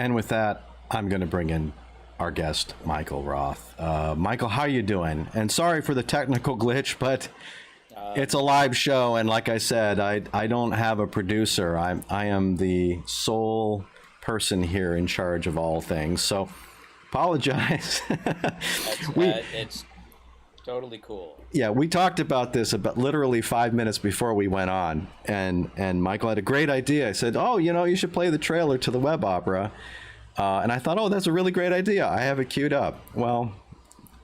And with that, I'm going to bring in our guest, Michael Roth. Michael, how you doing? And sorry for the technical glitch, but it's a live show, and like I said, I don't have a producer. I am the sole person here in charge of all things. So, apologize. It's totally cool. Yeah, we talked about this about literally 5 minutes before we went on, and Michael had a great idea. I said, "Oh, you should play the trailer to the web opera," and I thought, "Oh, that's a really great idea. I have it queued up." Well,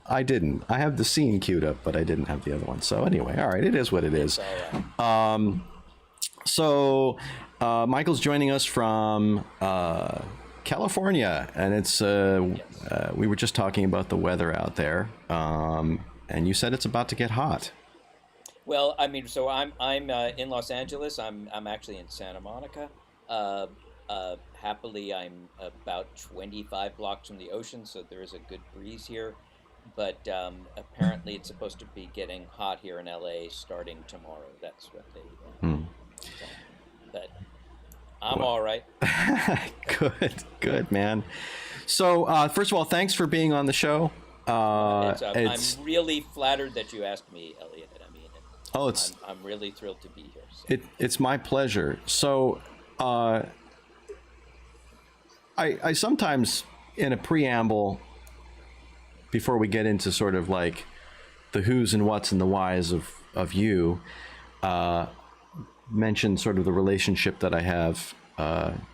I didn't. I have the scene queued up, but I didn't have the other one. So anyway, all right, it is what it is. So Michael's joining us from California, and it's we were just talking about the weather out there. And you said it's about to get hot. Well, I mean, so I'm in Los Angeles. I'm actually in Santa Monica. Happily, I'm about 25 blocks from the ocean, so there is a good breeze here. But apparently, it's supposed to be getting hot here in LA starting tomorrow. That's what they. But I'm all right. Good, man. So first of all, thanks for being on the show. I'm really flattered that you asked me, Elliot. I mean, I'm really thrilled to be here. So. It's my pleasure. So, I sometimes in a preamble, before we get into sort of like the who's and what's and the whys of you, mention sort of the relationship that I have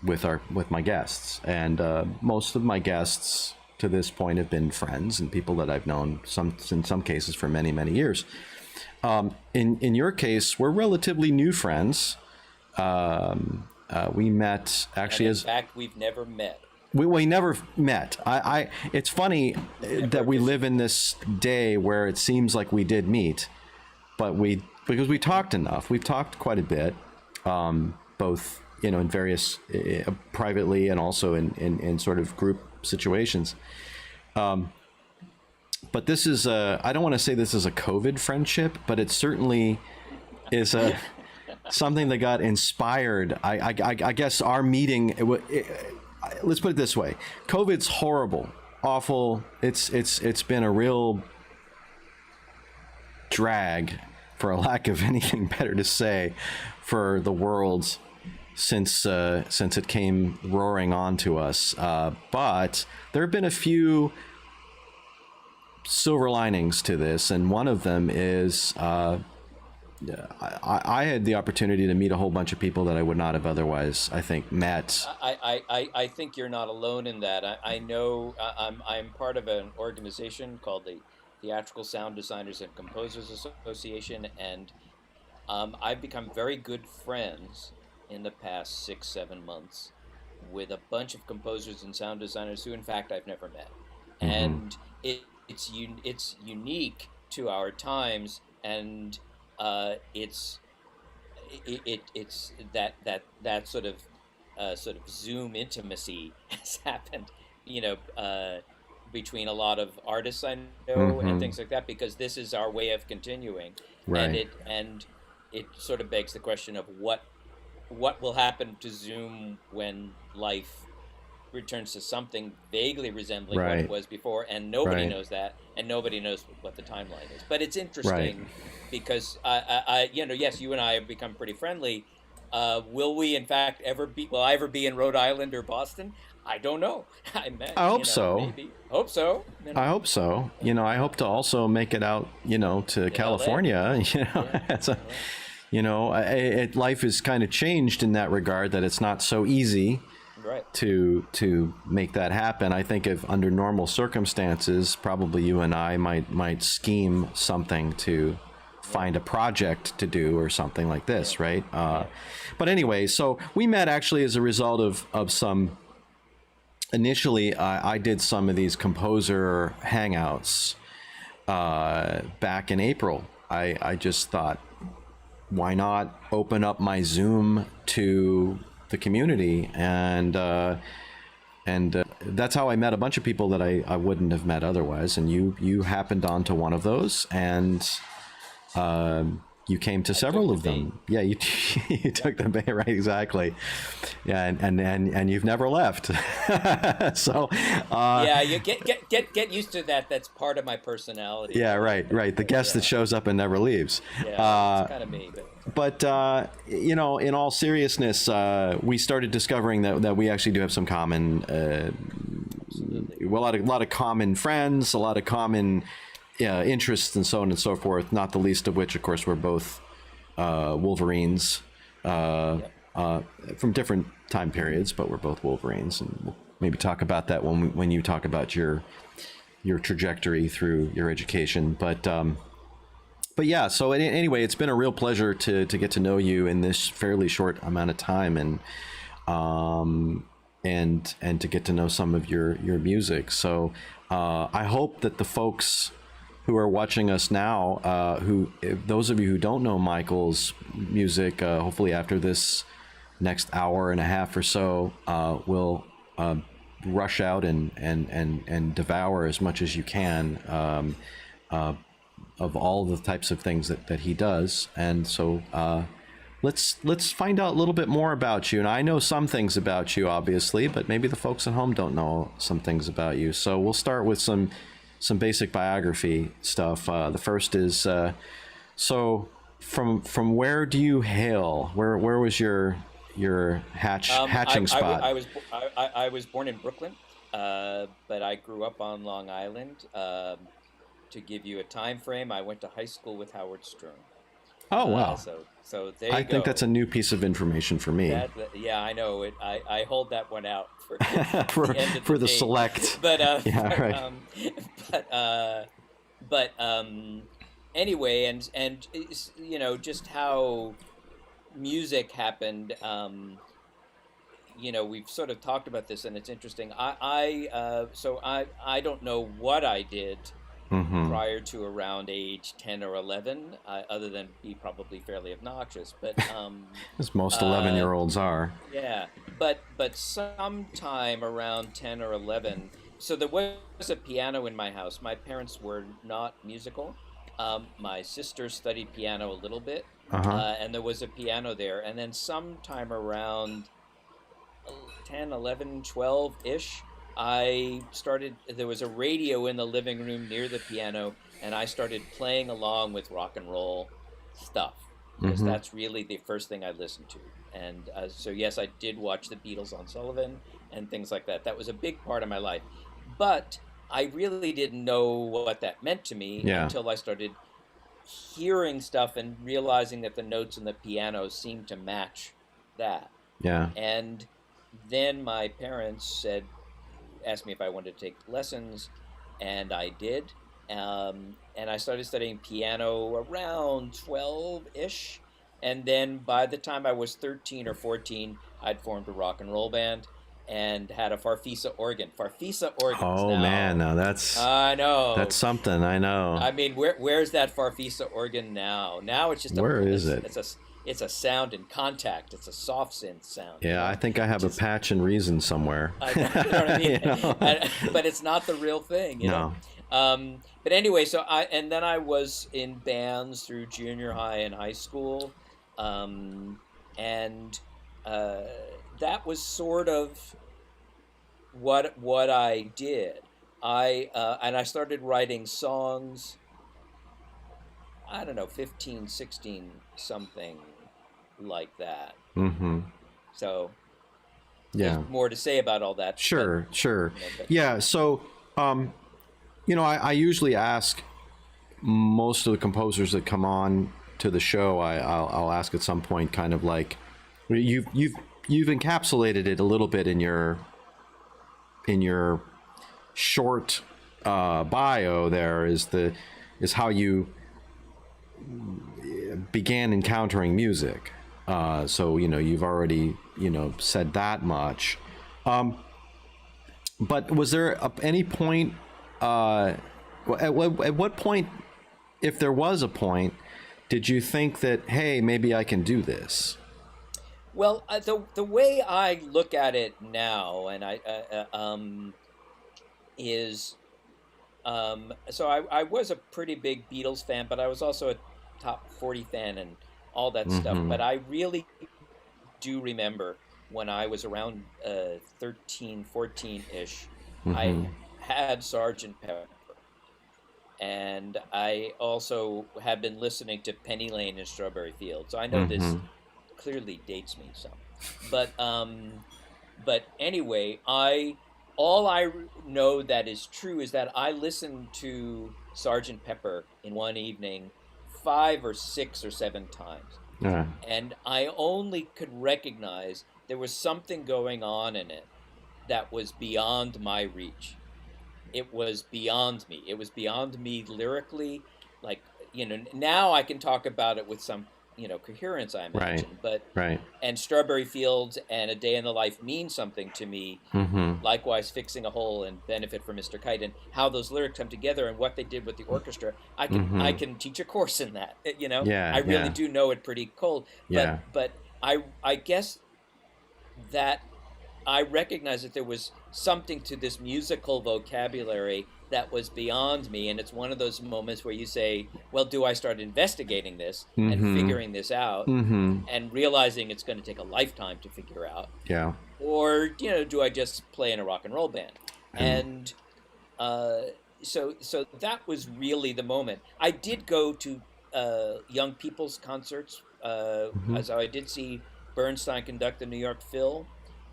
with my guests, and most of my guests to this point have been friends and people that I've known in some cases for many years. In your case, we're relatively new friends. We met actually in fact, we've never met. We never met. It's funny that we live in this day where it seems like we did meet, but because we talked enough. We've talked quite a bit, both in various privately and also in sort of group situations. But this is I don't want to say this is a COVID friendship, but it certainly is something that got inspired. I guess our meeting. Let's put it this way: COVID's horrible, awful. It's been a real drag, for a lack of anything better to say, for the world since it came roaring onto us. But there have been a few silver linings to this, and one of them is I had the opportunity to meet a whole bunch of people that I would not have otherwise, I think, met. I think you're not alone in that. I know I'm part of an organization called the Theatrical Sound Designers and Composers Association, and I've become very good friends in the past 6-7 months with a bunch of composers and sound designers who, in fact, I've never met. Mm-hmm. And it's unique to our times, and it's that sort of Zoom intimacy has happened, between a lot of artists I know mm-hmm. and things like that, because this is our way of continuing, right. and it sort of begs the question of what will happen to Zoom when life returns to something vaguely resembling right. what it was before, and nobody right. knows that, and nobody knows what the timeline is. But it's interesting right. because yes, you and I have become pretty friendly. Will we, in fact, will I ever be in Rhode Island or Boston? I don't know. I hope so. Maybe. Hope so. I hope so. I hope to also make it out, to California. Yeah. Life has kind of changed in that regard, that it's not so easy right. to make that happen. I think if under normal circumstances, probably you and I might scheme something to find a project to do or something like this, right? But anyway, so we met actually as a result of some. Initially, I did some of these composer hangouts back in April. I just thought, why not open up my Zoom to the community? And that's how I met a bunch of people that I wouldn't have met otherwise. And you happened onto one of those, and you came to I several took of the them. Yeah, you you took the bait, right? Exactly. Yeah, and you've never left. So, yeah, you get used to that. That's part of my personality yeah, now. right, right. The guest that Yeah, shows up and never leaves. yeah, it's kind of me, but But in all seriousness, we started discovering that we actually do have some common, absolutely. a lot of common friends, a lot of common interests, and so on and so forth. Not the least of which, of course, we're both Wolverines Yep. from different time periods, but we're both Wolverines, and we'll maybe talk about that when you talk about your trajectory through your education, but yeah, so anyway, it's been a real pleasure to get to know you in this fairly short amount of time, and to get to know some of your music. So I hope that the folks who are watching us now, those of you who don't know Michael's music, hopefully after this next hour and a half or so, will rush out and devour as much as you can. Of all the types of things that he does. And so let's find out a little bit more about you. And I know some things about you, obviously, but maybe the folks at home don't know some things about you. So we'll start with some basic biography stuff. The first is so from where do you hail? Where was your hatching spot? I was born in Brooklyn, but I grew up on Long Island. To give you a time frame, I went to high school with Howard Stern. Oh wow! So there you I think go. that's a new piece of information for me. Yeah, I know it. I hold that one out for for the end of for the date. select. But Yeah, right. but anyway, and just how music happened. We've sort of talked about this, and it's interesting. I don't know what I did Mm-hmm. prior to around age 10 or 11, other than be probably fairly obnoxious. But As most uh, 11-year-olds are. yeah, but sometime around 10 or 11, so there was a piano in my house. My parents were not musical. My sister studied piano a little bit, Uh huh. and there was a piano there. And then sometime around 10, 11, 12-ish, there was a radio in the living room near the piano, and I started playing along with rock and roll stuff because Mm-hmm. that's really the first thing I listened to. And so, yes, I did watch the Beatles on Sullivan and things like that. That was a big part of my life. But I really didn't know what that meant to me Yeah. until I started hearing stuff and realizing that the notes in the piano seemed to match that. Yeah. And then my parents asked me if I wanted to take lessons, and I did. And I started studying piano around 12-ish. And then by the time I was 13 or 14, I'd formed a rock and roll band and had a Farfisa organ. Farfisa organs Oh man, now. now I that's know. something. I know. I mean, where's that Farfisa organ now? Now it's just Where is it? it's a sound in contact. It's a soft synth sound. Yeah, I think I have a Just patch and reason somewhere. I know, you know what I mean. You know? But it's not the real thing, you know. No. But anyway, and then I was in bands through junior high and high school, and uh, that was sort of what I did. I started writing songs. I don't know, 15, 16, something like that. Mm-hmm. So there's Yeah. more to say about all that. Sure. Sure. But Yeah. So, I usually ask most of the composers that come on to the show. I'll ask at some point, kind of like, you've encapsulated it a little bit in your short bio. There is how you began encountering music. So you've already said that much. But was there any point? At what point, if there was a point, did you think that, hey, maybe I can do this? well, the way I look at it now, and is so I was a pretty big Beatles fan, but I was also a top 40 fan and all that stuff. Mm-hmm. But I really do remember when I was around 13, 14-ish, Mm-hmm. I had Sergeant Pepper. And I also have been listening to Penny Lane and Strawberry Fields. So I know this Mm-hmm. clearly dates me some. But but anyway, I all I know that is true is that I listened to Sergeant Pepper in one evening 5 or 6 or 7 times, Yeah. and I only could recognize there was something going on in it that was beyond my reach. It was beyond me. It was beyond me lyrically. Like, now I can talk about it with some, coherence, I Right. imagine. But, Right. and Strawberry Fields and A Day in the Life mean something to me. Mm-hmm. Likewise, Fixing a Hole and Benefit for Mr. Kite, and how those lyrics come together and what they did with the orchestra. I Mm-hmm. can teach a course in that. Yeah. I really Yeah. do know it pretty cold. Yeah. But I guess that I recognized that there was something to this musical vocabulary that was beyond me. And it's one of those moments where you say, well, do I start investigating this and Mm-hmm. figuring this out Mm-hmm. and realizing it's going to take a lifetime to figure out? Yeah. Or, do I just play in a rock and roll band? And And uh, so that was really the moment. I did go to young people's concerts. mm-hmm. So I did see Bernstein conduct the New York Phil.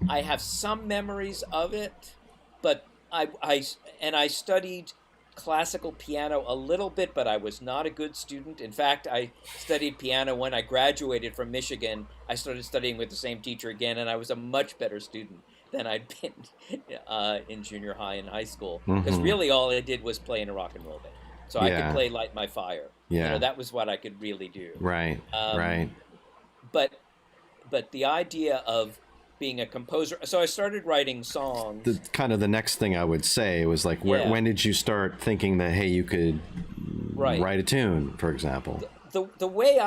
I have some memories of it, but I studied classical piano a little bit, but I was not a good student. In fact, I studied piano when I graduated from Michigan. I started studying with the same teacher again, and I was a much better student than I'd been in junior high and high school. Because Mm-hmm. really, all I did was play in a rock and roll band, so I could Yeah. play "Light My Fire." Yeah. That was what I could really do. Right. Um, Right. but but the idea of being a composer, so I started writing The songs. kind of the next thing I would say was like, Yeah, when did you start thinking that, hey, you could right. write a tune, for example? The way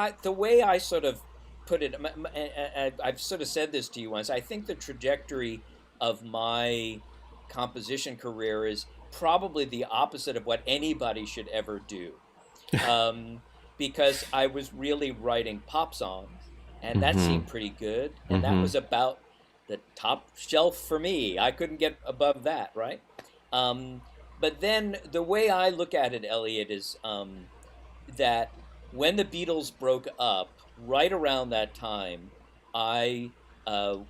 I sort of put it, I've sort of said this to you once. I think the trajectory of my composition career is probably the opposite of what anybody should ever do, um, because I was really writing pop songs, and that Mm-hmm. seemed pretty good, and that Mm-hmm. was about the top shelf for me. I couldn't get above that, right? Um, but then the way I look at it, Elliot, is that when the Beatles broke up, right around that time, I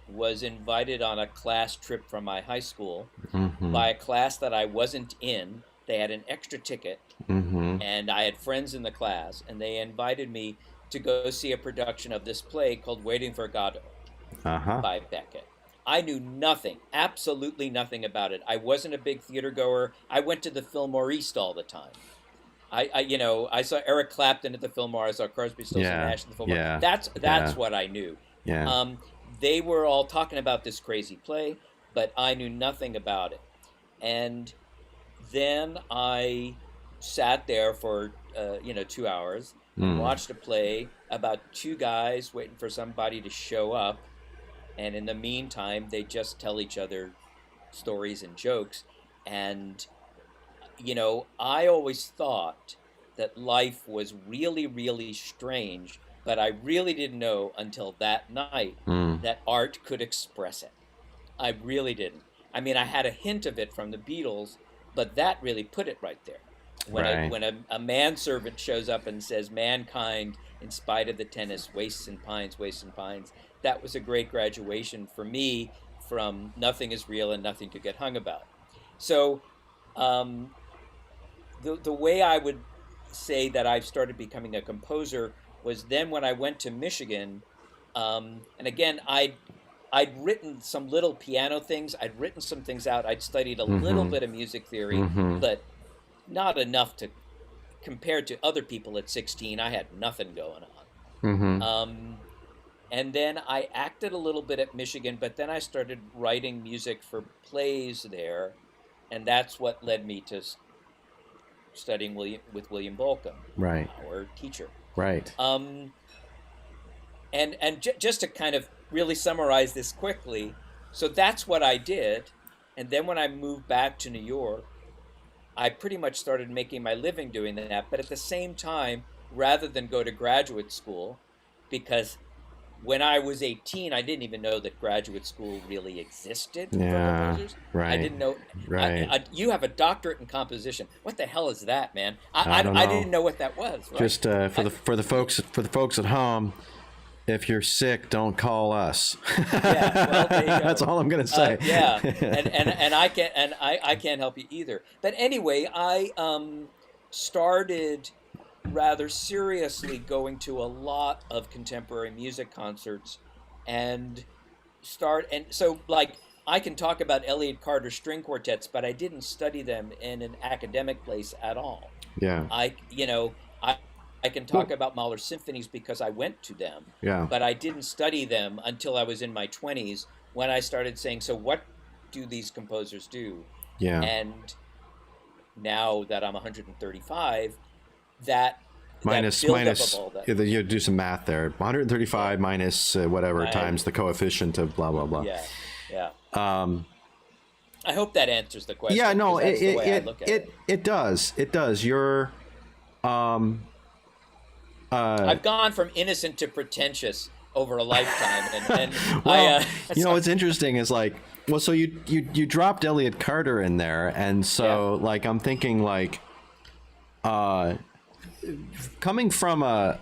was invited on a class trip from my high school Mm-hmm. by a class that I wasn't in. They had an extra ticket, Mm-hmm. and I had friends in the class, and they invited me to go see a production of this play called Waiting for Godot Uh-huh. by Beckett. I knew nothing, absolutely nothing about it. I wasn't a big theater goer. I went to the Fillmore East all the time. I saw Eric Clapton at the Fillmore. I saw Crosby, Stills, and Yeah. Nash at the Fillmore. Yeah. That's Yeah. what I knew. Yeah. Um, they were all talking about this crazy play, but I knew nothing about it. And then I sat there for 2 hours and Mm. watched a play about two guys waiting for somebody to show up, and in the meantime they just tell each other stories and jokes. And I always thought that life was really, really strange, but I really didn't know until that night Mm. that art could express it. I really didn't. I mean, I had a hint of it from the Beatles, but that really put it right there. When a Right. when a manservant shows up and says, "Mankind, in spite of the tennis, wastes and pines," that was a great graduation for me from nothing is real and nothing to get hung about. So, um, the way I would say that I've started becoming a composer was then when I went to Michigan, and again I'd written some little piano things. I'd written some things out. I'd studied a little Mm-hmm. bit of music theory, Mm-hmm. but not enough to compared to other people at 16. I had nothing going on. Mm-hmm. And then I acted a little bit at Michigan, but then I started writing music for plays there, and that's what led me to studying with William Bolcom, Right. our teacher. Right. Um, and just to kind of really summarize this quickly, so that's what I did. And then when I moved back to New York, I pretty much started making my living doing that. But at the same time, rather than go to graduate school, because when I was 18, I didn't even know that graduate school really existed for Yeah. composers. I Right. didn't know. Right. You have a doctorate in composition. What the hell is that, man? I don't I know. didn't know what that was. Right? Just for the folks at home, if you're sick, don't call us. Yeah. Well, there you That's go. all I'm gonna say. Yeah. And I can't help you either. But anyway, I started rather seriously going to a lot of contemporary music concerts, and and so, like, I can talk about Elliott Carter string quartets, but I didn't study them in an academic place at all. Yeah. I you know I can talk Well, about Mahler symphonies because I went to them, yeah. but I didn't study them until I was in my 20s, when I started saying, so what do these composers do? Yeah. And now that I'm 135, that that Minus buildup of minus. all that. You do some math there. Yeah. 135 minus whatever I times the coefficient of blah blah blah. Yeah. Yeah. Um, I hope that answers the question, yeah. No. because that's the way I look at it. It does. It does. You're. Um. I've gone from innocent to pretentious over a lifetime, and Well, so, what's interesting is like, well, so you dropped Elliott Carter in there, and so yeah, like I'm thinking like, coming from a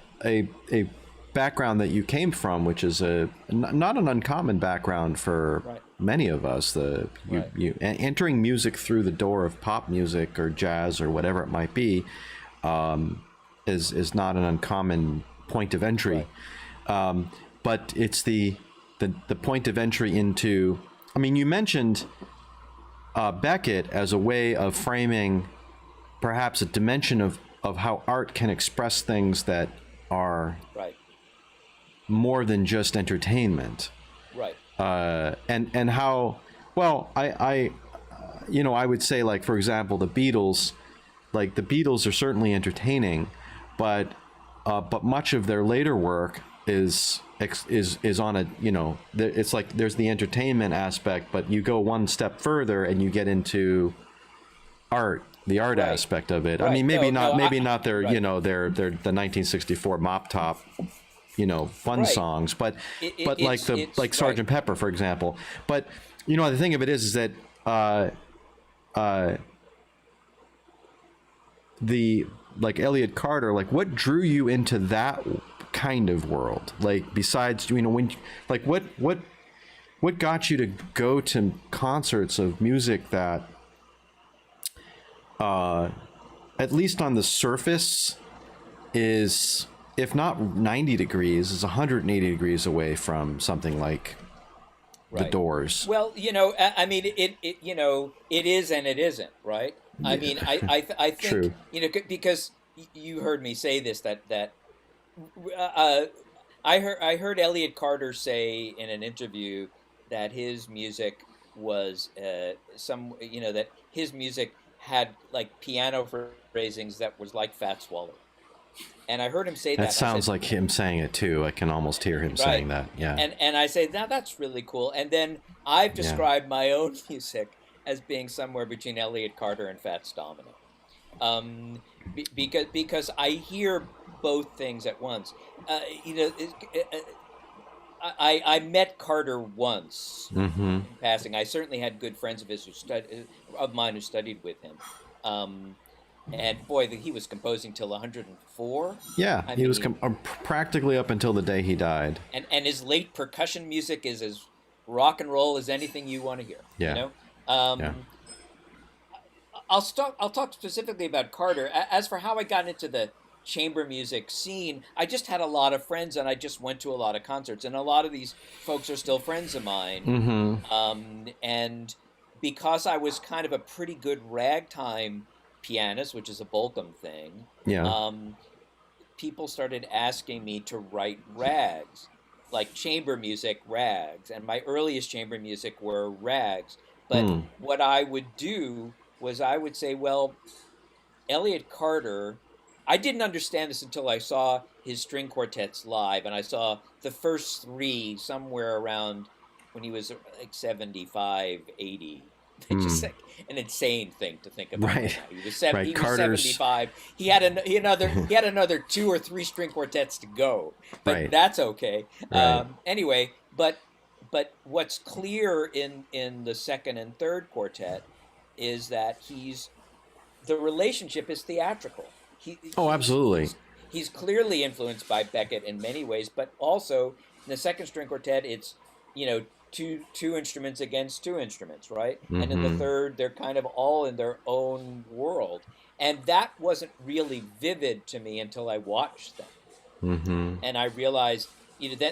background that you came from, which is not an uncommon background for right, many of us. right, Entering music through the door of pop music or jazz or whatever it might be, is not an uncommon point of entry. right, But it's the point of entry into. I mean, you mentioned Beckett as a way of framing perhaps a dimension of how art can express things that are right, more than just entertainment. right, And how, well, I would say, like, for example, the Beatles are certainly entertaining, but much of their later work is on a, it's like there's the entertainment aspect, but you go one step further and you get into the art right, aspect of it. I right. mean, maybe not their, right, their the 1964 Mop Top, fun right. songs, but like It's like right, Sergeant Pepper, for example. But the thing of it is that the like Elliott Carter, like what drew you into that kind of world? Like besides, when like what got you to go to concerts of music that at least on the surface is, if not 90 degrees, is 180 degrees away from something like the right. Doors? Well, I mean, it is and it isn't, right? I mean, I think, True. Because you heard me say this, that uh, I heard Elliott Carter say in an interview that his music was that his music had like piano phrasings that was like Fats Waller, and I heard him say that. That And I sounds said, like him saying it too. I can almost hear him right, saying that. Yeah. and I say, now that's really cool. And then I've Yeah. described my own music as being somewhere between Elliott Carter and Fats Domino, because I hear both things at once. I met Carter once Mm-hmm. in passing. I certainly had good friends of his of mine who studied with him, and boy, he was composing till 104. Yeah, I he was mean, practically up until the day he died. and his late percussion music is as rock and roll as anything you want to hear. Yeah. Yeah. I'll talk specifically about Carter. As for how I got into the chamber music scene, I just had a lot of friends, and I just went to a lot of concerts, and a lot of these folks are still friends of mine. Mm-hmm. And because I was kind of a pretty good ragtime pianist, which is a Bolcom thing, Yeah. people started asking me to write rags, like chamber music rags, and my earliest chamber music were rags. But Hmm. what I would do was I would say, well, Elliott Carter, I didn't understand this until I saw his string quartets live, and I saw the first three somewhere around when he was like 75, 80. It's Mm. just like an insane thing to think about right Right. now. Right. He was Carter's 75. He had another 2 or 3 string quartets to go, but right. that's okay. Right. Anyway, but what's clear in the second and third quartet is that the relationship is theatrical. Oh, absolutely. He's clearly influenced by Beckett in many ways, but also in the second string quartet, it's you know two instruments against two instruments, right? And in the Mm-hmm. third, they're kind of all in their own world, and that wasn't really vivid to me until I watched them, Mm-hmm. and I realized.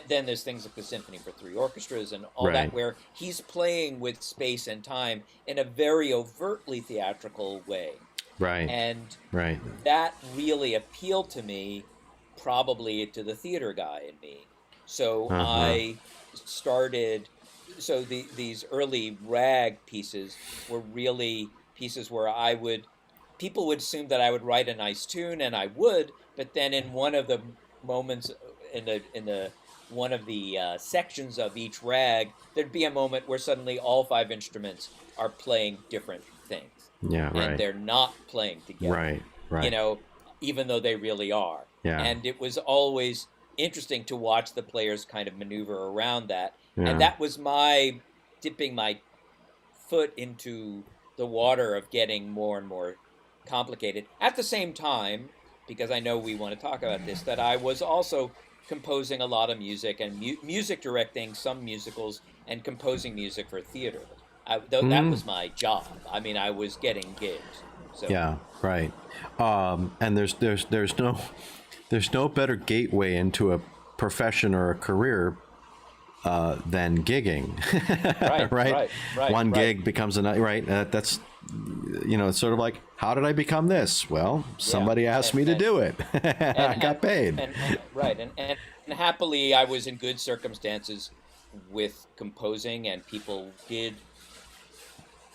Then there's things like the Symphony for Three Orchestras and all that, Right. where he's playing with space and time in a very overtly theatrical way, Right. and Right. that really appealed to me, probably to the theater guy in me. So Uh-huh. I started. So these early rag pieces were really pieces where people would assume that I would write a nice tune, and I would. But then in one of the moments in the one of the sections of each rag, there'd be a moment where suddenly all five instruments are playing different things, Yeah, and right. they're not playing together, Right. you Right. know, even though they really are. Yeah. And it was always interesting to watch the players kind of maneuver around that. And Yeah. that was my dipping my foot into the water of getting more and more complicated. At the same time, because I know we want to talk about this, that I was also composing a lot of music and music directing some musicals and composing music for theater. That Mm. was my job. I mean, I was getting gigs. So, Yeah. Right. And there's no better gateway into a profession or a career than gigging, right, right? right, right, One right. gig becomes another, right? That's, it's sort of like, how did I become this? Well, Yeah. somebody asked me to do it. And I got paid. right. And happily, I was in good circumstances with composing, and people did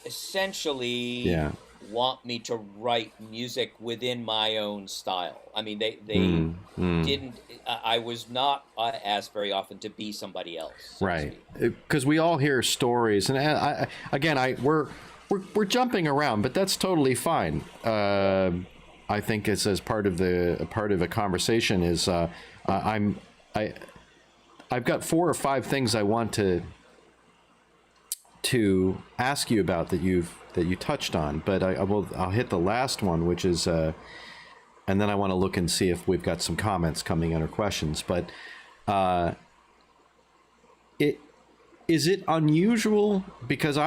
essentially Yeah. want me to write music within my own style. I mean, they Mm, mm. didn't. I was not asked very often to be somebody else, so to Right. speak. Because we all hear stories, and again, we're jumping around, but that's totally fine. I think it's as part of a conversation is I'm I I've got 4 or 5 things I want to ask you about that you touched on, but I'll hit the last one, which is and then I want to look and see if we've got some comments coming in or questions. But it is it unusual because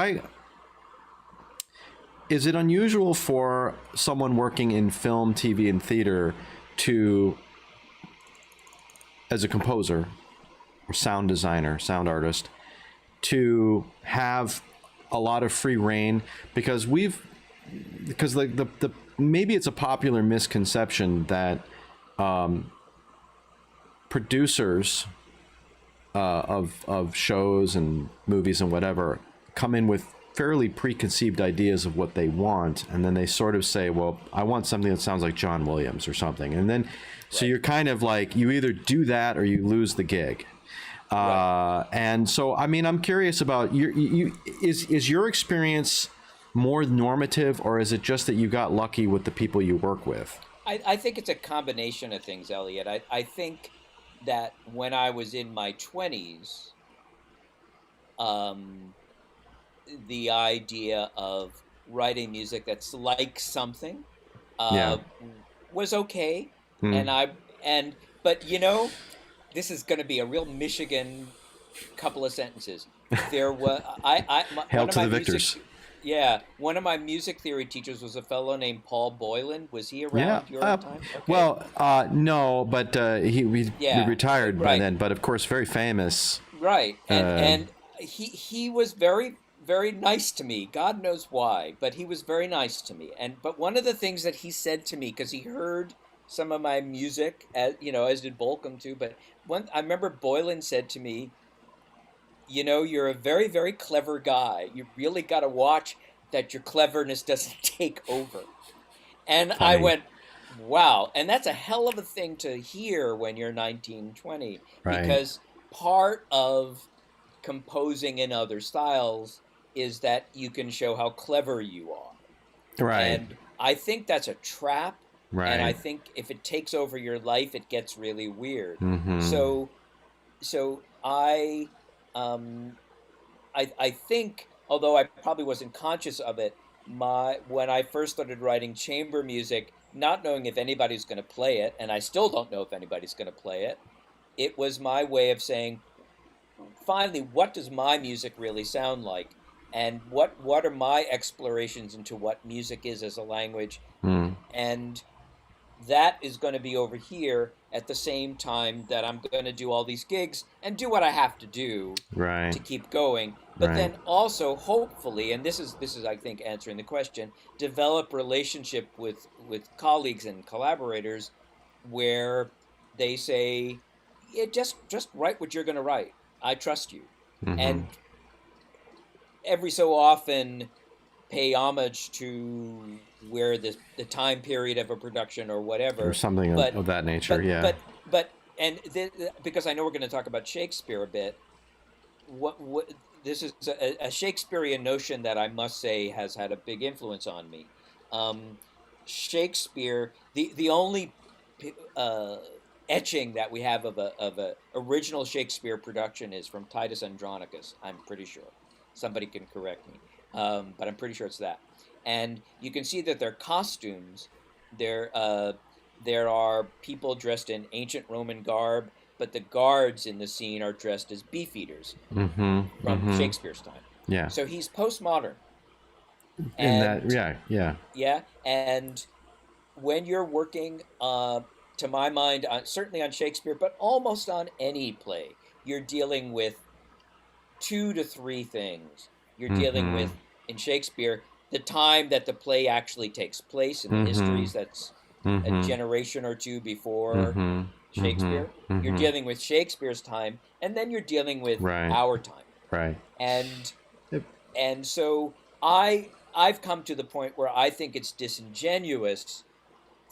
is it unusual for someone working in film, TV, and theater to, as a composer or sound designer, sound artist, to have a lot of free reign? Because the maybe it's a popular misconception that producers of shows and movies and whatever come in with fairly preconceived ideas of what they want, and then they sort of say, well, I want something that sounds like John Williams or something, and then so Right. you're kind of like, you either do that or you lose the gig. Right. And so, I mean, I'm curious about is your experience more normative, or is it just that you got lucky with the people you work with? I think it's a combination of things, Elliot. I think that when I was in my 20s, um, the idea of writing music that's like something Yeah. uh, was okay. Hmm. And but this is going to be a real Michigan couple of sentences. There was Hail one of to my the victors. yeah, one of my music theory teachers was a fellow named Paul Boylan. Was he Yeah. around your time? Okay. Well, no, but he Yeah. retired by Right. then. But of course, very famous. Right. And Uh, and he was very very nice to me. God knows why, but he was very nice to me. And but one of the things that he said to me, because he heard some of my music, as did Bolcom too. But I remember Boylan said to me, you're a very very clever guy. You really got to watch that your cleverness doesn't take over. And I Funny, went, wow. And that's a hell of a thing to hear when you're 19, 20, right? because part of composing in other styles is that you can show how clever you are. Right. And I think that's a trap. And I Right. think if it takes over your life, it gets really weird. Mm-hmm. So um, I think, although I probably wasn't conscious of it, my when I first started writing chamber music, not knowing if anybody's going to play it, and I still don't know if anybody's going to play it, it was my way of saying, finally, what does my music really sound like? And what are my explorations into what music is as a language? Mm. And that is going to be over here at the same time that I'm going to do all these gigs and do what I have to do Right. to keep going. But Right. then also, hopefully, and this is I think answering the question, develop relationship with colleagues and collaborators where they say, yeah, just write what you're going to write. I trust you. Mm-hmm. And every so often pay homage to where the time period of a production or Or whatever. something But of that nature. but Yeah. but and because I know we're going to talk about Shakespeare a bit, what this is a Shakespearean notion that I must say has had a big influence on me. Um, Shakespeare, the only uh, etching that we have of a original Shakespeare production is from Titus Andronicus. I'm pretty sure. Somebody can correct me, but I'm pretty sure it's that. And you can see that their costumes, there there are people dressed in ancient Roman garb, but the guards in the scene are dressed as beefeaters Mm-hmm. from Mm-hmm. Shakespeare's time. Yeah. So he's postmodern, In that. and Yeah. Yeah. yeah, and when you're working, to my mind, certainly on Shakespeare, but almost on any play, you're dealing with two to three things. You're dealing Mm-hmm. with, in Shakespeare, the time that the play actually takes place in the Mm-hmm. histories, that's a Mm-hmm. generation or two before Mm-hmm. Mm-hmm. Shakespeare. You're Mm-hmm. dealing with Shakespeare's time, and then you're dealing with Right. our time. Right. And Yep. so I've come to the point where I think it's disingenuous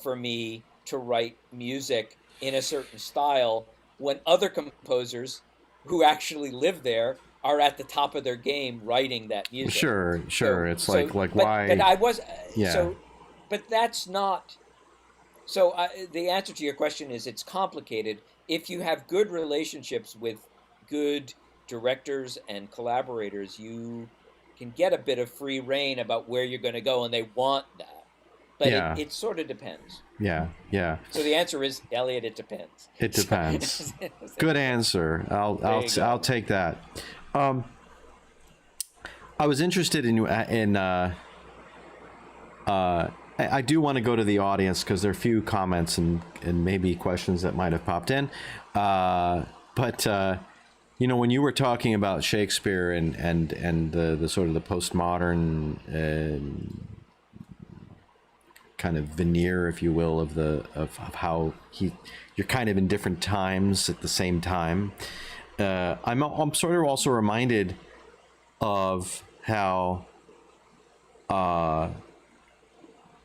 for me to write music in a certain style when other composers who actually live there are at the top of their game writing that music. Sure. Sure. It's So like but why? I was Yeah. but that's not so the answer to your question is it's complicated. If you have good relationships with good directors and collaborators, you can get a bit of free reign about where you're going to go, and they want that. But Yeah. it sort of depends. Yeah. Yeah. So the answer is, Elliot, it depends. It depends. Good answer. I'll take that. I was interested in I do want to go to the audience because there are a few comments and maybe questions that might have popped in. But you know, when you were talking about Shakespeare and the sort of the postmodern kind of veneer, if you will, of how you're kind of in different times at the same time. I'm sort of also reminded of how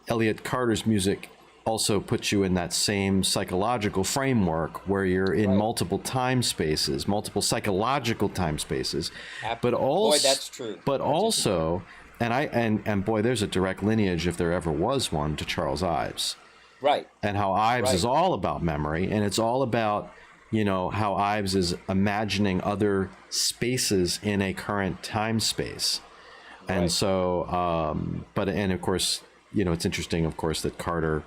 Elliott Carter's music also puts you in that same psychological framework where you're in Right. multiple time spaces, multiple psychological time spaces, but Boy, also, that's true. but That's also, and boy, there's a direct lineage, if there ever was one, to Charles Ives, right. and how Ives is Right. all about memory, and it's all about, you know, how Ives is imagining other spaces in a current time space. And Right. so, and of course, you know, it's interesting, of course, that Carter,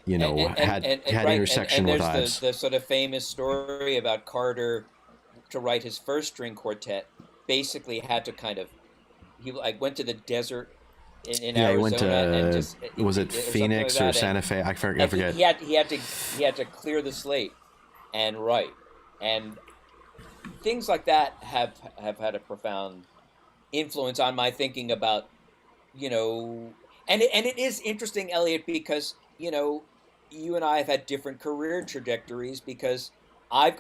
you know, had right. intersection and with there's Ives. the sort of famous story about Carter to write his first string quartet. Basically, had to kind of he like went to the desert in Yeah, he Arizona went and to, just was it something Phoenix like or that, Santa Fe? I and forget. he had to clear the slate and write, and things like that have had a profound influence on my thinking about, you know, and it is interesting, Elliot, because, you know, you and I have had different career trajectories because I've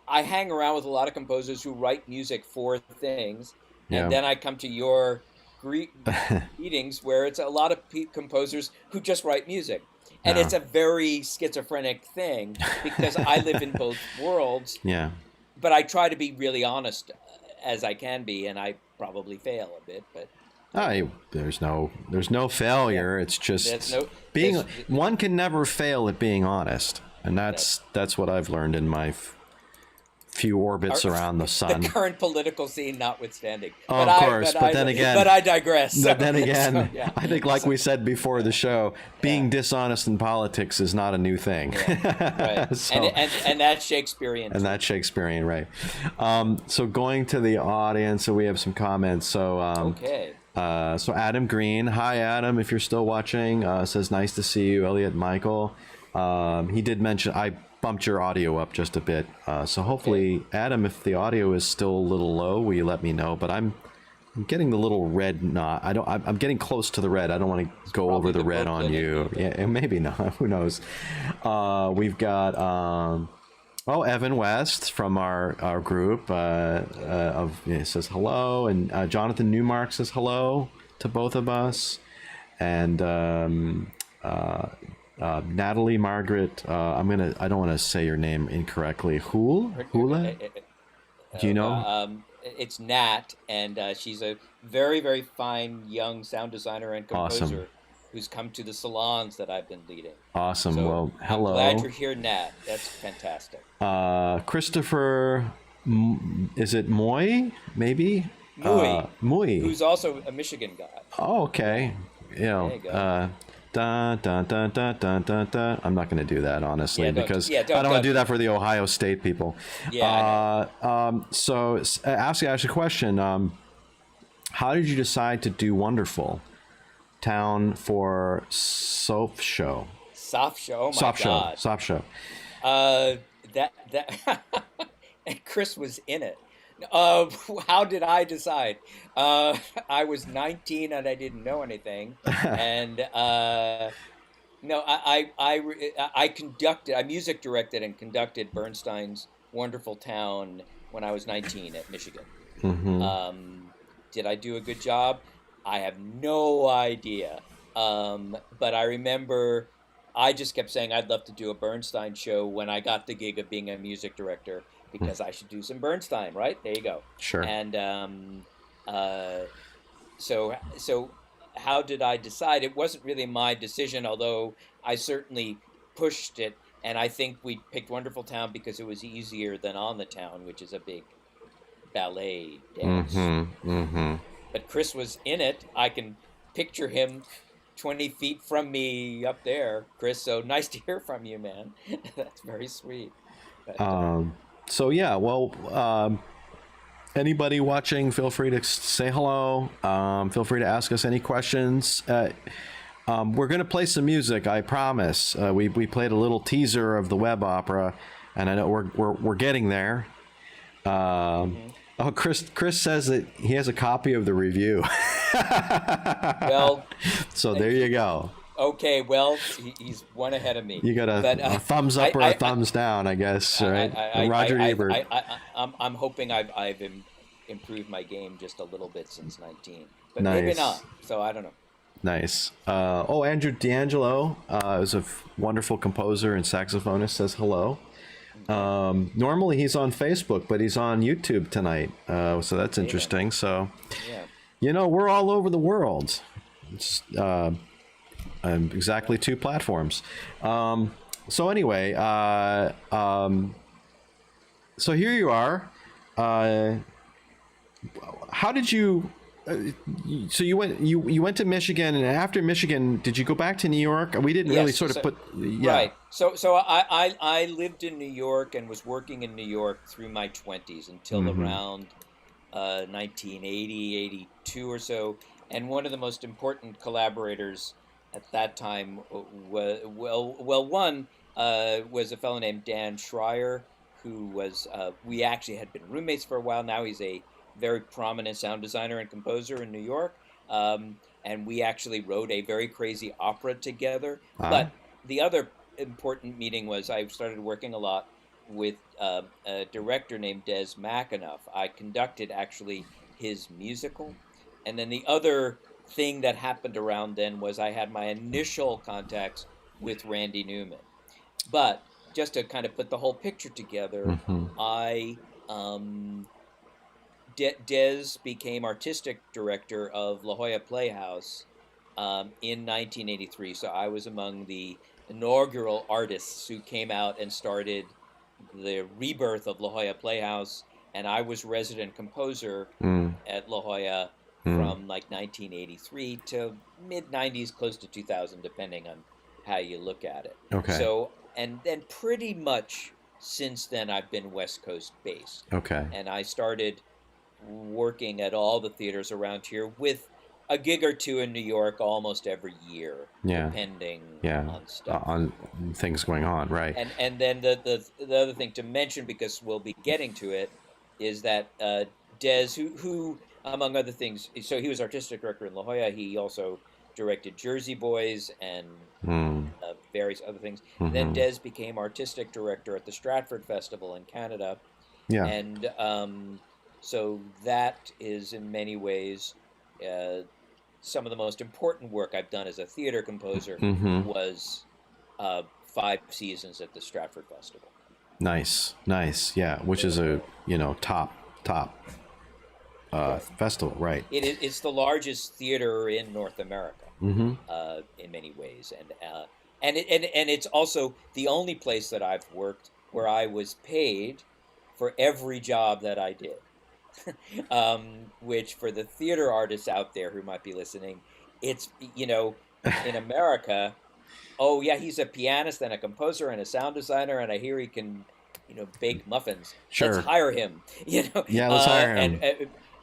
I hang around with a lot of composers who write music for things, and Yeah. then I come to your meetings where it's a lot of composers who just write music, and Yeah. it's a very schizophrenic thing because I live in both worlds, Yeah. but I try to be really honest as I can be, and I probably fail a bit, but there's no yeah, failure. It's there's just no being there's one can never fail at being honest, and that that's what I've learned in my few our, orbits around the the sun. current political scene notwithstanding. Oh, But of I course, but but I then but again, I digress. but So then so again, yeah, I think, like so we said before the show, yeah, being dishonest in politics is not a new thing. yeah, right, So, and that's Shakespearean and too. that's Shakespearean, right? So going to the audience, so we have some comments. Okay. So Adam Green, hi Adam, if you're still watching, says nice to see you, Elliot Michael. He did mention I bumped your audio up just a bit, so Okay. hopefully, Adam, if the audio is still a little low, will you let me know? But I'm getting the little red knot. I don't. I'm getting close to the red. I don't want to go over Probably the the red on Brooklyn in you. me, but Yeah, and maybe not. Who knows? We've got Evan West from our group says hello, and Jonathan Newmark says hello to both of us, and Natalie Margaret. I don't want to say your name incorrectly. Hula. Do you know? it's Nat, and she's a very, very fine young sound designer and Awesome. composer who's come to the salons that I've been leading. Awesome. So Well, I'm glad hello. you're here, Nat. That's fantastic. Christopher, is it Moy? Maybe. Mui, Moy. who's also a Michigan guy. Oh, okay. You There know, you go. dun, dun, dun, dun, dun, dun, dun. I'm not going to do that, honestly, Yeah, because I don't don't want to do do that that. for the Ohio State people. Yeah, I know. Ask a question. How did you decide to do Wonderful Town for Soap Show? Soft show. Oh my Soft Show. God. Soft Show. Uh, that and Chris was in it. How did I decide? I was 19 and I didn't know anything, and no, I conducted, I music directed and conducted Bernstein's Wonderful Town when I was 19 at Michigan. Mm-hmm. Did I do a good job? I have no idea. But I remember I just kept saying I'd love to do a Bernstein show when I got the gig of being a music director because I should do some Bernstein, right? There you go. Sure. And uh, so how did I decide? It wasn't really my decision, although I certainly pushed it. And I think we picked Wonderful Town because it was easier than On the Town, which is a big ballet dance. Mm-hmm. Mm-hmm. But Chris was in it. I can picture him 20 feet from me up there, Chris. So nice to hear from you, man. That's very sweet. But So yeah, well, anybody watching, feel free to say hello. Feel free to ask us any questions. We're gonna play some music, I promise. We played a little teaser of the web opera, and I know we're getting there. mhm. Oh, Chris says that he has a copy of the review. Well, So there you go. okay. Well, he's one ahead of me. You got But a thumbs up or a thumbs down, I guess, right? Roger Ebert. I'm hoping I've improved my game just a little bit since 19, but maybe Nice. not. So I don't know. Nice. Andrew D'Angelo is a wonderful composer and saxophonist, says hello. Normally he's on Facebook, but he's on YouTube tonight. So that's interesting. So, Yeah. we're all over the world. It's exactly two platforms. So anyway, so here you are. How did you? So you went to Michigan, and after Michigan, did you go back to New York? We didn't really Yes. sort of So, put. Yeah. right. So I lived in New York and was working in New York through my 20s until Mm-hmm. around 1980, 82 or so. And one of the most important collaborators at that time one was a fellow named Dan Schreier, who was we actually had been roommates for a while. Now he's a very prominent sound designer and composer in New York. And we actually wrote a very crazy opera together. Uh, But the other important meeting was I started working a lot with a director named Des McAnuff. I conducted actually his musical. And then the other thing that happened around then was I had my initial contacts with Randy Newman. But just to kind of put the whole picture together, mm-hmm. I Des became artistic director of La Jolla Playhouse in 1983. So I was among the inaugural artists who came out and started the rebirth of La Jolla Playhouse, and I was resident composer Mm, at La Jolla mm. from like 1983 to mid 90s, close to 2000, depending on how you look at it. Okay. So, and then pretty much since then, I've been West Coast based. Okay. And I started working at all the theaters around here with a gig or two in New York almost every year, Yeah. depending Yeah. on stuff. On things going on, right? And then the other thing to mention, because we'll be getting to it, is that Des, who among other things, so he was artistic director in La Jolla. He also directed Jersey Boys and Mm, various other things. And then mm-hmm. Des became artistic director at the Stratford Festival in Canada, Yeah. and so that is in many ways uh, some of the most important work I've done as a theater composer Mm-hmm. was 5 seasons at the Stratford Festival. Nice. Nice. Yeah. Which is a, top Right. festival, right? It's the largest theater in North America Mm-hmm. in many ways, and it's also the only place that I've worked where I was paid for every job that I did. Which for the theater artists out there who might be listening, it's in America, oh yeah, he's a pianist and a composer and a sound designer, and I hear he can, bake muffins. Let's Sure. hire him. Yeah. Let's hire him.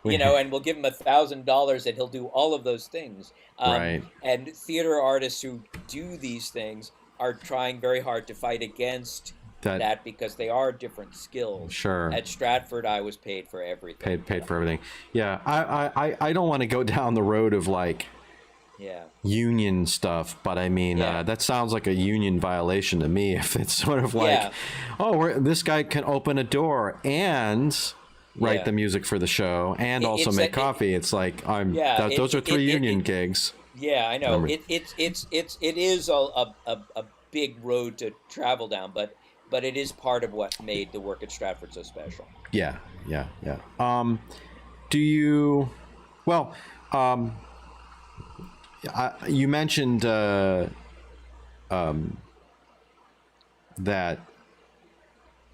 We, And we'll give him $1,000, and he'll do all of those things. right. And theater artists who do these things are trying very hard to fight against That. that because they are different skills. Sure. At Stratford, I was paid for everything. Paid for everything. Yeah. I don't want to go down the road of like Yeah. union stuff, but I mean, Yeah. that sounds like a union violation to me. If it's sort of like, Yeah. oh, this guy can open a door and write Yeah. the music for the show and also It's make a- coffee. It's like Yeah, those are three union it- gigs. Yeah, I know. Remember- It is a big road to travel down, but it is part of what made the work at Stratford so special. Yeah, yeah, yeah. Do you? Well, you mentioned that.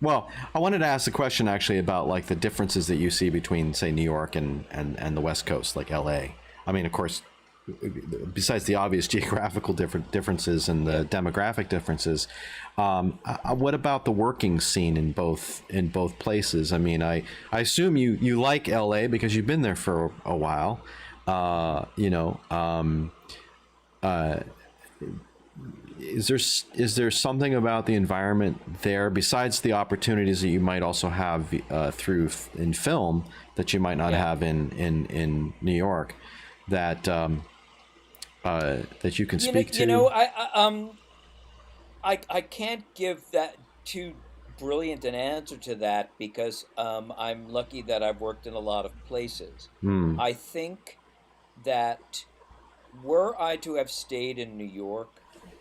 Well, I wanted to ask a question actually about like the differences that you see between, say, New York and the West Coast, like L.A. I mean, of course, besides the obvious geographical differences and the demographic differences, what about the working scene in both places? I mean, I assume you like L.A. because you've been there for a while. Is there something about the environment there besides the opportunities that you might also have through in film that you might not have in New York that that you can speak to? I can't give that too brilliant an answer to that because I'm lucky that I've worked in a lot of places. Hmm. I think that were I to have stayed in New York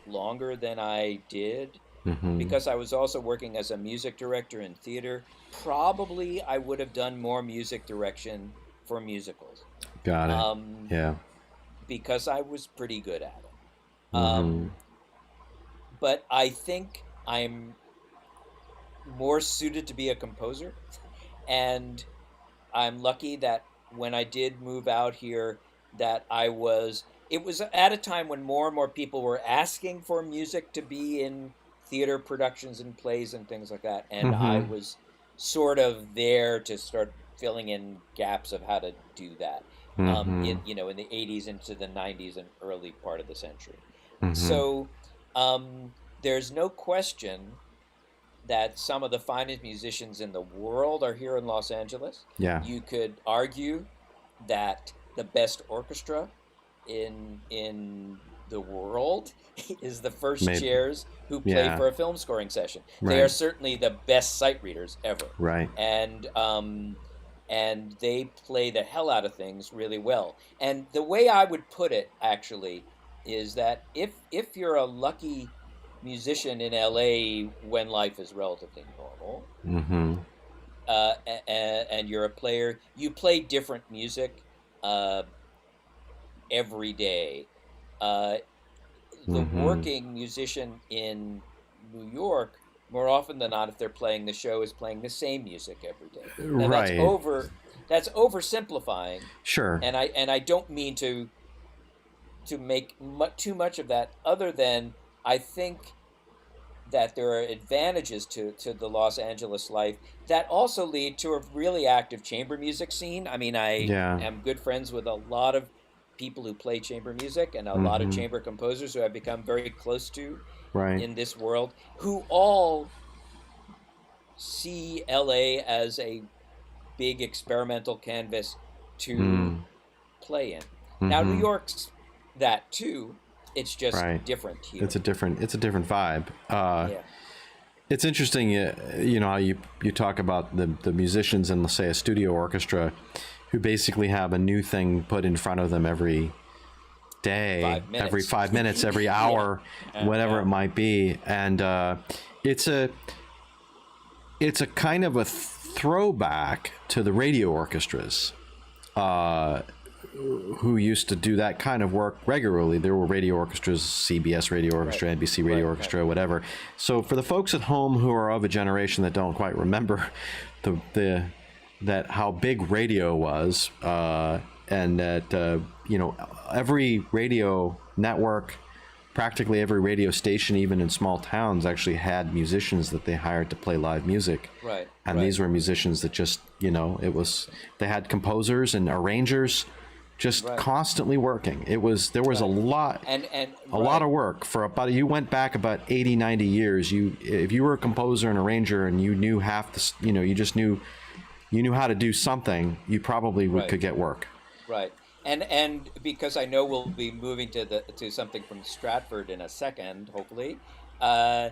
longer than I did, Mm-hmm. because I was also working as a music director in theater, probably I would have done more music direction for musicals. Got it. Um, Yeah. because I was pretty good at it. Mm-hmm. But I think I'm more suited to be a composer, and I'm lucky that when I did move out here, that it was at a time when more and more people were asking for music to be in theater productions and plays and things like that, and I Mm-hmm. was sort of there to start filling in gaps of how to do that. Mm-hmm. In the '80s into the '90s and early part of the century. Mm-hmm. So there's no question that some of the finest musicians in the world are here in Los Angeles. Yeah. You could argue that the best orchestra in the world is the First Maybe. Chairs who play Yeah. for a film scoring session. Right. They are certainly the best sight readers ever, Right. and they play the hell out of things really well. And the way I would put it actually is that if you're a lucky musician in LA when life is relatively normal, Mm-hmm. and you're a player, you play different music uh, every day. Uh, the Mm-hmm. working musician in New York, more often than not, if they're playing the show, is playing the same music every day. Now Right. that's oversimplifying, Sure. and I don't mean to make too much of that. Other than I think that there are advantages to the Los Angeles life that also lead to a really active chamber music scene. I mean, I Yeah. am good friends with a lot of people who play chamber music and a lot of Mm-hmm. chamber composers who I've become very close to Right. in this world, who all see LA as a big experimental canvas to Mm. play in. Now, New Mm-hmm. York's that too. It's just Right. different It's here. a different vibe. Yeah. It's interesting, you know, how you talk about the musicians in, let's say, a studio orchestra, who basically have a new thing put in front of them every day, Five every minutes. 5 minutes, every Yeah. hour, whatever it Yeah. might be, and it's a it's a kind of a throwback to the radio orchestras, uh, who used to do that kind of work regularly. There were radio orchestras, CBS Radio Right. Orchestra, NBC Radio Right. Right. Orchestra, whatever. So for the folks at home who are of a generation that don't quite remember the that how big radio was, and that you know, every radio network, practically every radio station, even in small towns, actually had musicians that they hired to play live music. Right. And Right. these were musicians that just, you know, they had composers and arrangers just Right. constantly working. There was Right. And a lot right. of work for about, you went back about 80, 90 years. If you were a composer and arranger and you knew half the, you know, you knew how to do something, you probably Right. could get work. Right. And because I know we'll be moving to something from Stratford in a second, hopefully. Uh,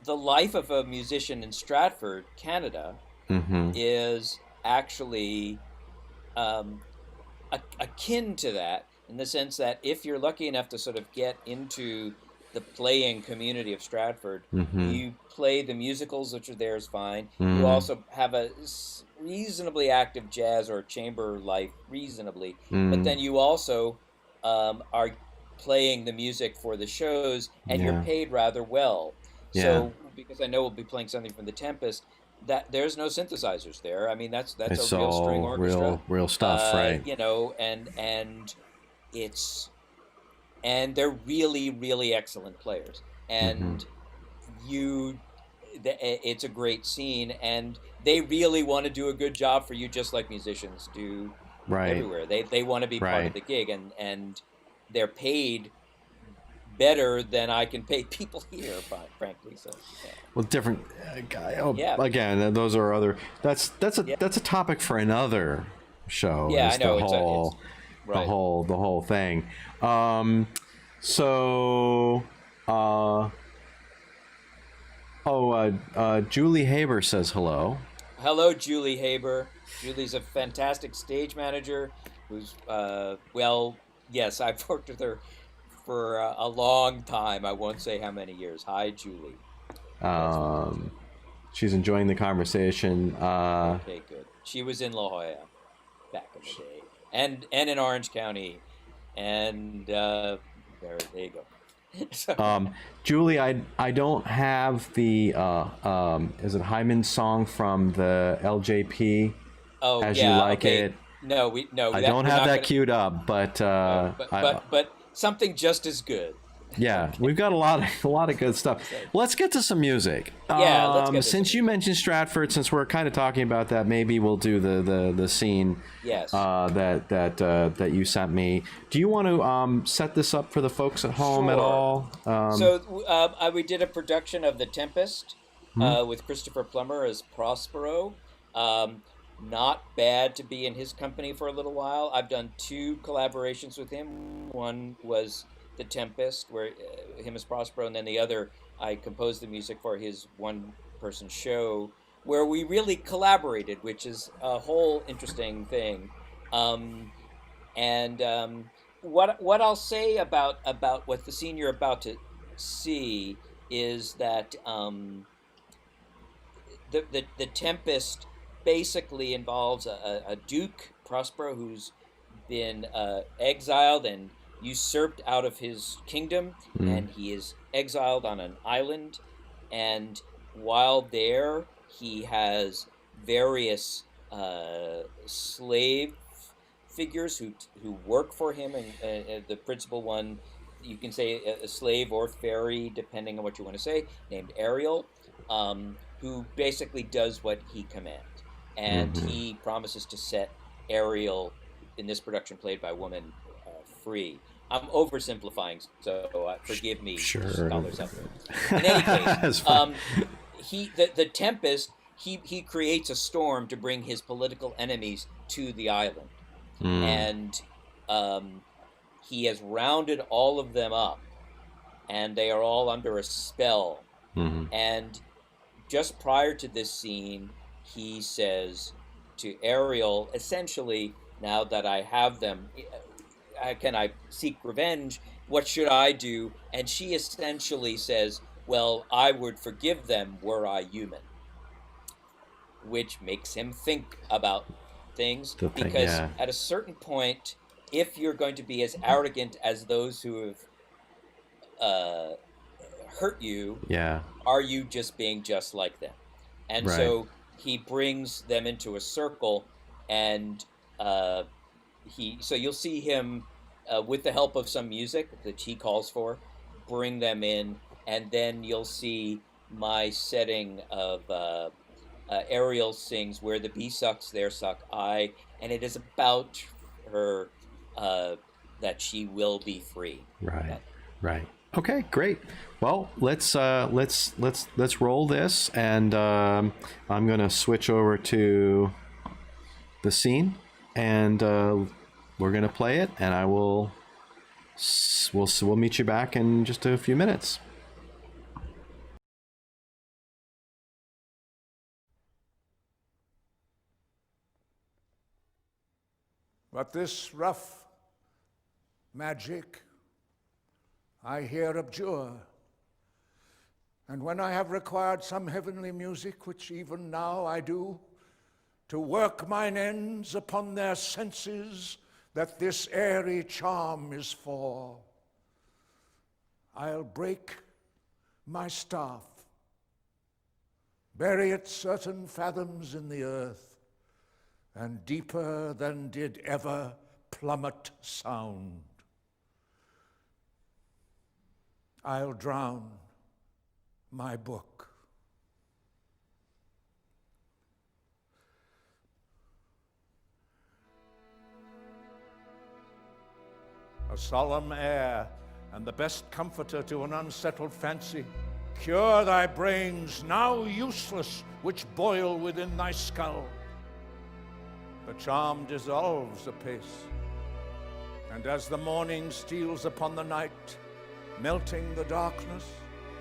the life of a musician in Stratford, Canada, Mm-hmm. is actually um, akin to that in the sense that if you're lucky enough to sort of get into the playing community of Stratford, Mm-hmm. you play the musicals, which are there is fine. You Mm-hmm. also have a reasonably active jazz or chamber life, reasonably, but Mm-hmm. then you also are playing the music for the shows, and you're Yeah. paid rather well. Yeah. So, because I know we'll be playing something from the Tempest, that there's no synthesizers there. I mean, that's a It's real string all orchestra, real stuff, right? you know, and it's and they're really really excellent players, Mm-hmm. and you it's a great scene, and they really want to do a good job for you, just like musicians do Right. everywhere. They want to be part of Right. the gig, and they're paid better than I can pay people here, frankly. So yeah. Well, different guy. Oh, Yeah. again, those are other. Yeah. That's a topic for another show. Yeah, I Is know it's right. the whole thing. Um, so, uh, Julie Haber says hello. Hello, Julie Haber. Julie's a fantastic stage manager who's, well, yes, I've worked with her for a long time. I won't say how many years. Hi, Julie. That's fantastic. Um, she's enjoying the conversation. Okay, good. She was in La Jolla back in the day, and in Orange County, and there you go. So, Julie, I don't have the is it Hyman's song from the LJP, oh As You yeah, Like okay. It. No, I that don't we're have not that gonna. queued up, but No, but something just as good. yeah, Okay. we've got a lot of good stuff. So, Let's get to some music. yeah, let's get to some Since you music. mentioned Stratford, since we're kind of talking about that, maybe we'll do the scene Yes. that you sent me. Do you want to set this up for the folks at home at Sure. all? So we did a production of The Tempest with Christopher Plummer as Prospero. Um, Not bad to be in his company for a little while. I've done two collaborations with him. One was The Tempest, where him as Prospero, and then the other, I composed the music for his one-person show, where we really collaborated, which is a whole interesting thing. Um, and what I'll say about what the scene you're about to see is that the Tempest basically involves a Duke Prospero who's been exiled and usurped out of his kingdom, Mm. and he is exiled on an island. And while there, he has various slave figures who work for him, and the principal one, you can say a slave or fairy, depending on what you want to say, named Ariel, who basically does what he commands, and Hmm. he promises to set Ariel, in this production played by a woman, free. I'm oversimplifying, so forgive me, Sure. scholars out there. In any case, That's fine. the Tempest, he creates a storm to bring his political enemies to the island, Mm. and um, he has rounded all of them up, and they are all under a spell. Hmm. And just prior to this scene, he says to Ariel, essentially, now that I have them, can I seek revenge? What should I do? And she essentially says, well, I would forgive them were I human, which makes him think about things, The thing, because yeah. at a certain point, if you're going to be as arrogant as those who have uh, hurt you, Yeah. are you just being just like them? And Right. so he brings them into a circle, and uh, so you'll see him, with the help of some music that he calls for, bring them in, and then you'll see my setting of Ariel sings "Where the bee sucks, there suck I," and it is about her, uh, that she will be free. Right. That Right. Okay, great. Well, let's roll this, and I'm gonna switch over to the scene, and we're gonna play it, and we'll meet you back in just a few minutes. But this rough magic I here abjure, and when I have required some heavenly music, which even now I do, to work mine ends upon their senses, that this airy charm is for, I'll break my staff, bury it certain fathoms in the earth, and deeper than did ever plummet sound. I'll drown my book. A solemn air, and the best comforter to an unsettled fancy. Cure thy brains, now useless, which boil within thy skull. The charm dissolves apace, and as the morning steals upon the night, melting the darkness,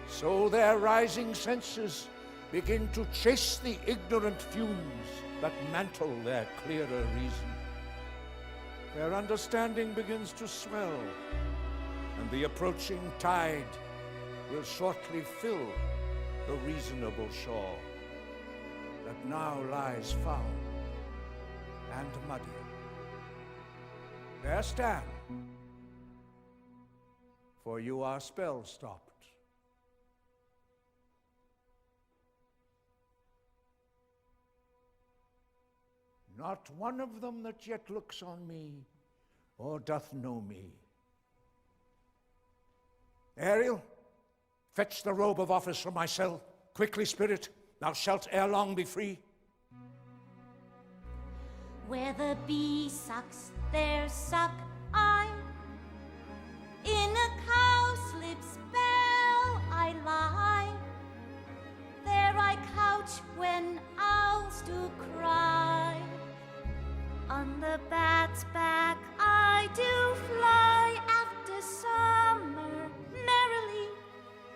so their rising senses begin to chase the ignorant fumes that mantle their clearer reason. Their understanding begins to swell, and the approaching tide will shortly fill the reasonable shore that now lies foul and muddy. There stand, for you are spell stopped. Not one of them that yet looks on me, or doth know me. Ariel, fetch the robe of office from my cell. Quickly, spirit, thou shalt ere long be free. Where the bee sucks, there suck I. In a cowslip spell I lie. There I couch when owls do cry. On the bat's back I do fly after summer. Merrily,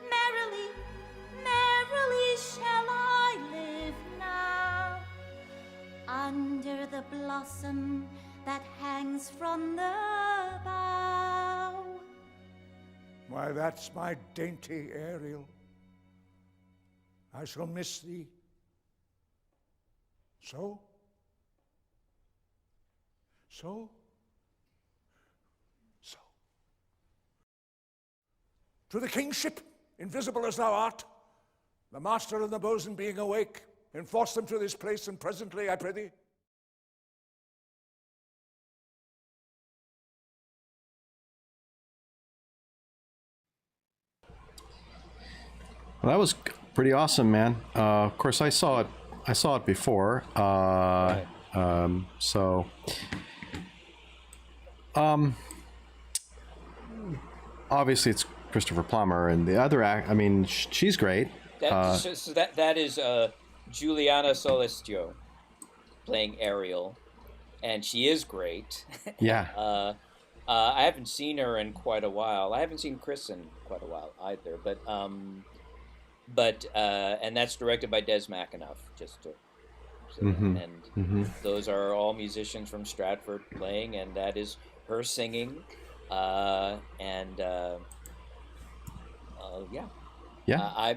merrily, merrily shall I live now. Under the blossom that hangs from the bough. Why, that's my dainty Ariel. I shall miss thee, So? So? So? To the kingship, invisible as thou art, the master and the bosun being awake, enforce them to this place, and presently, I pray thee. Well, that was pretty awesome, man. Of course, I saw it before. Right. So, obviously it's Christopher Plummer, and the other act. I mean, she's great. That is Juliana Solistio playing Ariel, and she is great. Yeah. I haven't seen her in quite a while. I haven't seen Chris in quite a while either. But and that's directed by Des McAnuff. Just to say that. And those are all musicians from Stratford playing, and that is her singing. Yeah. Yeah.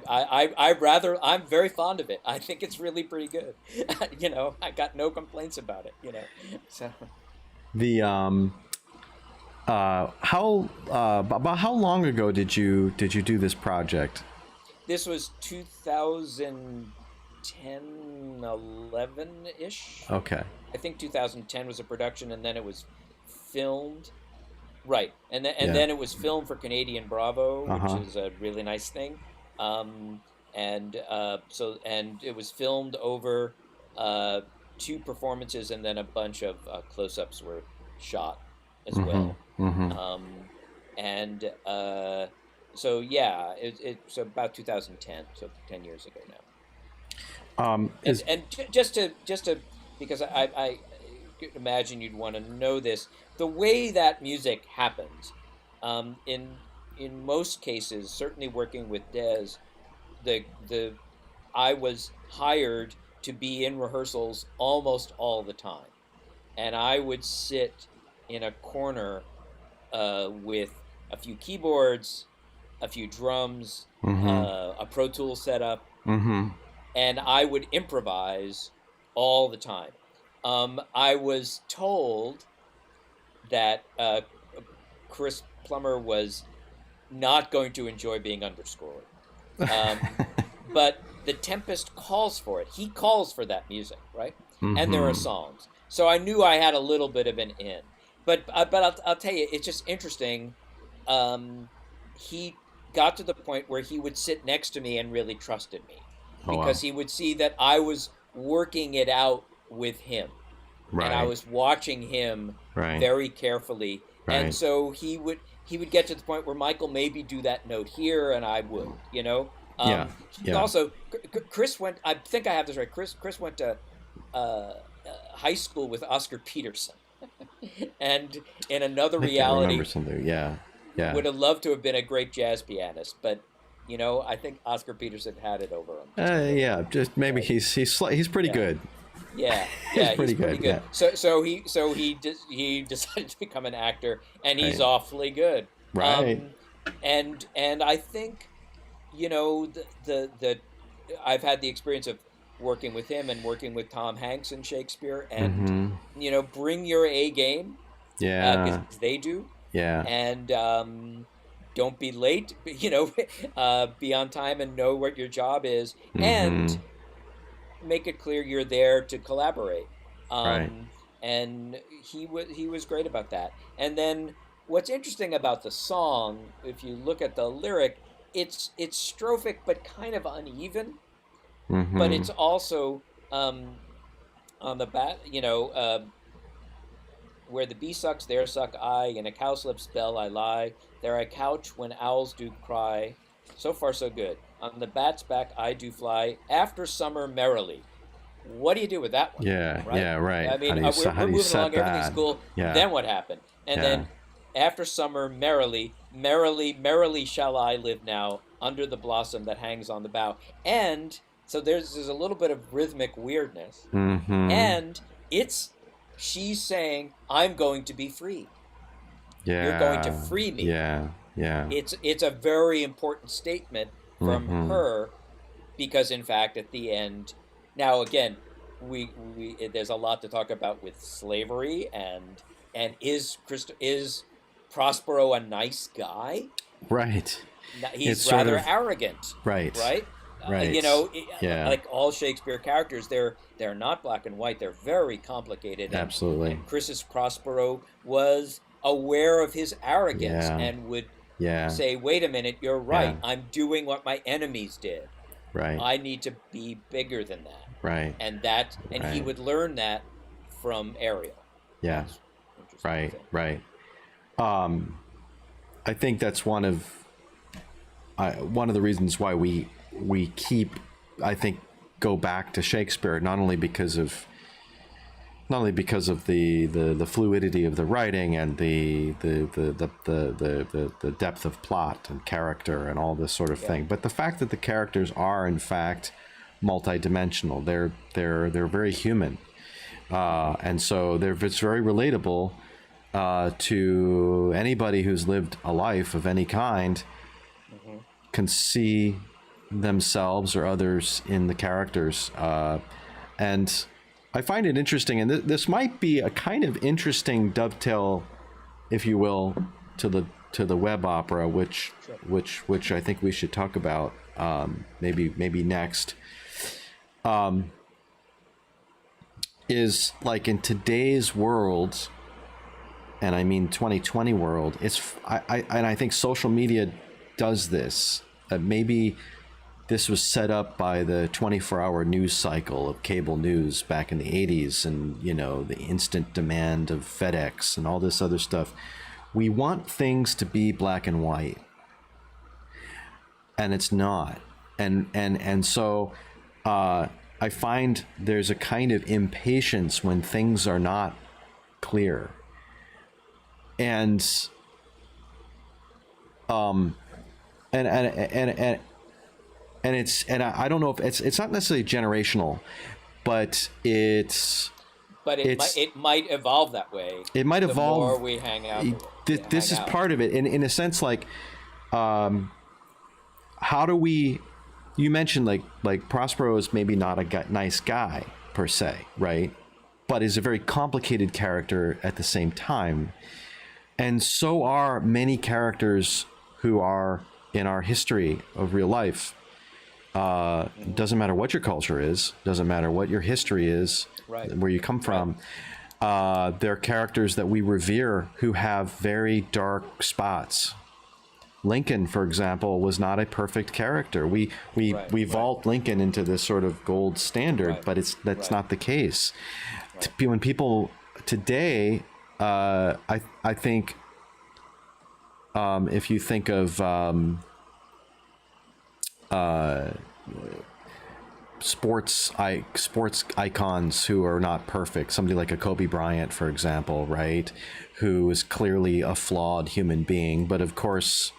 I'm very fond of it. I think it's really pretty good. I got no complaints about it. So The about how long ago did you do this project? this was 2010, 11 ish. Okay. I think 2010 was a production, and then it was filmed. Right, and then Yeah. then it was filmed for Canadian Bravo, Uh-huh. which is a really nice thing. And it was filmed over 2 performances, and then a bunch of close-ups were shot as well. So yeah, it's about 2010, so 10 years ago now. Just to because I imagine you'd want to know this, the way that music happens, in most cases, certainly working with Des, I was hired to be in rehearsals almost all the time, and I would sit in a corner with a few keyboards, a few drums, a Pro Tools setup, and I would improvise all the time. I was told that Chris Plummer was not going to enjoy being underscored. But The Tempest calls for it. He calls for that music, right? And there are songs. So I knew I had a little bit of an in. But I'll tell you, it's just interesting. He got to the point where he would sit next to me and really trusted me. Because he would see that I was working it out with him. Right. And I was watching him very carefully. Right. And so he would get to the point where Michael maybe do that note here, and I would, Yeah. Also, Chris went, I think I have this right, Chris went to high school with Oscar Peterson. And in another reality, I remember something. Yeah. would have loved to have been a great jazz pianist, but I think Oscar Peterson had it over him. Yeah, just maybe he's pretty good. Yeah, He's he's pretty pretty good, good. So he decided to become an actor, and he's awfully good. Right. And I think, the I've had the experience of working with him and working with Tom Hanks in Shakespeare, and bring your A game. Yeah. Because they do. Yeah. And don't be late. Be on time and know what your job is, and make it clear you're there to collaborate. And he was great about that. And then what's interesting about the song, if you look at the lyric, it's strophic but kind of uneven. But it's also on the back, where the bee sucks, there suck I. In a cowslip's bell I lie. There I couch when owls do cry. So far so good. On the bat's back I do fly. After summer merrily. What do you do with that one? Yeah, right? yeah, right. I mean, how we're do you moving set along, that? everything's cool. Yeah. Then what happened? And then, after summer merrily, merrily, merrily shall I live now under the blossom that hangs on the bough. And so there's a little bit of rhythmic weirdness. And she's saying, I'm going to be free. Yeah. You're going to free me. Yeah. It's a very important statement from her, because in fact at the end, now again, we there's a lot to talk about with slavery, and is Prospero a nice guy? Right. He's It's sort rather of arrogant, right. right? Right. Yeah. Like all Shakespeare characters, they're not black and white. They're very complicated. Absolutely. And Chrysis Prospero was aware of his arrogance Yeah. and would Yeah. say, "Wait a minute, you're right. Yeah. I'm doing what my enemies did. Right. I need to be bigger than that." Right. And he Right. would learn that from Ariel. Yeah. That's interesting Right. thing. Right. I think that's one of the reasons why we keep, I think, go back to Shakespeare, not only because of the fluidity of the writing and the depth of plot and character and all this sort of thing, but the fact that the characters are in fact multidimensional. They're very human, and so it's very relatable to anybody who's lived a life of any kind. Can see themselves or others in the characters, and I find it interesting, and this might be a kind of interesting dovetail, if you will, to the web opera, which I think we should talk about maybe next. Is like in today's world, and I mean 2020 world, I think social media does this. Maybe this was set up by the 24-hour news cycle of cable news back in the 80s, and the instant demand of FedEx and all this other stuff. We want things to be black and white, and it's not. And so I find there's a kind of impatience when things are not clear. And I don't know if it's not necessarily generational, but it might evolve that way. It might evolve. The more we hang out. This is part of it, in a sense. Like, how do we? You mentioned like Prospero is maybe not a nice guy per se, right? But is a very complicated character at the same time, and so are many characters who are in our history of real life. Doesn't matter what your culture is, doesn't matter what your history is, right, where you come from. There are characters that we revere who have very dark spots. Lincoln, for example, was not a perfect character. We vault Lincoln into this sort of gold standard, but that's not the case. When people today, I think, if you think of sports icons who are not perfect, somebody like a Kobe Bryant, for example, right, who is clearly a flawed human being, but of course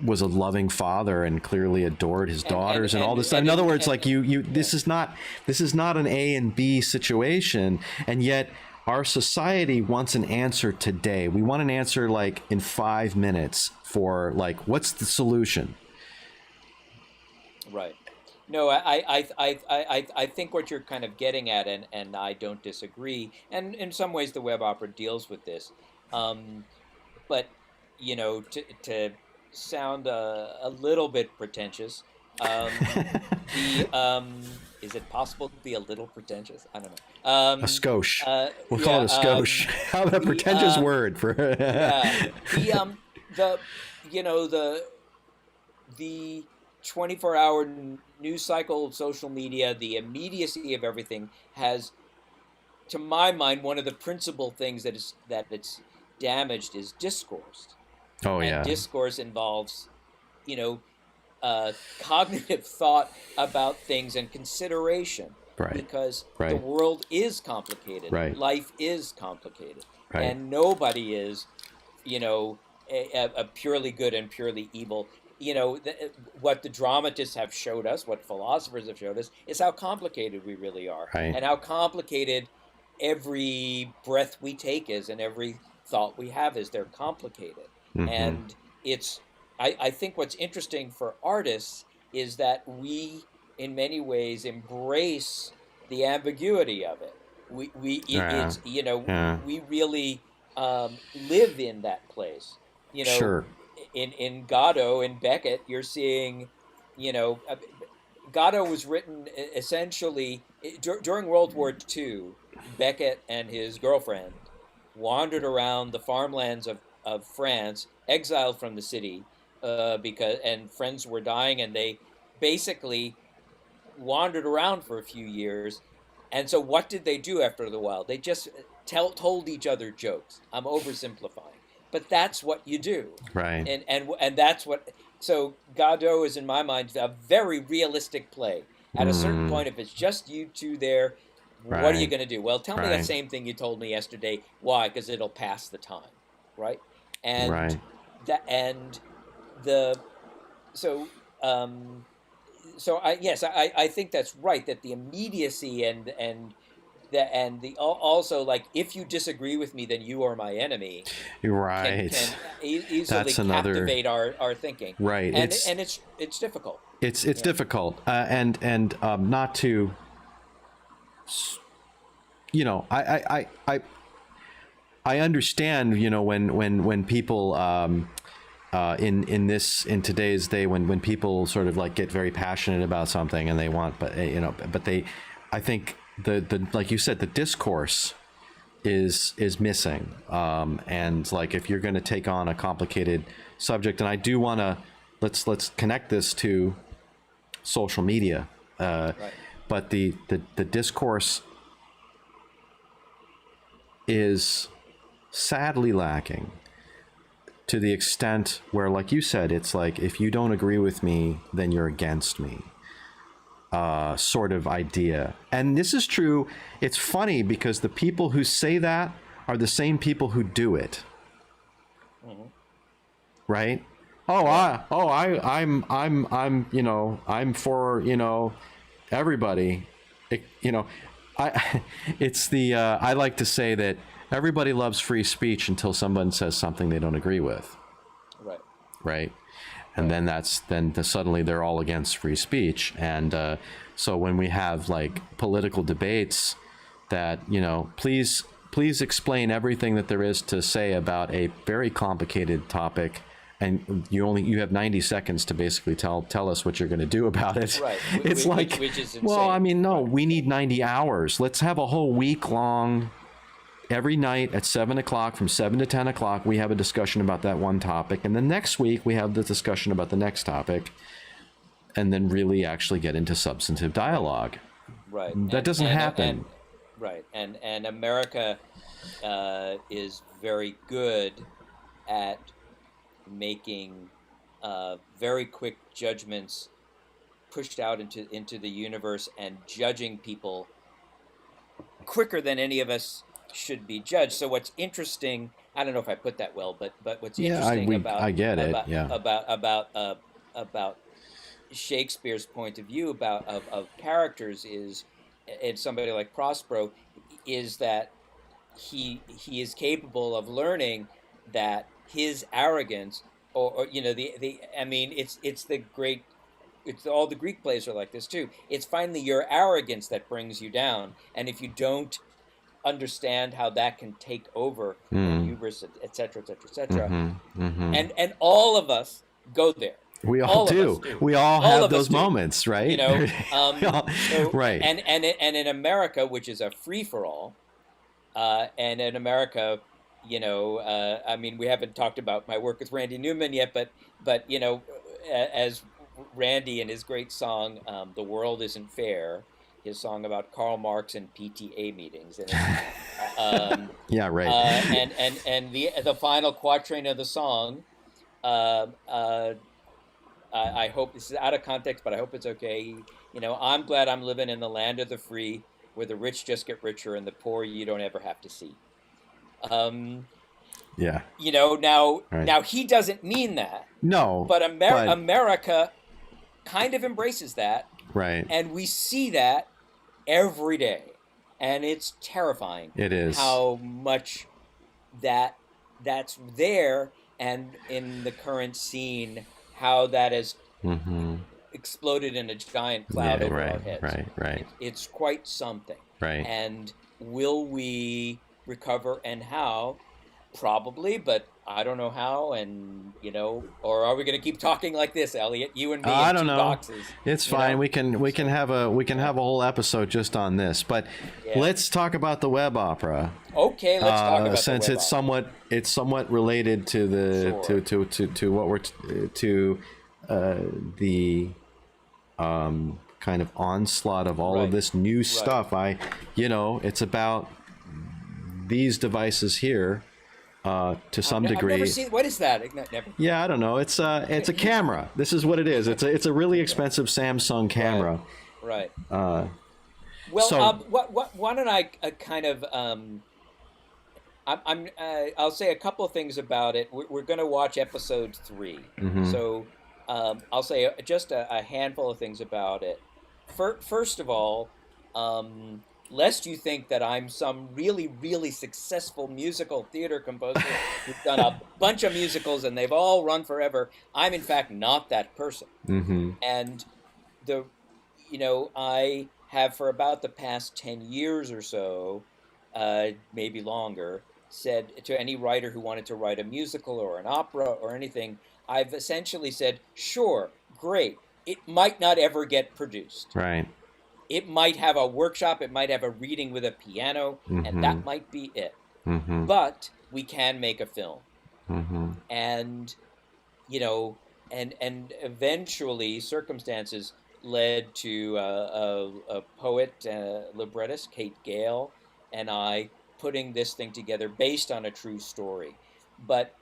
was a loving father and clearly adored his daughters and all this. In other words, like this is not an A and B situation, and yet our society wants an answer today. We want an answer like in 5 minutes for like, what's the solution? Right. No, I think what you're kind of getting at, and I don't disagree. And in some ways, the web opera deals with this. But to sound a little bit pretentious, is it possible to be a little pretentious? I don't know. A skosh. We'll call it a skosh. How about a pretentious word for? The 24-hour news cycle of social media, the immediacy of everything has, to my mind, one of the principal things that it's damaged is discourse. Oh, and yeah. Discourse involves, cognitive thought about things and consideration. Right. Because Right. the world is complicated. Right. Life is complicated. Right. And nobody is, a purely good and purely evil. What the dramatists have showed us, what philosophers have showed us, is how complicated we really are. Right. And how complicated every breath we take is, and every thought we have is. They're complicated. Mm-hmm. And I think what's interesting for artists is that we, in many ways, embrace the ambiguity of it. Yeah. It's, you know, Yeah. we really live in that place. You know, Sure. in Godot and Beckett, you're seeing, you know, Godot was written essentially during World War II. Beckett and his girlfriend wandered around the farmlands of France, exiled from the city, because and friends were dying, and they basically wandered around for a few years. And so, what did they do after the while? They just told each other jokes. I'm oversimplifying, but that's what you do, Right. and that's what. So Godot is, in my mind, a very realistic play. At a certain point, if it's just you two there, what are you Right. going to do? Well, tell me that Right. same thing you told me yesterday. Why? Because it'll pass the time, right? And Right. that and the so so I think that's right, that the immediacy and the also, like, if you disagree with me, then you are my enemy, Right. can easily That's another. captivate our thinking, Right. and it's difficult. It's Yeah. difficult, and not to, you know, I understand, you know, when people in today's day, when people sort of like get very passionate about something and they want, but you know, but they, I think the like you said, the discourse is missing, and like if you're going to take on a complicated subject, and I do want to, let's connect this to social media, Right. but the discourse is sadly lacking, to the extent where, like you said, it's like, if you don't agree with me, then you're against me, sort of idea. And this is true. It's funny because the people who say that are the same people who do it. Right? I'm you know, I'm for, you know, everybody. You know, it's the, I like to say that everybody loves free speech until someone says something they don't agree with. Right. Right. And then suddenly they're all against free speech. And so when we have like political debates that, you know, please explain everything that there is to say about a very complicated topic, and you have 90 seconds to basically tell us what you're going to do about it. Right. It's like, which is insane. well, I mean, no, we need 90 hours. Let's have a whole week long. Every night at 7 o'clock, from 7 to 10 o'clock, we have a discussion about that one topic. And the next week, we have the discussion about the next topic. And then really actually get into substantive dialogue. Right. That doesn't happen. Right. And America is very good at making very quick judgments pushed out into the universe, and judging people quicker than any of us should be judged. So what's interesting, I don't know if I put that well, but what's interesting I get it. about Shakespeare's point of view of characters is, in somebody like Prospero, is that he is capable of learning that his arrogance, or you know, I mean, it's all the Greek plays are like this too. It's finally your arrogance that brings you down, and if you don't understand how that can take over, hubris, et cetera, et cetera, et cetera, and all of us go there. We all do. We all have those moments, right? You know, right. And in America, which is a free for all, and in America, you know, I mean, we haven't talked about my work with Randy Newman yet, but you know, as Randy in his great song, "The World Isn't Fair," his song about Karl Marx and PTA meetings, and yeah, right. And the final quatrain of the song, I hope this is out of context, but I hope it's okay. You know, I'm glad I'm living in the land of the free, where the rich just get richer and the poor you don't ever have to see. Yeah. You know, now he doesn't mean that. No. But America kind of embraces that. Right. And we see that every day. And it's terrifying. It is. How much that's there, and in the current scene, how that is exploded in a giant cloud Yeah, over our right, heads. right. It's quite something. Right. And will we recover, and how? Probably, but I don't know how. And or are we going to keep talking like this, Elliot? You and me I in don't two know. boxes. It's fine. We can have a whole episode just on this. But Yeah. let's talk about the web opera. Okay, let's talk about since the web it's somewhat related to the Sure. to what we're to the kind of onslaught of all of Right. this new stuff. It's about these devices here to some degree. I've never seen. What is that? Never. Yeah, I don't know. It's a camera. This is what it is. It's a really expensive Samsung camera. Right. Well, why don't I kind of I'll say a couple of things about it. We're going to watch episode 3, so I'll say just a handful of things about it. First of all, lest you think that I'm some really, really successful musical theater composer who's done a bunch of musicals and they've all run forever, I'm in fact not that person. And I have for about the past 10 years or so, maybe longer, said to any writer who wanted to write a musical or an opera or anything, I've essentially said, sure, great. It might not ever get produced. Right. It might have a workshop, it might have a reading with a piano, and that might be it. But we can make a film. And, and eventually circumstances led to a poet, librettist, Kate Gale, and I putting this thing together based on a true story. But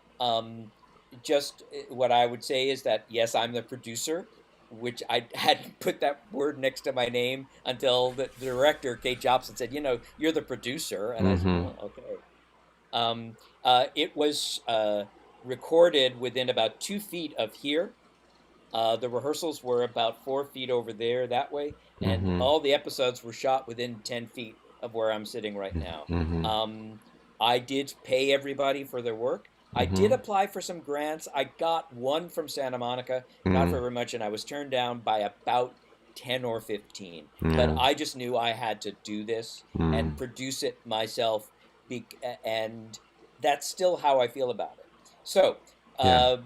just what I would say is that, yes, I'm the producer, which I hadn't put that word next to my name until the director, Kate Jobson, said, you're the producer. And I said, okay. It was recorded within about 2 feet of here. The rehearsals were about 4 feet over there that way. And all the episodes were shot within 10 feet of where I'm sitting right now. I did pay everybody for their work. I did apply for some grants. I got one from Santa Monica, not for very much, and I was turned down by about 10 or 15. But I just knew I had to do this and produce it myself, and that's still how I feel about it. So,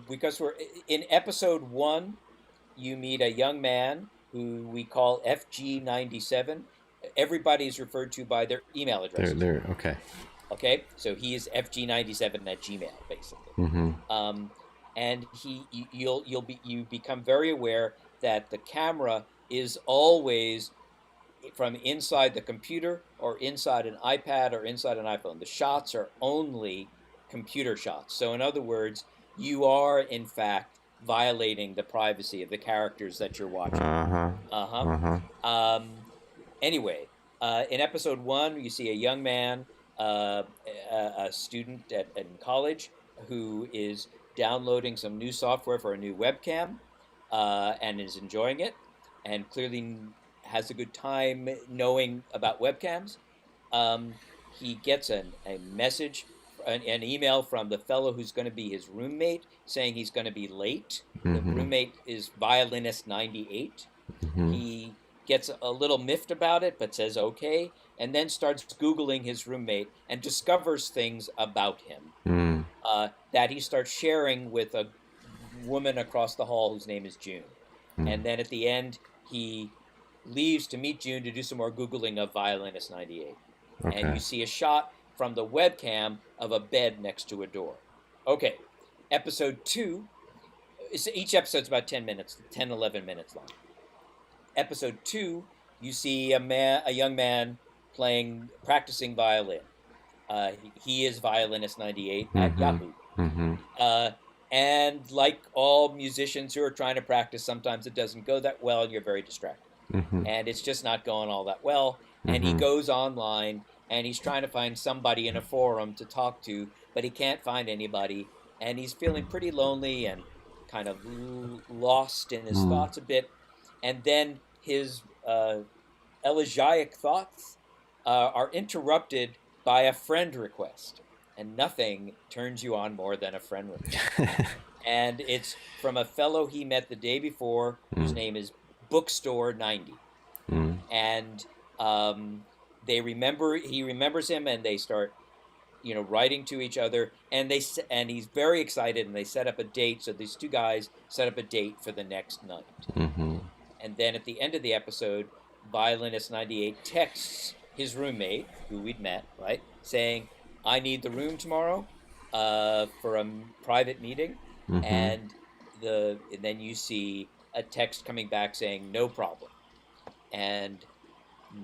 because we're in episode 1, you meet a young man who we call FG97. Everybody's referred to by their email address. They're okay. Okay, so he is FG97@gmail, basically. And you become very aware that the camera is always from inside the computer or inside an iPad or inside an iPhone. The shots are only computer shots. So in other words, you are in fact violating the privacy of the characters that you're watching. Anyway, in episode 1, you see a young man, a student in college, who is downloading some new software for a new webcam and is enjoying it and clearly has a good time knowing about webcams. He gets a message, an email from the fellow who's going to be his roommate saying he's going to be late. The roommate is violinist 98. He gets a little miffed about it, but says okay, and then starts Googling his roommate and discovers things about him that he starts sharing with a woman across the hall whose name is June. And then at the end, he leaves to meet June to do some more Googling of violinist 98. Okay. And you see a shot from the webcam of a bed next to a door. Okay, episode 2, each episode's about 10 minutes, 10, 11 minutes long. Episode 2, you see a young man practicing violin. He is violinist 98 at Yahoo. And like all musicians who are trying to practice, sometimes it doesn't go that well and you're very distracted. And it's just not going all that well. And he goes online and he's trying to find somebody in a forum to talk to, but he can't find anybody. And he's feeling pretty lonely and kind of lost in his thoughts a bit. And then his elegiac thoughts are interrupted by a friend request. And nothing turns you on more than a friend request. and it's from a fellow he met the day before, whose name is Bookstore 90. And he remembers him, and they start, writing to each other, and he's very excited, and they set up a date. So these two guys set up a date for the next night. And then at the end of the episode, Violinist 98 texts his roommate, who we'd met, right, saying, "I need the room tomorrow for a private meeting." And then you see a text coming back saying, "No problem." And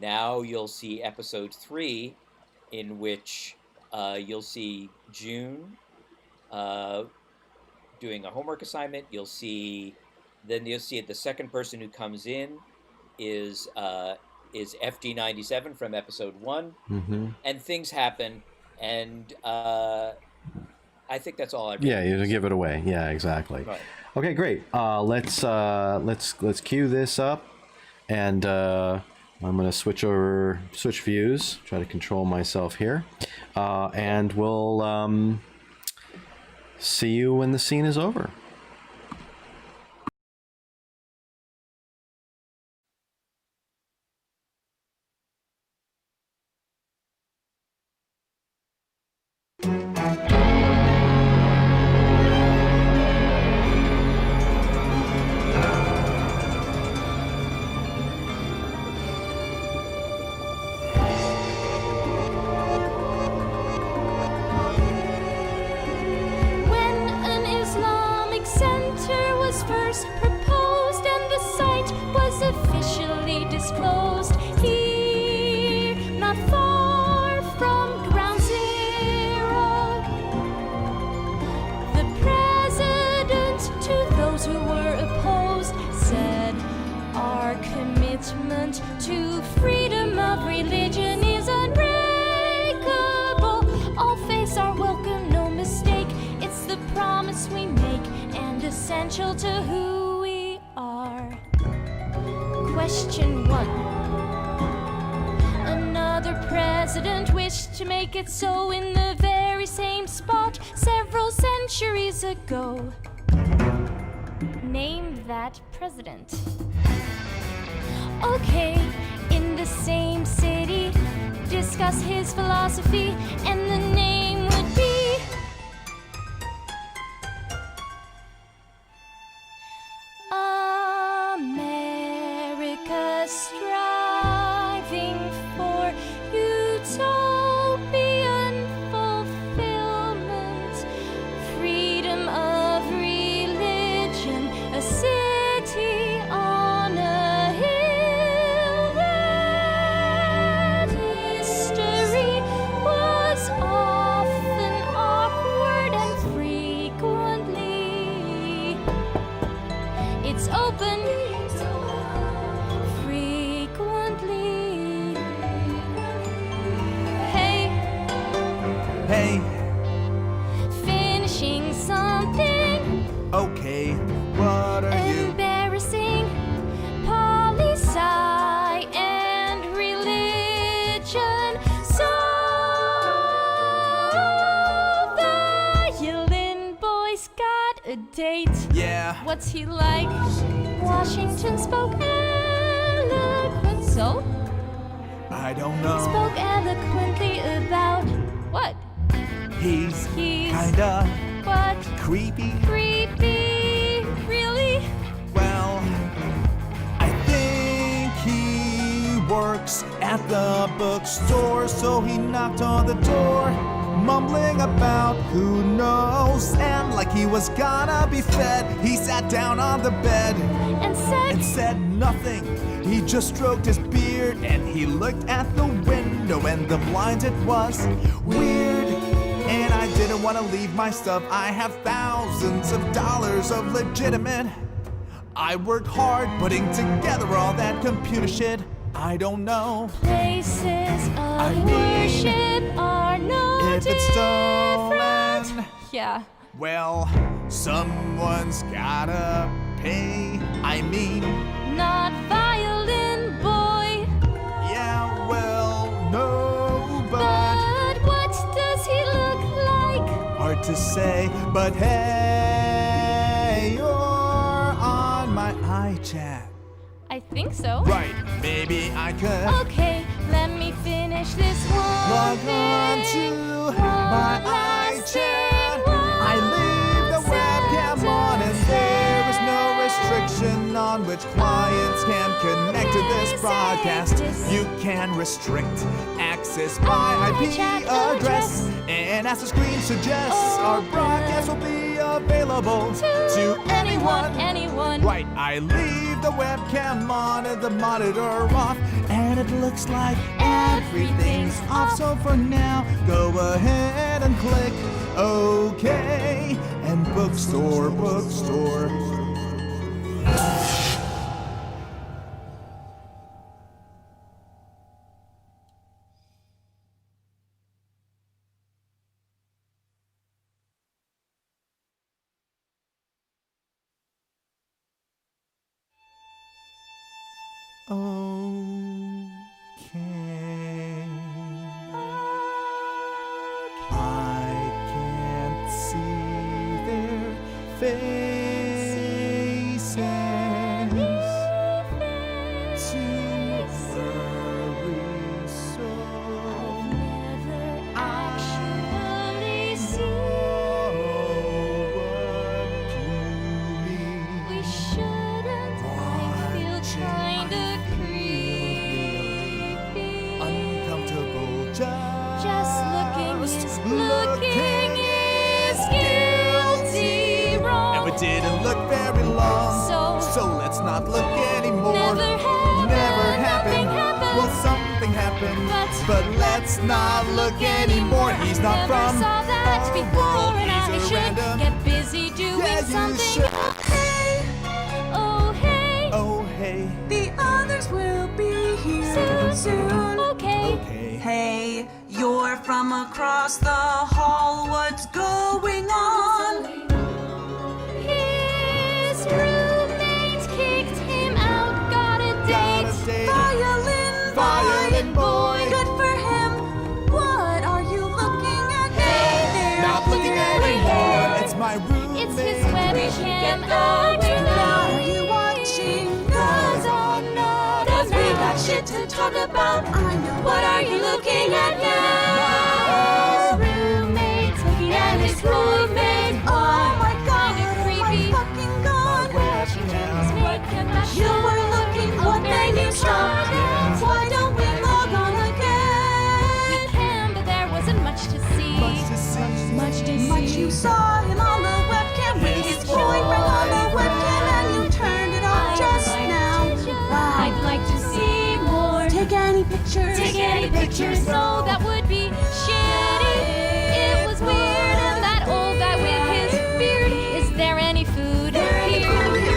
now you'll see episode 3, in which you'll see June doing a homework assignment. You'll see the second person who comes in is FG97 from episode 1, and things happen. And I think that's all I. Yeah, you give it away. Yeah, exactly. Right. Okay, great. Let's cue this up, and I'm gonna switch views. Try to control myself here, and we'll see you when the scene is over. To freedom of religion is unbreakable. All faiths are welcome, no mistake. It's the promise we make, and essential to who we are. Question 1. Another president wished to make it so in the very same spot several centuries ago. Name that president. Okay, in the same city, discuss his philosophy, and the name would be America, striving for utopian fulfillment, freedom of religion, a city on a hill. That history was often awkward and frequently it's open. Frequently. Hey, Hey, finishing something okay, what are you? embarrassing. Poli-sci and religion. So violin boy's got a date. Yeah, What's he like? Washington spoke eloquent. So? I don't know. Spoke eloquently about what? He's He's kinda what? creepy. Creepy. Really? Well, I think he works at the bookstore, so he knocked on the door, mumbling about who knows. And like he was gonna be fed, he sat down on the bed And and said nothing. He just stroked his beard and he looked at the window and the blinds. It was weird, and I didn't want to leave my stuff. I have thousands of dollars of legitimate. I worked hard putting together all that computer shit. I don't know places of I mean, worship are no if it's different. stolen. Yeah. Well, someone's gotta pay. I mean, Not violin boy. yeah, well, no, but But what does he look like? hard to say. But hey, chat? I think so. Right, maybe I could Okay, let me finish this one. log on to my iChat. I leave the webcam on and there is no restriction on which clients can connect to this broadcast. You can restrict access by IP address, and as the screen suggests, our broadcast will be available to anyone. Right, I leave the webcam on and the monitor off, and it looks like everything's off. So for now, go ahead and click OK and bookstore. Okay. I can't see their faces. To worry so. Actually we shouldn't. I feel kinda creepy. Uncomfortable Just looking is guilty wrong. And we didn't look very long, so let's not look anymore. Never happened. Well, something happened, but let's not look anymore. He's not Never from saw that our before, world. and I He's a should random. get busy doing Yeah, you something. should. Oh hey, Oh hey, The others will be here soon. okay. okay. Hey, you're from across the hall. What's going on? His roommate kicked him out. Got a Got a date. date. Violin boy. Good for him. What are you looking at? Hey there. Not looking anymore. It's my roommate. It's his webcam. What are you watching? Cause we got shit to talk about. I know. What are you looking at now? His roommate and his roommate. Oh my god, Kinda oh my creepy. fucking god. Washington's making my You were looking, what made you stop? Why don't we log on We again? can, but there wasn't much to see. Much you saw him on the webcam with his boyfriend on the webcam, and you turned it off just now. Wow. I'd like to see more. Take any pictures. No, that would be shitty. It was weird, and that old guy with his beard. Is there any food here?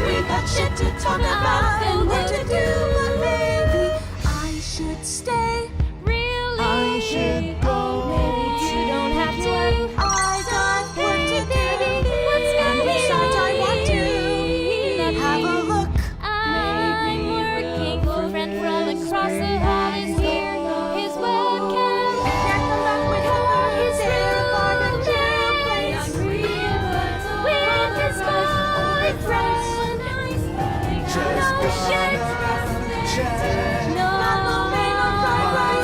We got shit to talk about and what to do, but maybe I should stay. Really? I should go. Maybe you don't have to. I got work to do. What's And besides, I want to have a look. I'm working. A friend from across the hall is here. His webcam. Can't come back with her. His There's a bargain jail place. With his boyfriend. Just No gonna shit. chat. No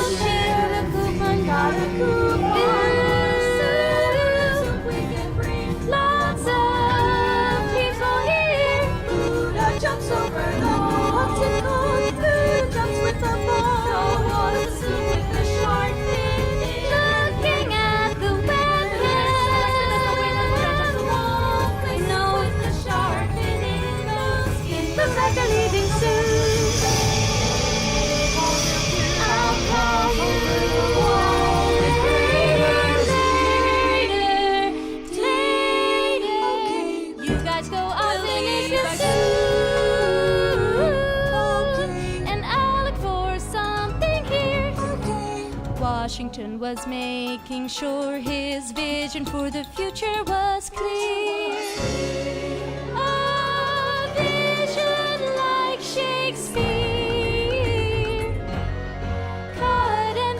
shit. Got a coupon. Lots of people here. Buddha jumps over the wall. What's it called? Buddha jumps with the ball. What's it with the shark fin? Looking at the webcam. No, with the shark fin in the skin. Looks like they're leaving soon. I'll call you later. You guys go, I'll finish this soon. And I'll look for something here. Washington was making sure his vision for the future was clear. A vision like Shakespeare. Cut and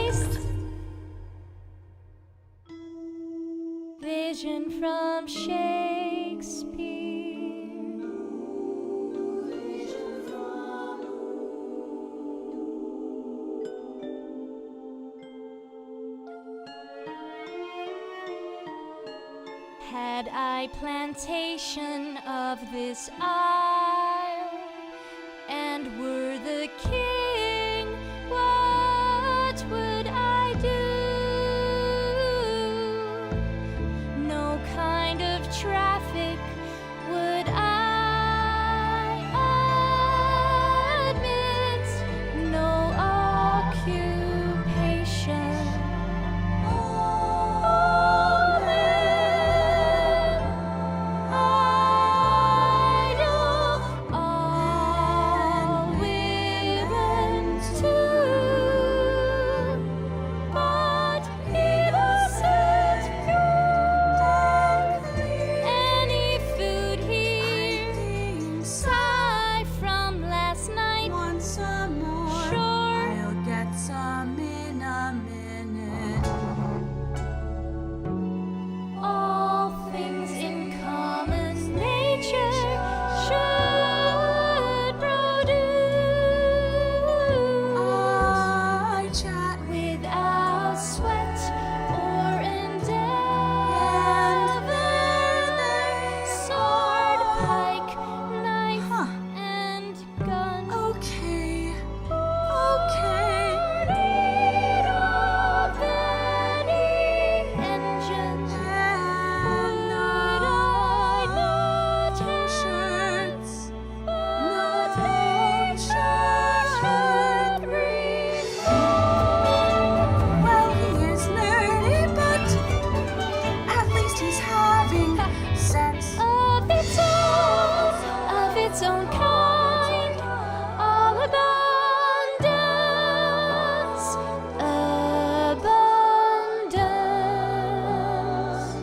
paste. Vision from Shakespeare. Had I plantation of this isle, and were the king, what would I do? No kind of traffic would I admit, no occupation. All men idle, all women too, but innocent, pure, any food here, sigh from last night. Want some more? Sure. I'll get some in a minute. All things in common nature should produce. I chat Without sweat or endeavor, sword, pike, knife, and gun. Okay. Need of any engine. And Would I not have shirts. but nature should breathe? Well, he is nerdy, but at least he's having sense. Of its own kind, all abundance, abundance.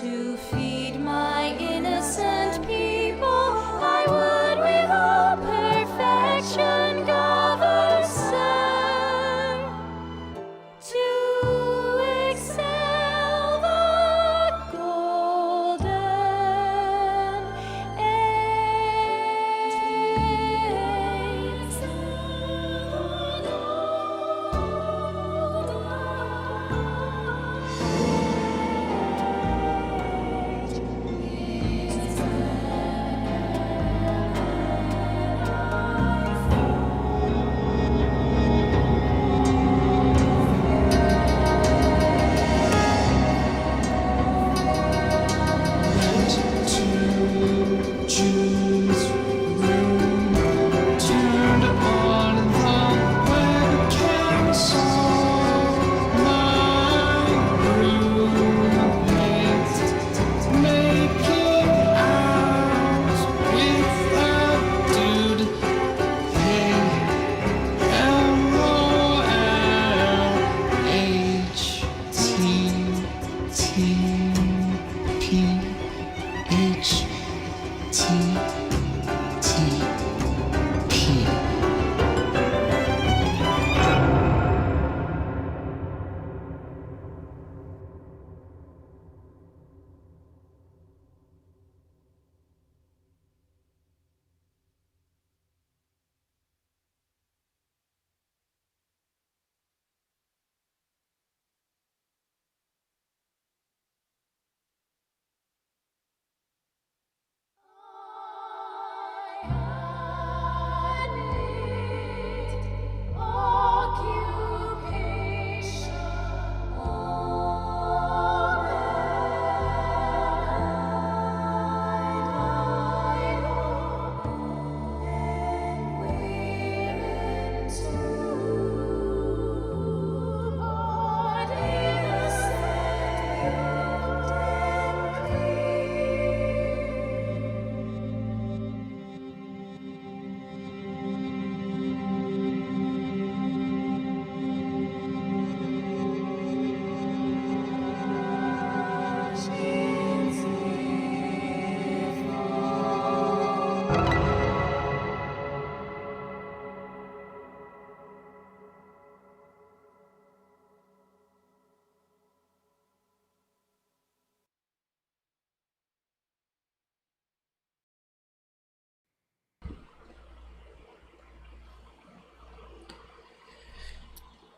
To feed my innocent people, I would with all perfection govern, sir, to excel the golden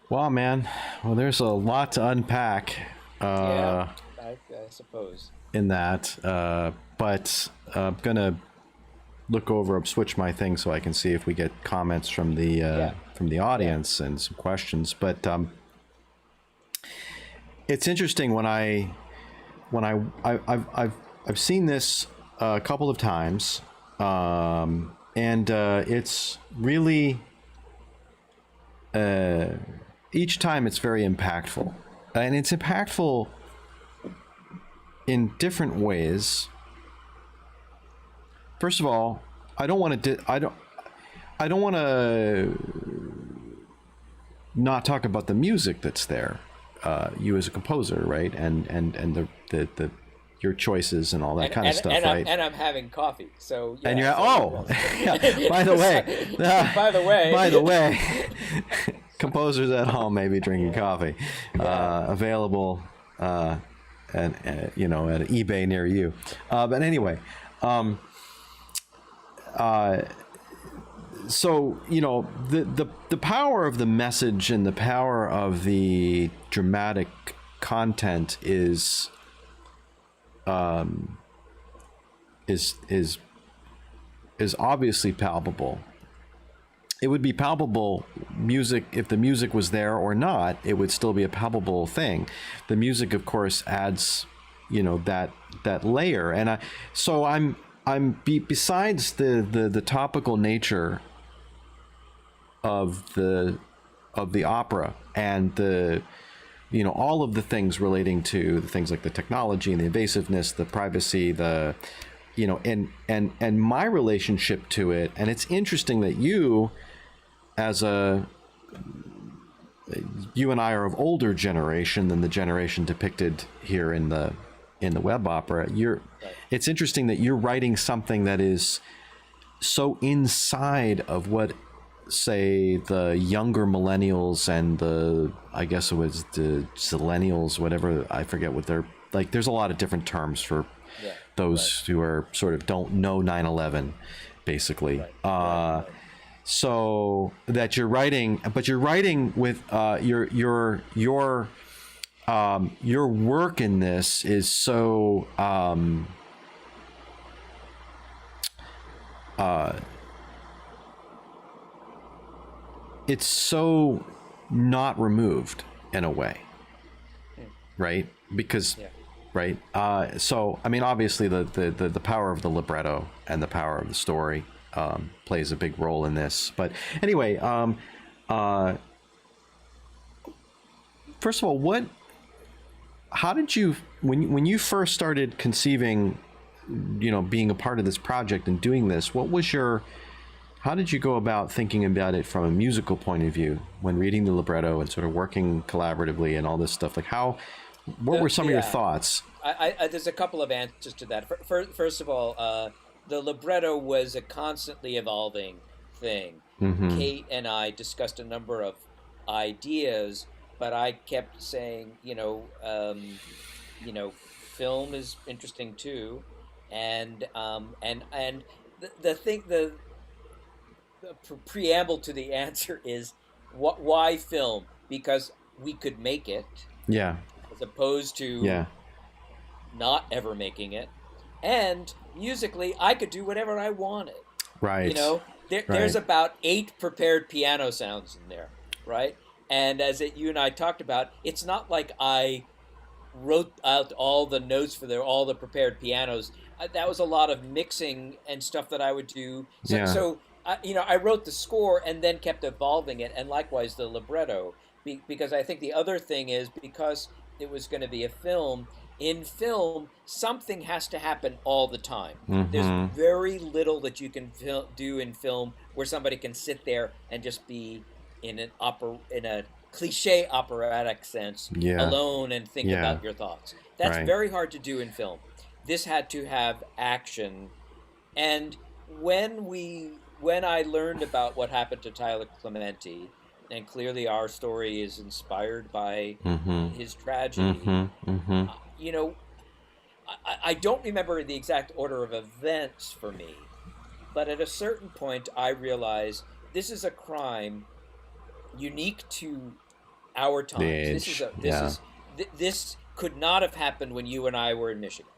Wow, man. Well, there's a lot to unpack. Yeah, suppose. in that. But I'm gonna switch my thing so I can see if we get comments from the audience and some questions. But it's interesting I've seen this a couple of times, and it's really each time it's very impactful, and it's impactful in different ways. First of all, I don't want to not talk about the music that's there. You as a composer, right? And the your choices and all that kind of stuff, right? I'm having coffee, so yeah, and you're yeah. By the way, composers at home may be drinking coffee, available, and at eBay near you. But anyway, so the power of the message and the power of the dramatic content is obviously palpable. It would be palpable music if the music was there or not. It would still be a palpable thing. The music, of course, adds that layer. And besides the topical nature of the opera and the all of the things relating to the things like the technology and the invasiveness, the privacy, and my relationship to it. And it's interesting that you and I are of older generation than the generation depicted here in the web opera. It's interesting that you're writing something that is so inside of what, say, the younger millennials and I guess it was the zillennials, whatever, I forget what they're like. There's a lot of different terms for those who are sort of don't know 9/11, basically. So that you're writing, but you're writing with your work in this is so it's so not removed in a way, right? Because right, so I mean, obviously the power of the libretto and the power of the story plays a big role in this. But anyway, first of all, how did you, when you first started conceiving, being a part of this project and doing this, how did you go about thinking about it from a musical point of view when reading the libretto and sort of working collaboratively and all this stuff? Like what were some of your thoughts? There's a couple of answers to that. First of all, the libretto was a constantly evolving thing. Mm-hmm. Kate and I discussed a number of ideas, but I kept saying, film is interesting too, and the preamble to the answer is why film? Because we could make it, as opposed to not ever making it, and musically I could do whatever I wanted. Right. There's about 8 prepared piano sounds in there, right? And as you and I talked about, it's not like I wrote out all the notes for all the prepared pianos. That was a lot of mixing and stuff that I would do. So I wrote the score and then kept evolving it, and likewise the libretto, because I think the other thing is, because it was going to be a film, in film, something has to happen all the time. Mm-hmm. There's very little that you can do in film where somebody can sit there and just be in a cliche operatic sense, alone and think about your thoughts. That's very hard to do in film. This had to have action. And when I learned about what happened to Tyler Clementi, and clearly our story is inspired by his tragedy, I don't remember the exact order of events for me, but at a certain point I realized this is a crime unique to our times. This could not have happened when you and I were in Michigan.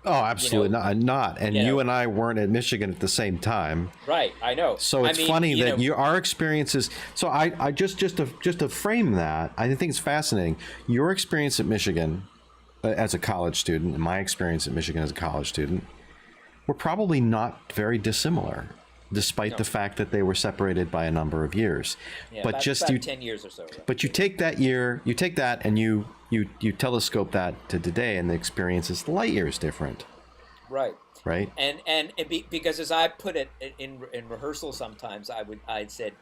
Oh, absolutely not. And you know. and I weren't at Michigan at the same time. Right, I know. So it's funny that our experiences. So I just to frame that, I think it's fascinating. Your experience at Michigan as a college student, and my experience at Michigan as a college student, were probably not very dissimilar, despite the fact that they were separated by a number of years. Yeah, but about 10 years or so. Right? But you take that and you telescope that to today, and the experience is light years different. Right. Right. Because as I put it in rehearsal, sometimes I'd said,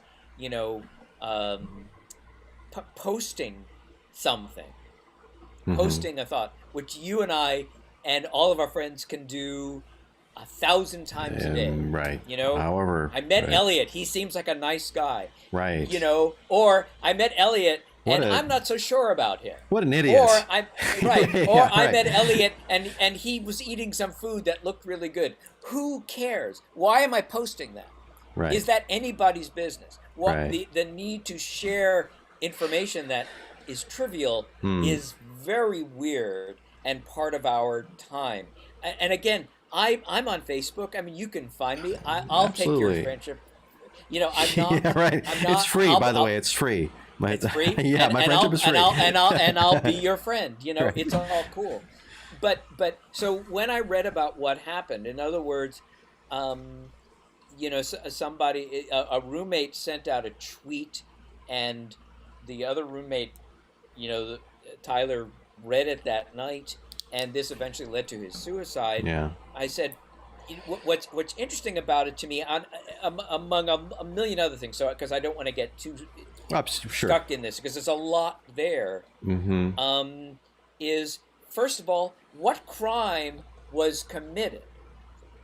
posting something, posting a thought, which you and I and all of our friends can do 1,000 times a day. Right. However, I met Elliot. He seems like a nice guy. Right. Or I met Elliot and I'm not so sure about him. What an idiot. Or I met Elliot and he was eating some food that looked really good. Who cares? Why am I posting that? Right. Is that anybody's business? Right. The need to share information that is trivial is very weird and part of our time. And again, I'm on Facebook. I mean, you can find me. I'll take your friendship. I'm not. Yeah, right. It's free, by the way. It's free. It's free. Yeah, my friendship is free. And I'll be your friend. Right. It's all cool. But so when I read about what happened, in other words, somebody, a roommate sent out a tweet, and the other roommate, Tyler, read it that night, and this eventually led to his suicide. Yeah. I said, what's interesting about it to me, among a million other things, so because I don't want to get too stuck in this, because there's a lot there, is, first of all, what crime was committed?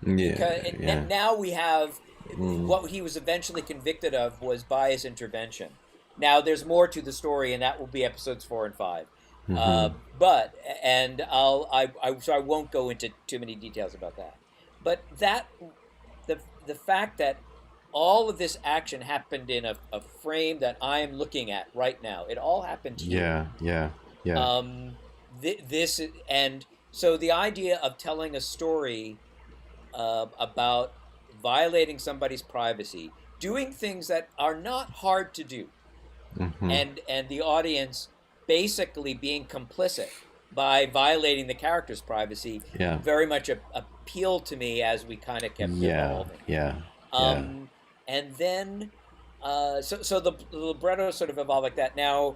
And now we have what he was eventually convicted of was bias intervention. Now there's more to the story, and that will be episodes 4 and 5. So I won't go into too many details about that. But the fact that all of this action happened in a frame that I am looking at right now, it all happened here. Yeah. And so the idea of telling a story about violating somebody's privacy, doing things that are not hard to do, and the audience basically being complicit by violating the character's privacy, very much appealed to me as we kind of kept evolving. And then, so the libretto sort of evolved like that. Now,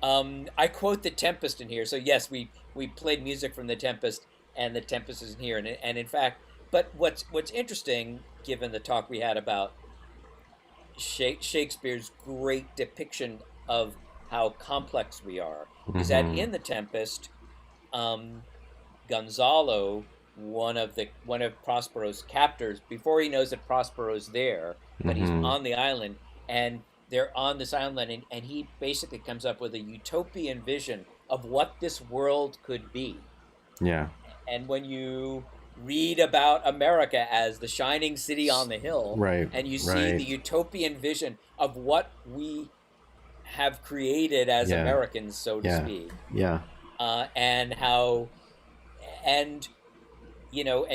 I quote The Tempest in here. So yes, we played music from The Tempest, and The Tempest is in here. And in fact, but what's interesting, given the talk we had about Shakespeare's great depiction of how complex we are, is that in The Tempest, Gonzalo, one of Prospero's captors, before he knows that Prospero's there, but he's on the island, and they're on this island, and he basically comes up with a utopian vision of what this world could be. Yeah. And when you read about America as the shining city on the hill, and you see the utopian vision of what we have created as Americans, so to speak. Yeah. And how, and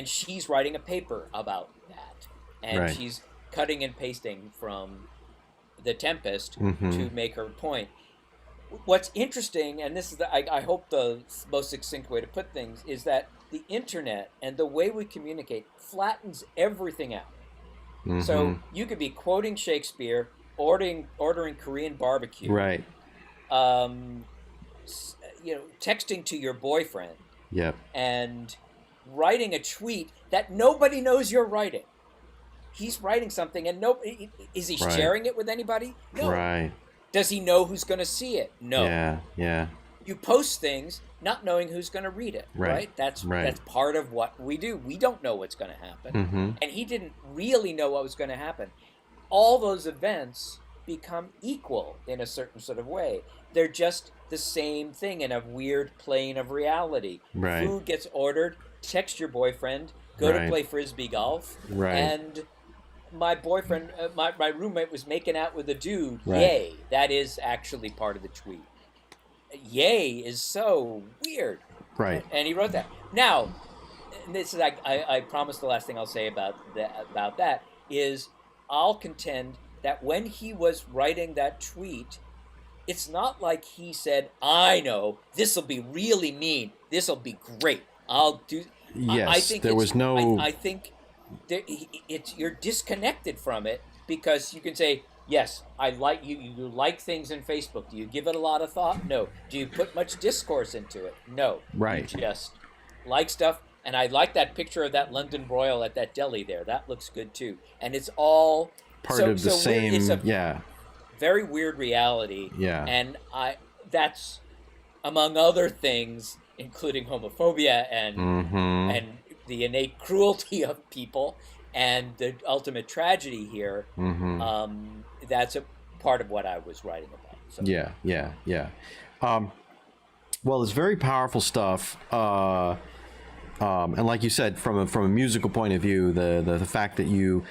she's writing a paper about that, and she's cutting and pasting from The Tempest to make her point. What's interesting, and this is I hope the most succinct way to put things, is that the internet and the way we communicate flattens everything out. So you could be quoting Shakespeare, ordering Korean barbecue, texting to your boyfriend, and writing a tweet that nobody knows you're writing. He's writing something, and is he sharing it with anybody? No. Does he know who's going to see it? No. Yeah. You post things not knowing who's going to read it, right? That's part of what we do. We don't know what's going to happen, and he didn't really know what was going to happen. All those events become equal in a certain sort of way. They're just the same thing in a weird plane of reality. Food gets ordered, text your boyfriend, go to play frisbee golf, and my boyfriend, my roommate was making out with a dude. Yay, that is actually part of the tweet. yay is so weird. Right. And he wrote that. Now, and this is I promise the last thing I'll say about that is I'll contend that when he was writing that tweet, it's not like he said, "I know this will be really mean. This will be great. I'll do." Yes, I think there was no. I think you're disconnected from it because you can say, "Yes, I like you. You like things in Facebook. Do you give it a lot of thought? No. Do you put much discourse into it? No. Right. You just like stuff." And I like that picture of that London broil at that deli there. That looks good too. And it's all Part of the same. It's a Yeah. very weird reality. Yeah. And that's among other things, including homophobia and the innate cruelty of people and the ultimate tragedy here. That's a part of what I was writing about. So. Yeah. Well, it's very powerful stuff. And like you said, from a musical point of view, the fact that you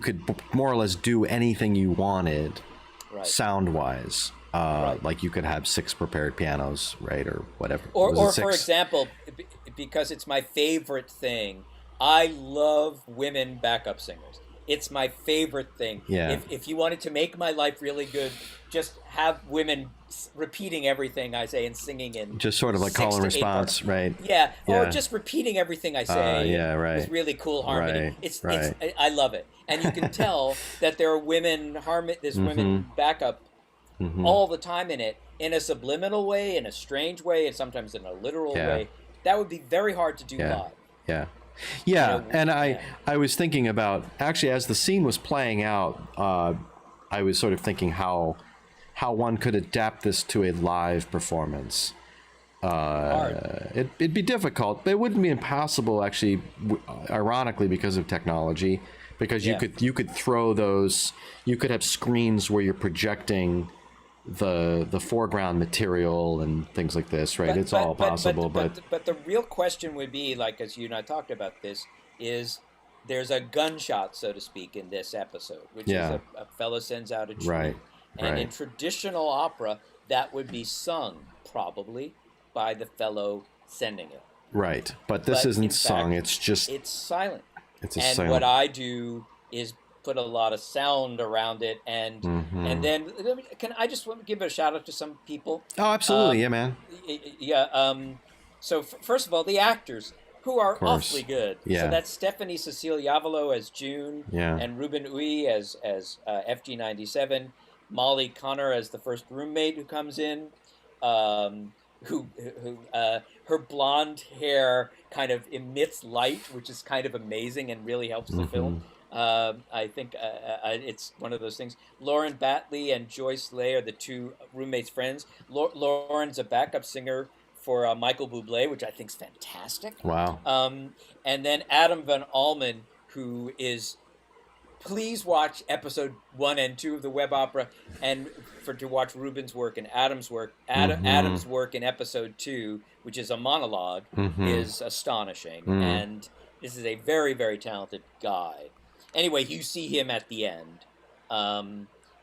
could more or less do anything you wanted, Right. sound wise. Right. Like you could have 6 prepared pianos, right, or whatever. Or Was it for 6? example, because it's my favorite thing, I love women backup singers. It's my favorite thing. Yeah. If you wanted to make my life really good, just have women repeating everything I say and singing in Just sort of like 6 call and to 8 response, bars. right? Yeah, Yeah. or just repeating everything I say. yeah, right. With really cool harmony. Right, It's right. I love it, and you can tell that there are women there's women backup all the time in it, in a subliminal way, in a strange way, and sometimes in a literal Yeah. way. That would be very hard to do Yeah. live. Yeah. You know, And yeah. I was thinking about, actually, as the scene was playing out, I was sort of thinking how one could adapt this to a live performance. Hard. It'd be difficult, but it wouldn't be impossible, actually, ironically, because of technology, because Yeah. you could throw those, you could have screens where you're projecting the foreground material and things like this, right? It's all possible, but the real question would be, like, as you and I talked about this, is there's a gunshot, so to speak, in this episode, which Yeah. is a fellow sends out a tree. Right, And right. in traditional opera, that would be sung, probably, by the fellow sending it. right. But this But isn't in sung. fact, It's just It's silent. it's a And silent. what I do is put a lot of sound around it, and then can I just want to give a shout out to some people? Oh, absolutely, yeah, man. Yeah. So first of all, the actors who are course. awfully good. Yeah. So that's Stephanie Cecile Yavolo as June, Yeah. and Ruben Uy as FG97, Molly Connor as the first roommate who comes in, who her blonde hair kind of emits light, which is kind of amazing and really helps the film. I think it's one of those things. Lauren Batley and Joyce Lay are the two roommates' friends. Lauren's a backup singer for Michael Bublé, which I think is fantastic. Wow. And then Adam Van Almen, who is, please watch episode 1 and 2 of the web opera, and to watch Ruben's work and Adam's work. Adam's work in episode 2, which is a monologue, is astonishing. And this is a very, very talented guy. Anyway, you see him at the end,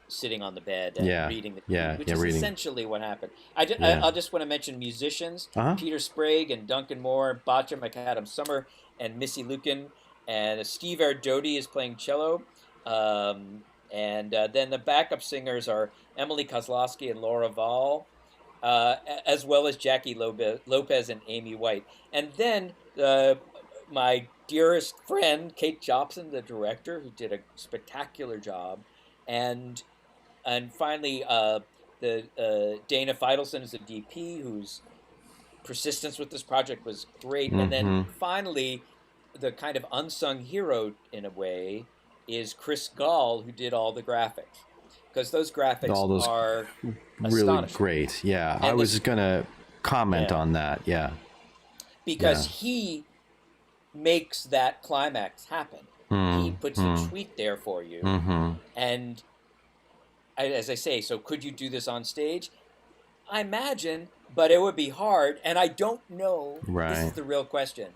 sitting on the bed and reading the which is reading. essentially what happened. Yeah. I'll just want to mention musicians: Uh-huh. Peter Sprague and Duncan Moore, Botcha McAdam Summer, and Missy Lukin, and Steve Erdody is playing cello. And then the backup singers are Emily Kozlowski and Laura Val, as well as Jackie Lopez and Amy White. And then my dearest friend, Kate Jobson, the director, who did a spectacular job. And finally, the Dana Feidelson is the DP, whose persistence with this project was great. And then finally, the kind of unsung hero, in a way, is Chris Gall, who did all the graphics. Because those graphics are really astonishing. great. Yeah, And I was going to comment on that. Yeah. Because he makes that climax happen. He puts a tweet there for you. And as I say, so could you do this on stage? I imagine, but it would be hard. And I don't know. Right. This is the real question.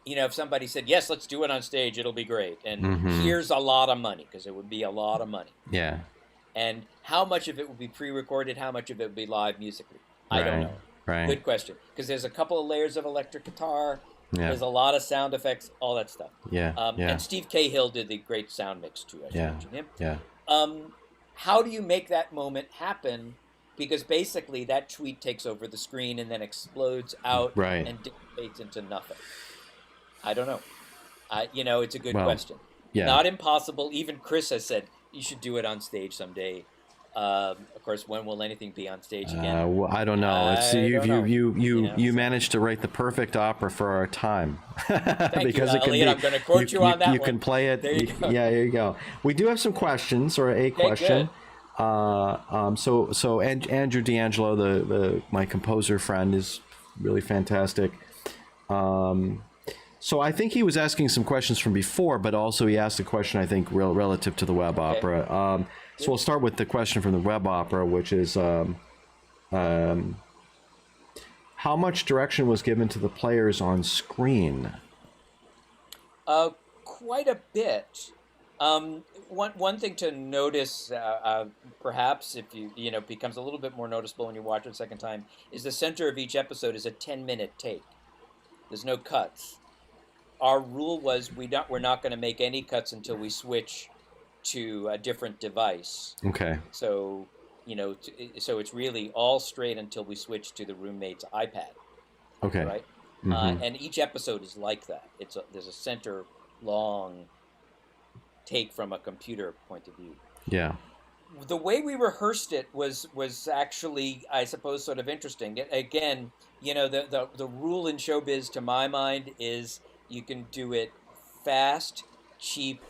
You know, if somebody said, yes, let's do it on stage, it'll be great. And here's a lot of money, because it would be a lot of money. Yeah. And how much of it will be pre-recorded, how much of it will be live musically? I don't know. Right. Good question. Because there's a couple of layers of electric guitar. Yeah. There's a lot of sound effects, all that stuff. Yeah. Yeah. And Steve Cahill did the great sound mix too. I should Yeah. mention him. Yeah. How do you make that moment happen? Because basically that tweet takes over the screen and then explodes out Right. and dissipates into nothing. I don't know. It's a good Well, question. yeah. Not impossible. Even Chris has said you should do it on stage someday. Of course, when will anything be on stage again? Well, I don't know. It's I don't know. you managed to write the perfect opera for our time. Thank you, Elliot. I'm going to quote you on that You one. can play it. There you go. Yeah, there you go. We do have some questions, or a question. Good. So Andrew D'Angelo, my composer friend, is really fantastic. So I think he was asking some questions from before, but also he asked a question, I think, relative to the web opera. So we'll start with the question from the web opera, which is, how much direction was given to the players on screen? Quite a bit. One thing to notice, perhaps if becomes a little bit more noticeable when you watch it a second time, is the center of each episode is a 10-minute take. There's no cuts. Our rule was we're not going to make any cuts until we switch to a different device. Okay. So so it's really all straight until we switch to the roommate's iPad. Okay. Right. Mm-hmm. And each episode is like that. There's a center long take from a computer point of view. Yeah. The way we rehearsed it was actually, I suppose, sort of interesting. Again, the rule in showbiz, to my mind, is you can do it fast, cheap.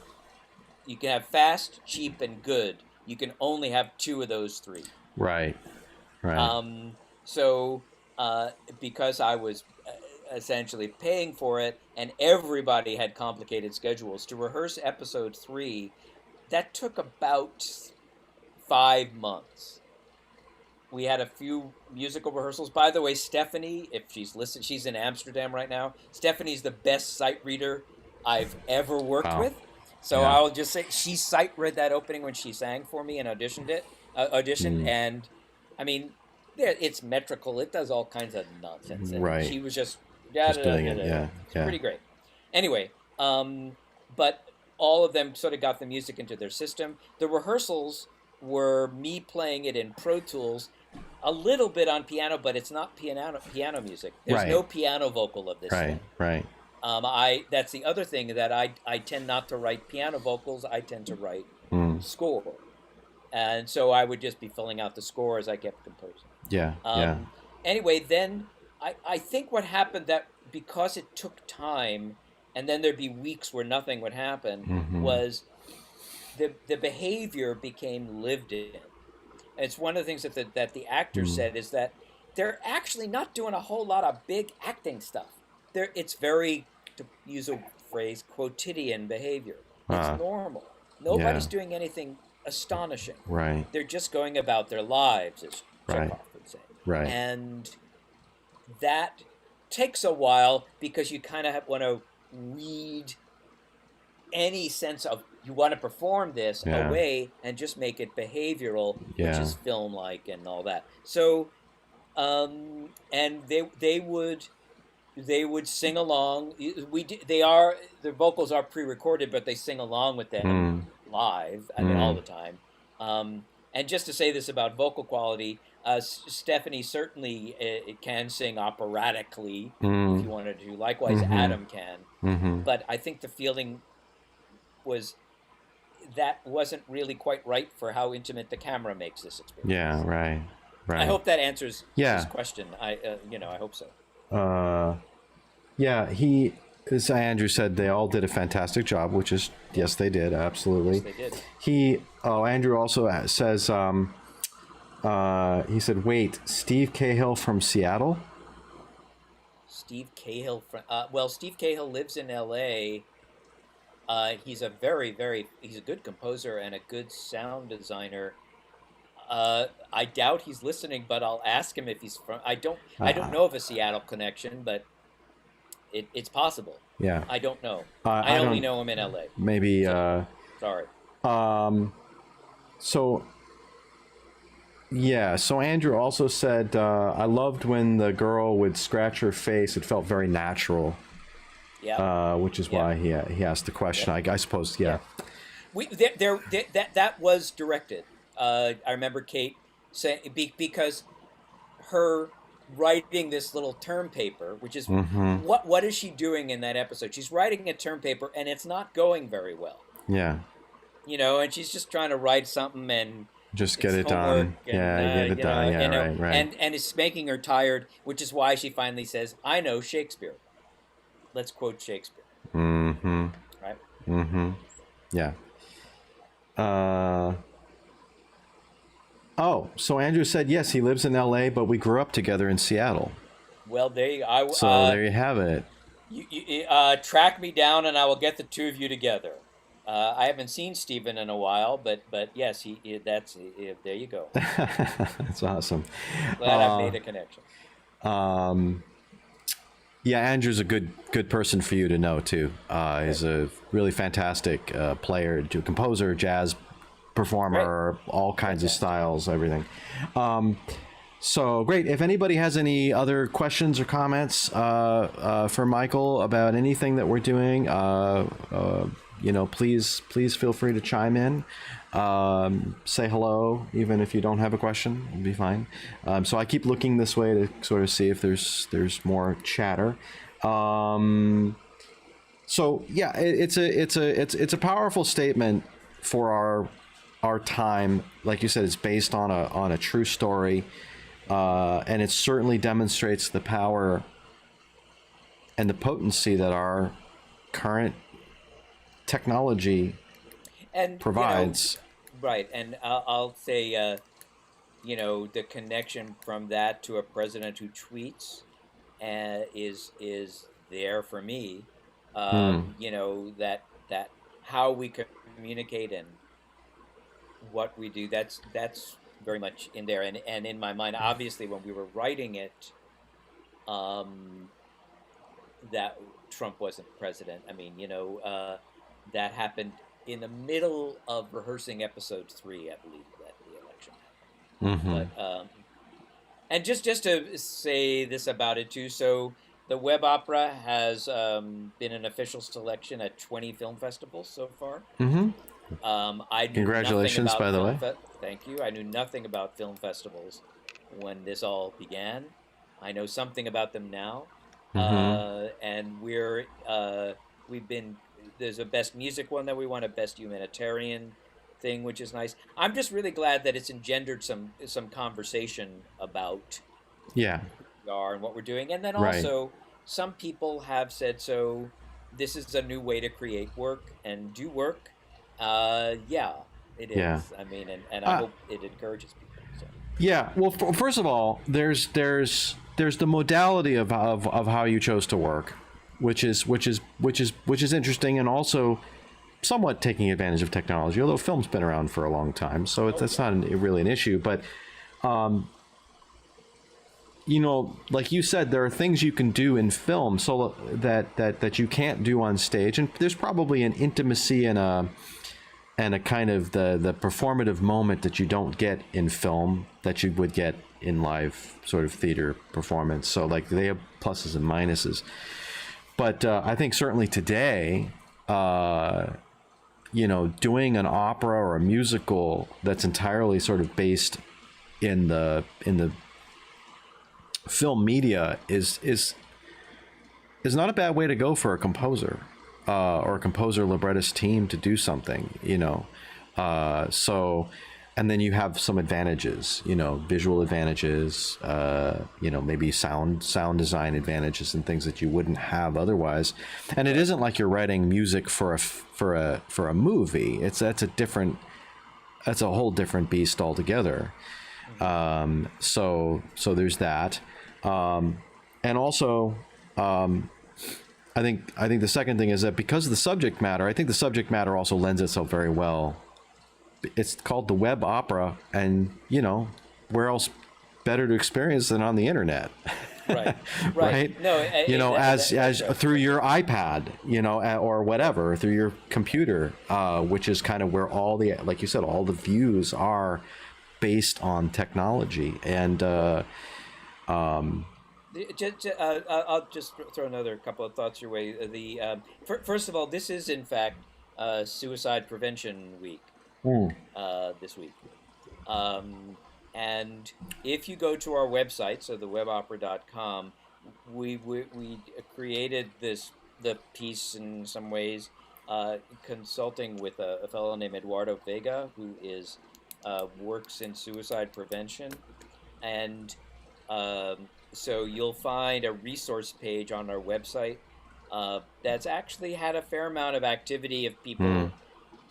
You can have fast, cheap, and good. You can only have two of those three. Right. So because I was essentially paying for it, and everybody had complicated schedules, to rehearse episode 3, that took about 5 months. We had a few musical rehearsals. By the way, Stephanie, if she's listening, she's in Amsterdam right now. Stephanie's the best sight reader I've ever worked with. So Yeah. I'll just say she sight read that opening when she sang for me and auditioned, and I mean, it's metrical. It does all kinds of nonsense. And Right. she was just doing it. Yeah. It's pretty great. Anyway, but all of them sort of got the music into their system. The rehearsals were me playing it in Pro Tools, a little bit on piano, but it's not piano music. There's Right. no piano vocal of this thing. Right. That's the other thing, that I tend not to write piano vocals. I tend to write score, and so I would just be filling out the score as I kept composing. Yeah. Anyway, then I think what happened, that because it took time, and then there'd be weeks where nothing would happen, was the behavior became lived in. And it's one of the things that the actors said, is that they're actually not doing a whole lot of big acting stuff. It's very, to use a phrase, quotidian behavior. It's normal. Nobody's doing anything astonishing. Right. They're just going about their lives, as Chekhov would say. Right. And that takes a while, because you kind of want to weed any sense of, you want to perform this away and just make it behavioral, which is film-like and all that. So, and they would sing along. Their vocals are pre-recorded, but they sing along with them live. I mean, all the time. And just to say this about vocal quality, Stephanie certainly can sing operatically if you wanted to. Likewise, Adam can. But I think the feeling was that wasn't really quite right for how intimate the camera makes this experience. Yeah. Right. I hope that answers Yeah. his question. I hope so. Yeah, as Andrew said, they all did a fantastic job, which is, yes, they did, absolutely. Yes, they did. Andrew also says, he said, wait, Steve Cahill from Seattle? Steve Cahill, Steve Cahill lives in L.A. He's a he's a good composer and a good sound designer. I doubt he's listening, but I'll ask him if he's from. I don't know of a Seattle connection, but it's possible. Yeah. I don't know. I only don't know him in L.A. Maybe. Sorry. So Yeah, so Andrew also said, I loved when the girl would scratch her face. It felt very natural, Yeah. which is why he asked the question. I suppose, yeah. That was directed. I remember Kate saying because her writing this little term paper, which is what is she doing in that episode? She's writing a term paper, and it's not going very well. Yeah. And she's just trying to write something and Just it's get it homework done. and, Yeah, get it done. Yeah, right. And it's making her tired, which is why she finally says, "I know Shakespeare. Let's quote Shakespeare." Mm-hmm. Right? Mm-hmm. Yeah. Oh, so Andrew said, yes, he lives in LA, but we grew up together in Seattle. Well, there you have it. You track me down, and I will get the two of you together. I haven't seen Stephen in a while, but yes, there you go. That's awesome. Glad I've made a connection. Yeah, Andrew's a good person for you to know too. He's a really fantastic player, composer, jazz performer, all kinds of styles, everything. So great. If anybody has any other questions or comments for Michael about anything that we're doing, please feel free to chime in. Say hello, even if you don't have a question, it'll be fine. So I keep looking this way to sort of see if there's more chatter. So yeah, it's a powerful statement for our time. Like you said, it's based on a true story, and it certainly demonstrates the power and the potency that our current technology provides. Right, and I'll say, the connection from that to a president who tweets is there for me. That how we communicate and what we do. That's very much in there, and in my mind, obviously, when we were writing it, that Trump wasn't president. I mean, that happened in the middle of rehearsing episode 3, I believe, that the election happened. But and just to say this about it too, so the web opera has been an official selection at 20 film festivals so far. Congratulations, by the way. Thank you. I knew nothing about film festivals when this all began. I know something about them now, and we've been. There's a best music one that we won, a best humanitarian thing, which is nice. I'm just really glad that it's engendered some conversation about who we are and what we're doing, and then also some people have said, so this is a new way to create work and do work. It is. Yeah. I mean, and I hope it encourages people. So. Yeah. Well, first of all, there's the modality of how you chose to work, which is interesting, and also somewhat taking advantage of technology. Although film's been around for a long time, so that's not really an issue. But like you said, there are things you can do in film so that you can't do on stage, and there's probably an intimacy and a kind of the performative moment that you don't get in film that you would get in live sort of theater performance. So like they have pluses and minuses. But I think certainly today, doing an opera or a musical that's entirely sort of based in the film media is not a bad way to go for a composer or a composer librettist team to do something. And then you have some advantages, visual advantages, maybe sound design advantages and things that you wouldn't have otherwise. And it isn't like you're writing music for a movie. That's a whole different beast altogether. So there's that. And also, I think the second thing is that because of the subject matter, I think the subject matter also lends itself very well. It's called the web opera, and where else better to experience than on the internet? Right. Right. No, as through your iPad, or whatever, through your computer, which is kind of where all the, like you said, all the views are based on technology. And I'll just throw another couple of thoughts your way. First of all, this is in fact Suicide Prevention Week this week, and if you go to our website, so thewebopera.com, we created the piece in some ways, consulting with a fellow named Eduardo Vega, who is works in suicide prevention, and so you'll find a resource page on our website that's actually had a fair amount of activity of people,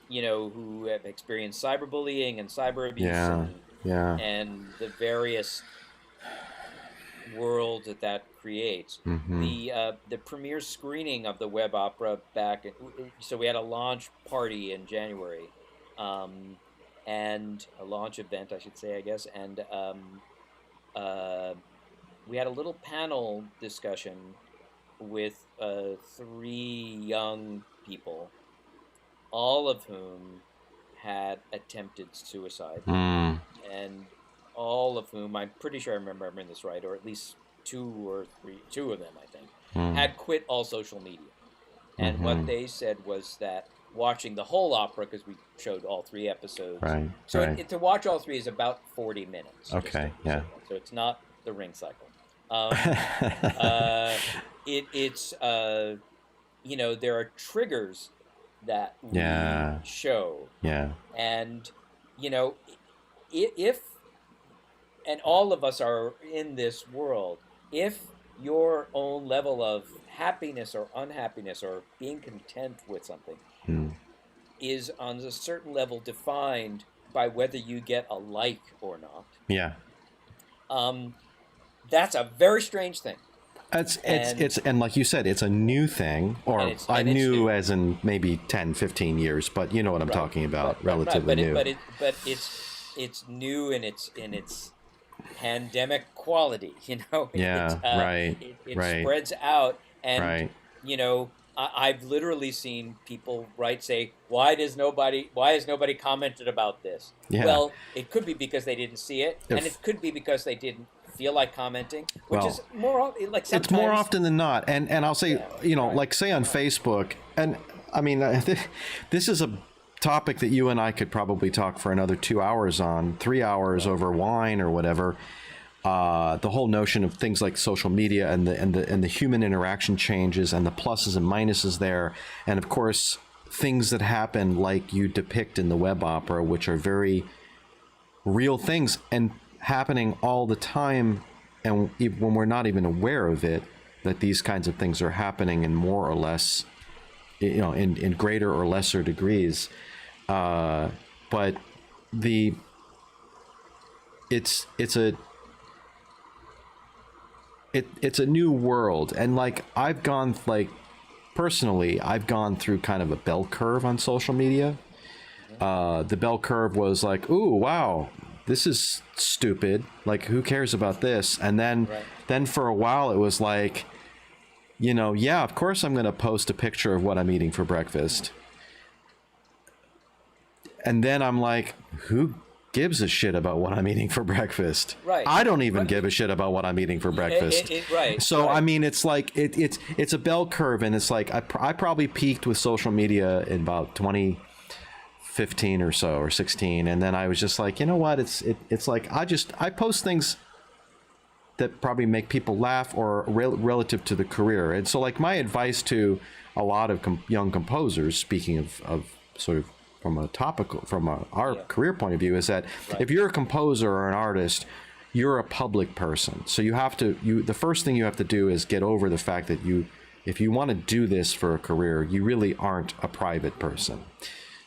who have experienced cyberbullying and cyber abuse, and the various world that creates. The premiere screening of the web opera so we had a launch party in January, and a launch event, I should say, I guess, and we had a little panel discussion with 3 young people, all of whom had attempted suicide, and all of whom, I'm pretty sure I'm remembering this right, or at least 2 of them, I think, had quit all social media. And what they said was that watching the whole opera, because we showed all 3 episodes, to watch all 3 is about 40 minutes. Okay, yeah. So it's not the Ring cycle. It's there are triggers that we show. Yeah. And if and all of us are in this world, if your own level of happiness or unhappiness or being content with something is on a certain level defined by whether you get a like or not. Yeah. That's a very strange thing. And like you said, it's a new thing, or new as in maybe 10, 15 years, but you know what I'm talking about, relatively new. But it's new in its pandemic quality, It spreads out, and I've literally seen people say, why has nobody commented about this? Yeah. Well, it could be because they didn't see it, and it could be because they didn't feel like commenting, which is more like sometimes. It's more often than not, and I'll say, like say on Facebook, and I mean, this is a topic that you and I could probably talk for another 2 hours on, 3 hours over wine or whatever. The whole notion of things like social media and the human interaction changes and the pluses and minuses there, and of course things that happen like you depict in the web opera, which are very real things and happening all the time, and when we're not even aware of it, that these kinds of things are happening in more or less, in greater or lesser degrees. But it's a new world, and like I've gone through kind of a bell curve on social media. The bell curve was like, ooh, wow, this is stupid. Like, who cares about this? And then for a while it was like, yeah, of course I'm going to post a picture of what I'm eating for breakfast. And then I'm like, who gives a shit about what I'm eating for breakfast? Right. I don't even give a shit about what I'm eating for breakfast. I mean, it's like it's a bell curve, and it's like I probably peaked with social media in about 2015 or so, or 16, and then I was just like, you know what? It's like I post things that probably make people laugh or relative to the career. And so like my advice to a lot of young composers, speaking of sort of from our career point of view, is that if you're a composer or an artist, you're a public person. So the first thing you have to do is get over the fact that if you want to do this for a career, you really aren't a private person.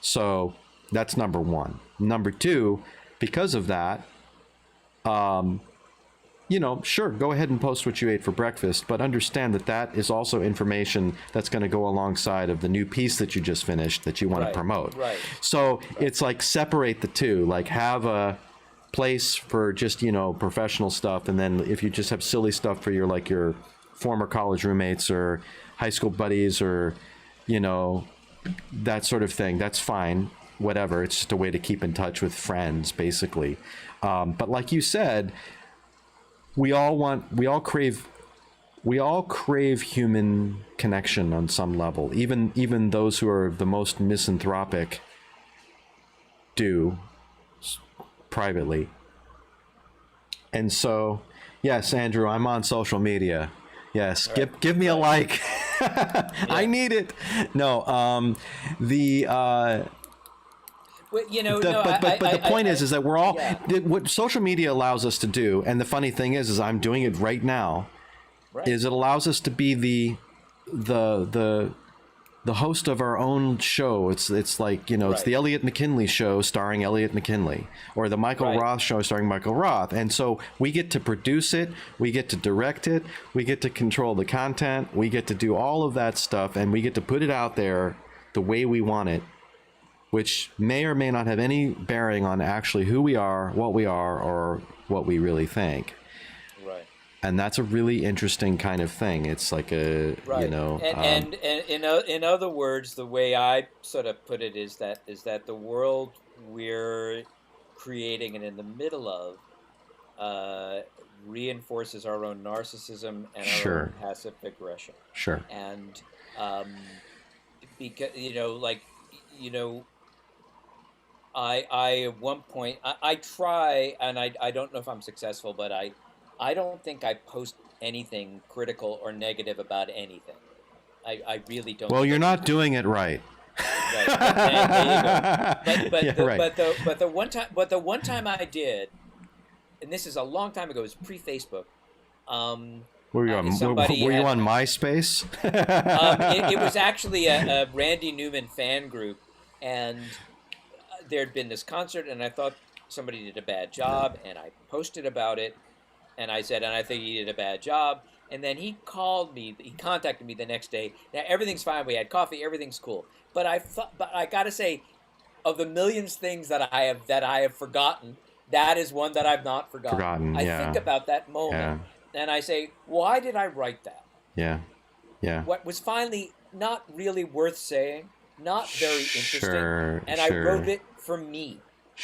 So that's number one. Number two, because of that, sure, go ahead and post what you ate for breakfast, but understand that is also information that's going to go alongside of the new piece that you just finished that you want to promote. Right. So it's like separate the two, like have a place for just, professional stuff. And then if you just have silly stuff for your former college roommates or high school buddies or, that sort of thing, that's fine. whatever. It's just a way to keep in touch with friends, basically. But like you said, we all crave human connection on some level. Even those who are the most misanthropic do privately. And so, yes, Andrew, I'm on social media. Yes, give me a like. I need it. No, Well, you know, but the point is that we're all what social media allows us to do, and the funny thing is I'm doing it right now. Right. Is it allows us to be the host of our own show. It's like, you know, it's the Elliot McKinley show starring Elliot McKinley, or the Michael Roth show starring Michael Roth. And so we get to produce it, we get to direct it, we get to control the content, we get to do all of that stuff, and we get to put it out there the way we want it, which may or may not have any bearing on actually who we are, or what we really think. Right. And that's a really interesting kind of thing. It's like a, you know, and in other words, the way I sort of put it is that the world we're creating and in the middle of reinforces our own narcissism and our own passive aggression. Sure. And because I at one point I try, and I don't know if I'm successful, but I don't think I post anything critical or negative about anything. I really don't. Well, you're not doing it right. Right. There you go. But the one time I did, and this is a long time ago, it was pre-Facebook. Were you on MySpace? It was actually a Randy Newman fan group, and there'd been this concert, and I thought somebody did a bad job, and I posted about it, and I said, and I think he did a bad job. And then he contacted me the next day. Now everything's fine. We had coffee. Everything's cool. But I gotta say, of the millions things that I have forgotten, that is one that I've not forgotten. I think about that moment, and I say, why did I write that? Yeah. What was finally not really worth saying, not very interesting, and I wrote it for me.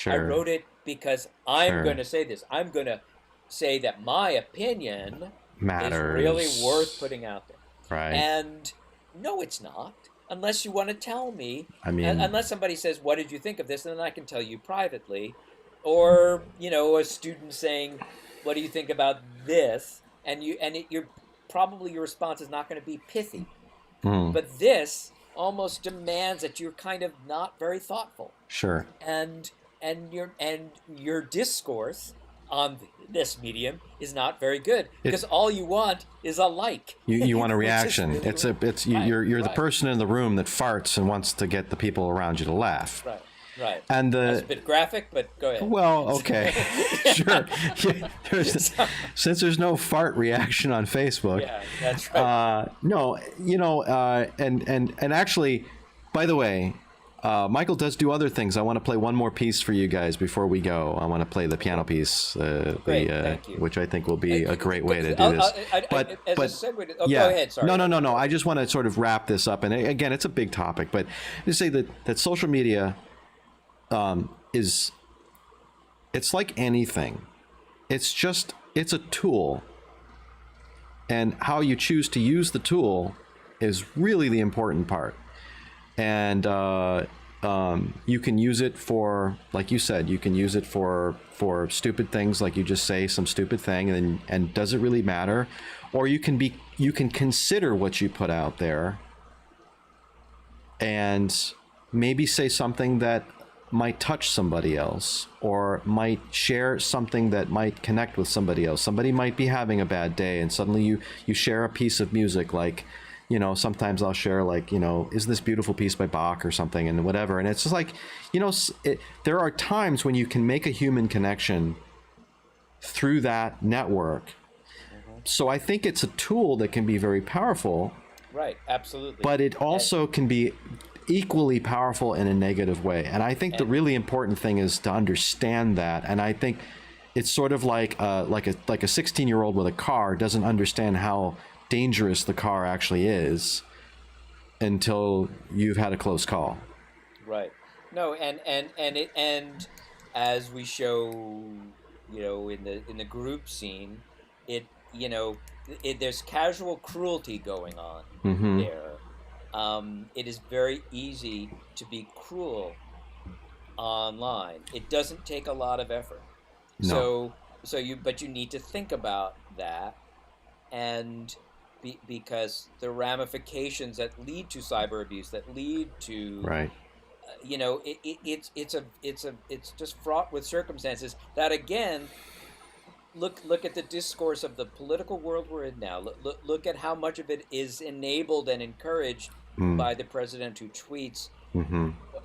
I wrote it because I'm going to say this. I'm going to say that my opinion matters. Is really worth putting out there. Right. And no, it's not. Unless you want to tell me. I mean, unless somebody says, what did you think of this? And then I can tell you privately. Or, you know, a student saying, what do you think about this? And you're probably your response is not going to be pithy. But this almost demands that you're kind of not very thoughtful. Sure. And your discourse on this medium is not very good because all you want is a like. You want a reaction. You're the person in the room that farts and wants to get the people around you to laugh. Right. And that's a bit graphic, but go ahead. Well, okay, sure. Since there's no fart reaction on Facebook. Yeah, that's right. No, you know, and actually, by the way, Michael does do other things. I want to play one more piece for you guys before we go. I want to play the piano piece, which I think will be a great way to do this. But go ahead. Sorry. No. I just want to sort of wrap this up. And again, it's a big topic, but to say that social media it's like anything. It's a tool, and how you choose to use the tool is really the important part. And you can use it for, like you said, you can use it for stupid things, like you just say some stupid thing, and does it really matter? Or you can consider what you put out there and maybe say something that might touch somebody else, or might share something that might connect with somebody else. Somebody might be having a bad day, and suddenly you share a piece of music, like, you know, sometimes I'll share, like, you know, is this beautiful piece by Bach or something, and whatever. And it's just like, you know, there are times when you can make a human connection through that network. So I think it's a tool that can be very powerful. Right, absolutely. But it also can be equally powerful in a negative way. And I think the really important thing is to understand that. And I think it's sort of like a 16-year-old with a car doesn't understand how dangerous the car actually is until you've had a close call. Right. No, and as we show, in the group scene, it there's casual cruelty going on there. It is very easy to be cruel online. It doesn't take a lot of effort. No. But you need to think about that, and because the ramifications that lead to cyber abuse, that lead to Right. It's just fraught with circumstances that, again, look at the discourse of the political world we're in now. Look at how much of it is enabled and encouraged by the president who tweets.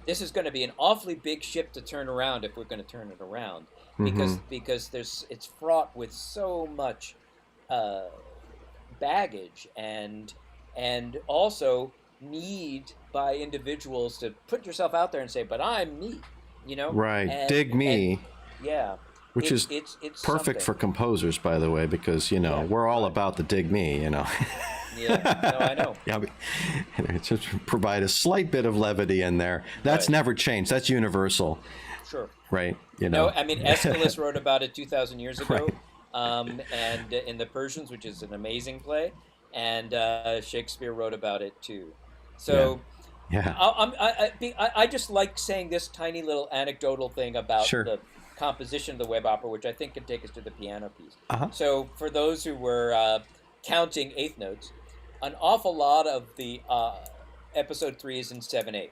This is going to be an awfully big ship to turn around if we're going to turn it around, because it's fraught with so much baggage and also need by individuals to put yourself out there and say, but I'm me, Right. Dig me. Yeah. Which is it's perfect something. for composers, by the way, because, we're all about the dig me, Yeah, no, I know. Yeah, just provide a slight bit of levity in there. That's Right. never changed. That's universal, Sure. right? No, I mean, Aeschylus wrote about it 2,000 years ago, Right. and in The Persians, which is an amazing play, and Shakespeare wrote about it too. So Yeah. I just like saying this tiny little anecdotal thing about Sure. the composition of the web opera, which I think can take us to the piano piece. Uh-huh. So for those who were counting eighth notes, an awful lot of the episode 3 is in 7/8,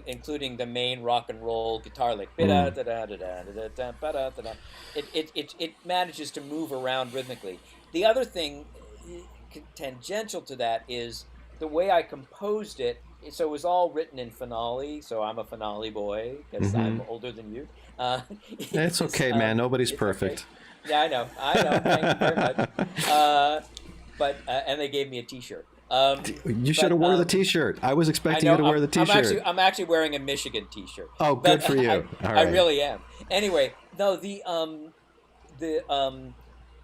including the main rock and roll guitar lick. It manages to move around rhythmically. The other thing tangential to that is the way I composed it. So it was all written in finale. So I'm a finale boy because I'm older than you. It's okay, man. Nobody's it's perfect. Okay. Yeah, I know. Thank you very much. And they gave me a T-shirt. You should have wore the T-shirt. I was expecting you to wear the T-shirt. I'm actually wearing a Michigan T-shirt. Oh, good for you. All I right. really am. Anyway, no,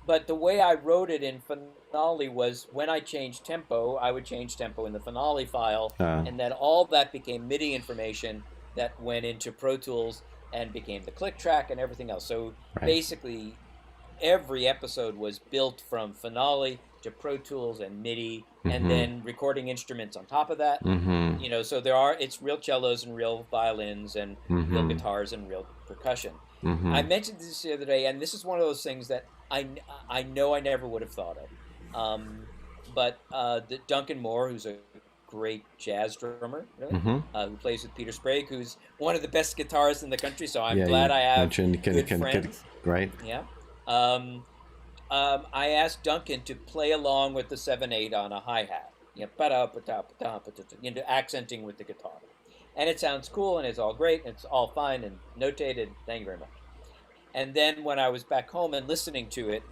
but the way I wrote it in finale was when I changed tempo, I would change tempo in the finale file, and then all that became MIDI information that went into Pro Tools and became the click track and everything else. So basically, every episode was built from finale to Pro Tools and MIDI, and then recording instruments on top of that. So it's real cellos and real violins and real guitars and real percussion. I mentioned this the other day, and this is one of those things that I know I never would have thought of. But Duncan Moore, who's a great jazz drummer, really, who plays with Peter Sprague, who's one of the best guitarists in the country. So I'm glad I have good friends. Right. Yeah. I asked Duncan to play along with the 7/8 on a hi-hat, accenting with the guitar. And it sounds cool, and it's all great, and it's all fine and notated. Thank you very much. And then when I was back home and listening to it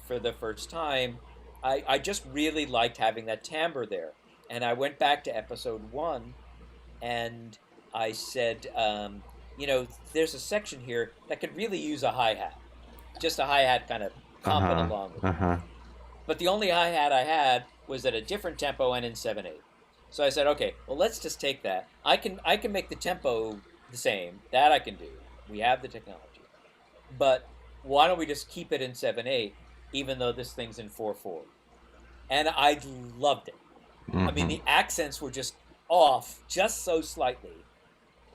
for the first time, I just really liked having that timbre there. And I went back to episode 1, and I said, there's a section here that could really use a hi-hat. Just a hi-hat kind of comping along with it. But the only hi-hat I had was at a different tempo and in 7/8. So I said, okay, well, let's just take that. I can make the tempo the same. That I can do. We have the technology. But why don't we just keep it in 7/8, even though this thing's in 4/4? And I loved it. I mean, the accents were just off, just so slightly,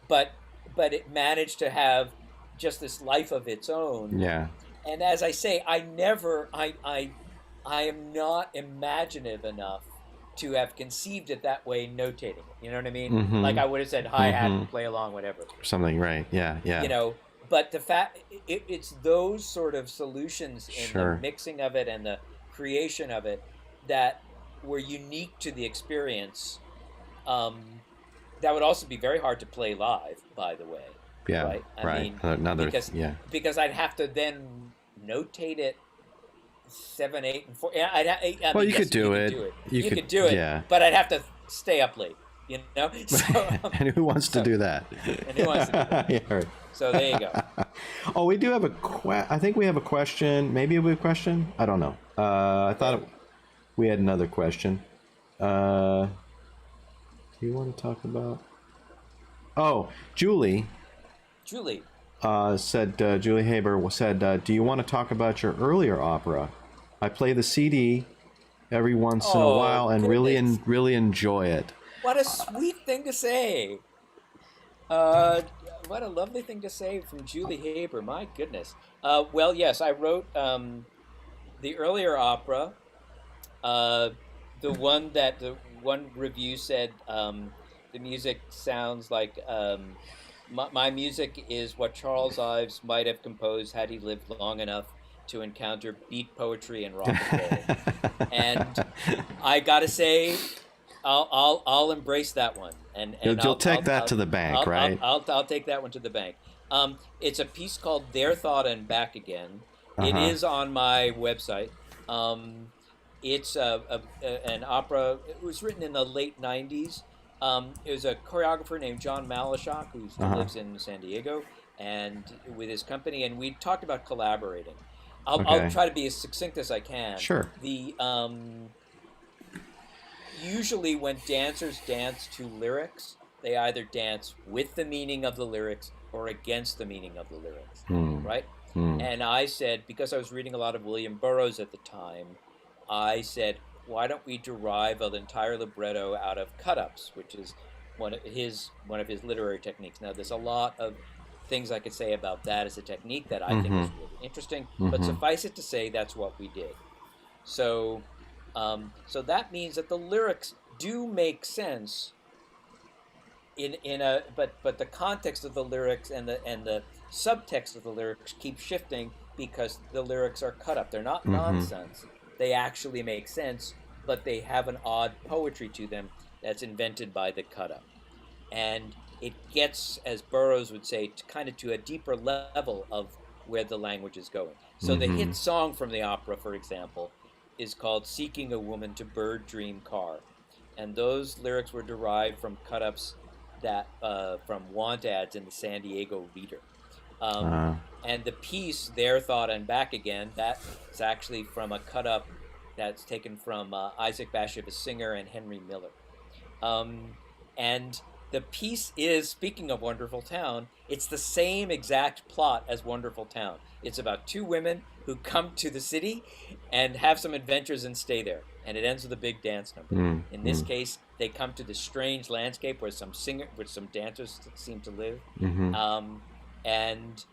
but it managed to have just this life of its own. Yeah. And as I say, I am not imaginative enough to have conceived it that way, notating it. You know what I mean? Like I would have said hi-hat, play along, whatever. Something, right? Yeah. But the fact it's those sort of solutions in the mixing of it and the creation of it that were unique to the experience. That would also be very hard to play live, by the way. Yeah. Right. I mean, because I'd have to then notate it 7/8 and 4. Well, you could do it. You could do it. Yeah. But I'd have to stay up late. So, and who wants to do that? And who wants to do that? Yeah, right. So there you go. Oh, we do have I think we have a question. Maybe we have a question. I don't know. I thought we had another question. Do you want to talk about? Oh, Julie Julie. Julie Haber said, do you want to talk about your earlier opera? I play the CD every once in a while and goodness. really enjoy it. What a sweet thing to say. What a lovely thing to say from Julie Haber. My goodness. Well, yes, I wrote the earlier opera. The one review said the music sounds like my music is what Charles Ives might have composed had he lived long enough to encounter beat poetry and rock and roll. And I gotta say, I'll embrace that one, and You'll take that to the bank, right? I'll take that one to the bank. It's a piece called "Their Thought and Back Again." It is on my website. It's an opera. It was written in the late '90s. It was a choreographer named John Malashok, who still lives in San Diego, and with his company, and we talked about collaborating. I'll try to be as succinct as I can. Sure. The usually when dancers dance to lyrics, they either dance with the meaning of the lyrics or against the meaning of the lyrics, right? And I said, because I was reading a lot of William Burroughs at the time, I said, why don't we derive an entire libretto out of cut-ups, which is one of his literary techniques. Now, there's a lot of things I could say about that as a technique that I think is really interesting, but suffice it to say, that's what we did. So, so that means that the lyrics do make sense but the context of the lyrics and the subtext of the lyrics keep shifting because the lyrics are cut up. They're not nonsense. They actually make sense, but they have an odd poetry to them that's invented by the cut up. And it gets, as Burroughs would say, to a deeper level of where the language is going. So the hit song from the opera, for example, is called Seeking a Woman to Bird Dream Car. And those lyrics were derived from cut-ups that from want ads in the San Diego Reader. And the piece, Their Thought and Back Again, that's actually from a cut-up that's taken from Isaac Bashevis Singer and Henry Miller. And the piece is, speaking of Wonderful Town, it's the same exact plot as Wonderful Town. It's about two women who come to the city and have some adventures and stay there. And it ends with a big dance number. In this case, they come to this strange landscape where some dancers seem to live. And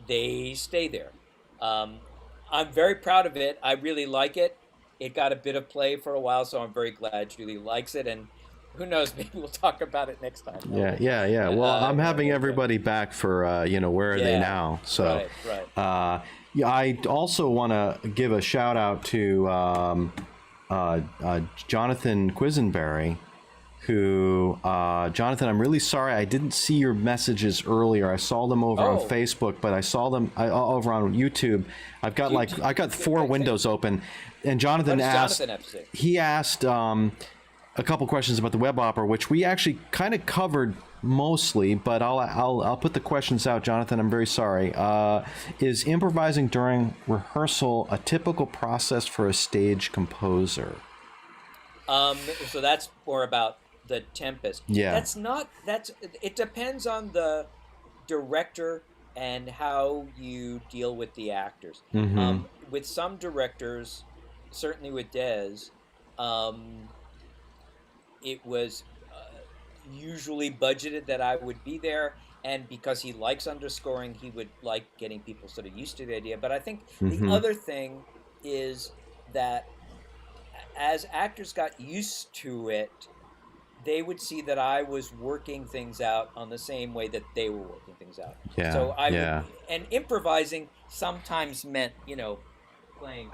they stay there. I'm very proud of it. I really like it. It got a bit of play for a while, so I'm very glad Julie likes it. And who knows, maybe we'll talk about it next time. Yeah. Well, I'm having everybody back for, where are they now? So, right. I also want to give a shout out to Jonathan Quisenberry, who, Jonathan, I'm really sorry I didn't see your messages earlier. I saw them over on Facebook, but I saw them over on YouTube. I've got 4 windows open, and Jonathan asked. He asked a couple questions about the web opera, which we actually kind of covered mostly, but I'll put the questions out. Jonathan, I'm very sorry. Is improvising during rehearsal a typical process for a stage composer? So that's more about the Tempest. Yeah. It depends on the director and how you deal with the actors. With some directors, certainly with Des, it was usually budgeted that I would be there, and because he likes underscoring, he would like getting people sort of used to the idea. But I think the other thing is that as actors got used to it, they would see that I was working things out on the same way that they were working things out. Yeah. So and improvising sometimes meant, playing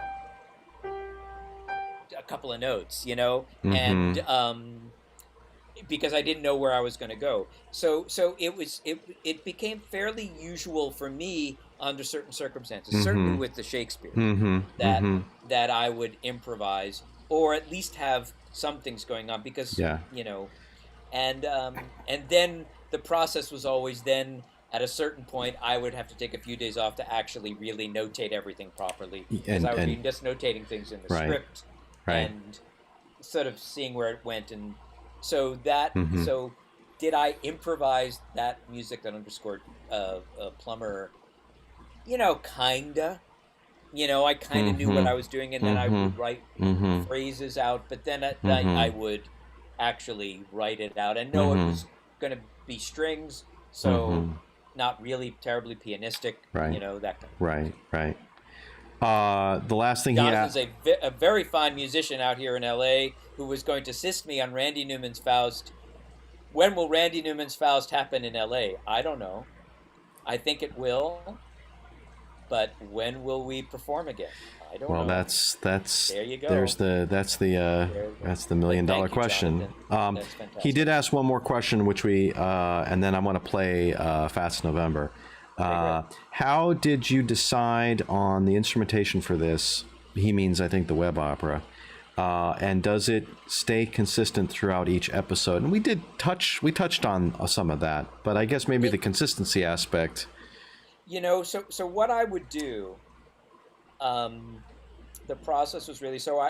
a couple of notes, and because I didn't know where I was going to go. So it became fairly usual for me under certain circumstances, certainly with the Shakespeare, that I would improvise or at least have some things going on because and then the process was always then at a certain point I would have to take a few days off to actually really notate everything properly because I would be just notating things in the script and sort of seeing where it went, and so that so did I improvise that music that underscored Plumber? Kinda. I kind of knew what I was doing, and then I would write phrases out, but then I would actually write it out and know it was going to be strings, so not really terribly pianistic, Right. that kind of Right. The last thing Jonathan's a very fine musician out here in LA who was going to assist me on Randy Newman's Faust. When will Randy Newman's Faust happen in LA? I don't know. I think it will. But when will we perform again? I don't know. Well, that's there you go. That's the $1 million question. That's fantastic. He did ask one more question, which we and then I want to play Fast November. How did you decide on the instrumentation for this? He means, I think, the web opera. And does it stay consistent throughout each episode? And we touched on some of that, but I guess maybe the consistency aspect. So what I would do, the process was really, so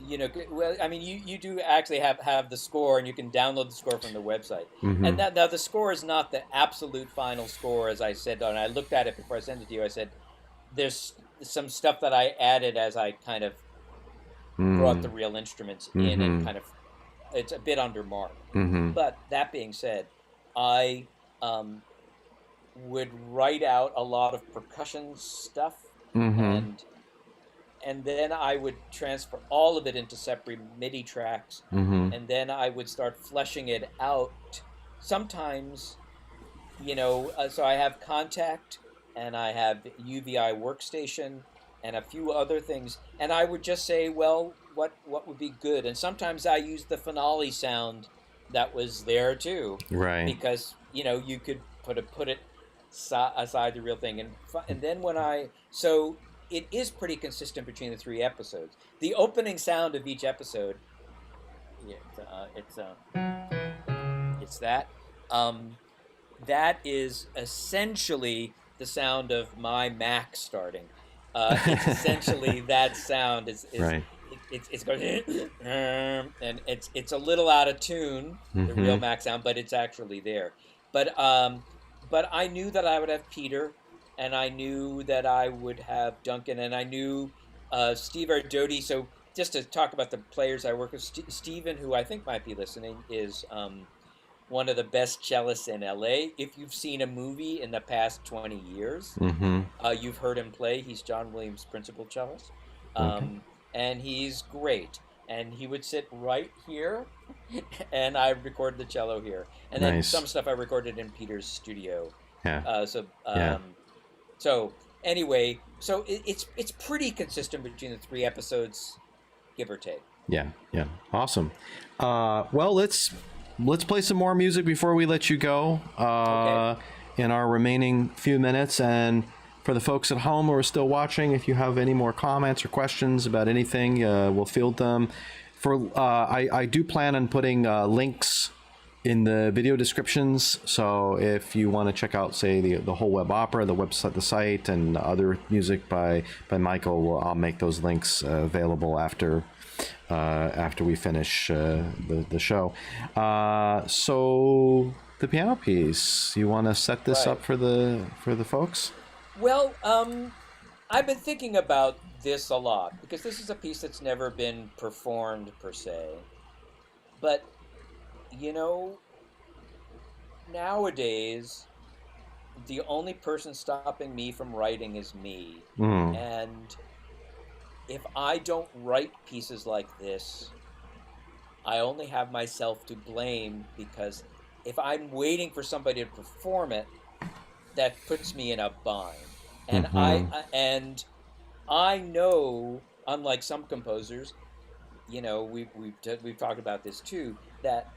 you do actually have the score, and you can download the score from the website. And now the score is not the absolute final score, as I said, and I looked at it before I sent it to you. I said, there's some stuff that I added as I kind of brought the real instruments in, and kind of, it's a bit under mark. But that being said, I would write out a lot of percussion stuff, and then I would transfer all of it into separate MIDI tracks, and then I would start fleshing it out. Sometimes, so I have Contact, and I have UVI Workstation, and a few other things, and I would just say, well, what would be good? And sometimes I use the finale sound that was there too, right? Because you could put it aside the real thing, and then so it is pretty consistent between the 3 episodes. The opening sound of each episode, it's that. That is essentially the sound of my Mac starting. It's essentially that sound. Is right. It's going and it's a little out of tune, the real Mac sound, but it's actually there. But I knew that I would have Peter, and I knew that I would have Duncan, and I knew Steve Ardoti. So just to talk about the players I work with, Steven, who I think might be listening, is one of the best cellists in LA. If you've seen a movie in the past 20 years, you've heard him play. He's John Williams' principal cellist. And he's great. And he would sit right here, and I recorded the cello here. And then some stuff I recorded in Peter's studio. Yeah. So anyway, so it's pretty consistent between the 3 episodes, give or take. Yeah. Awesome. Well, let's play some more music before we let you go. In our remaining few minutes, and for the folks at home who are still watching, if you have any more comments or questions about anything, we'll field them. I do plan on putting links in the video descriptions, so if you want to check out, say, the whole web opera, the website, the site, and other music by Michael, I'll make those links available after we finish the show. So the piano piece, you want to set this up for the folks? Well, I've been thinking about this a lot, because this is a piece that's never been performed per se. But, nowadays, the only person stopping me from writing is me. And if I don't write pieces like this, I only have myself to blame, because if I'm waiting for somebody to perform it, that puts me in a bind. And I know, unlike some composers, we've talked about this too, that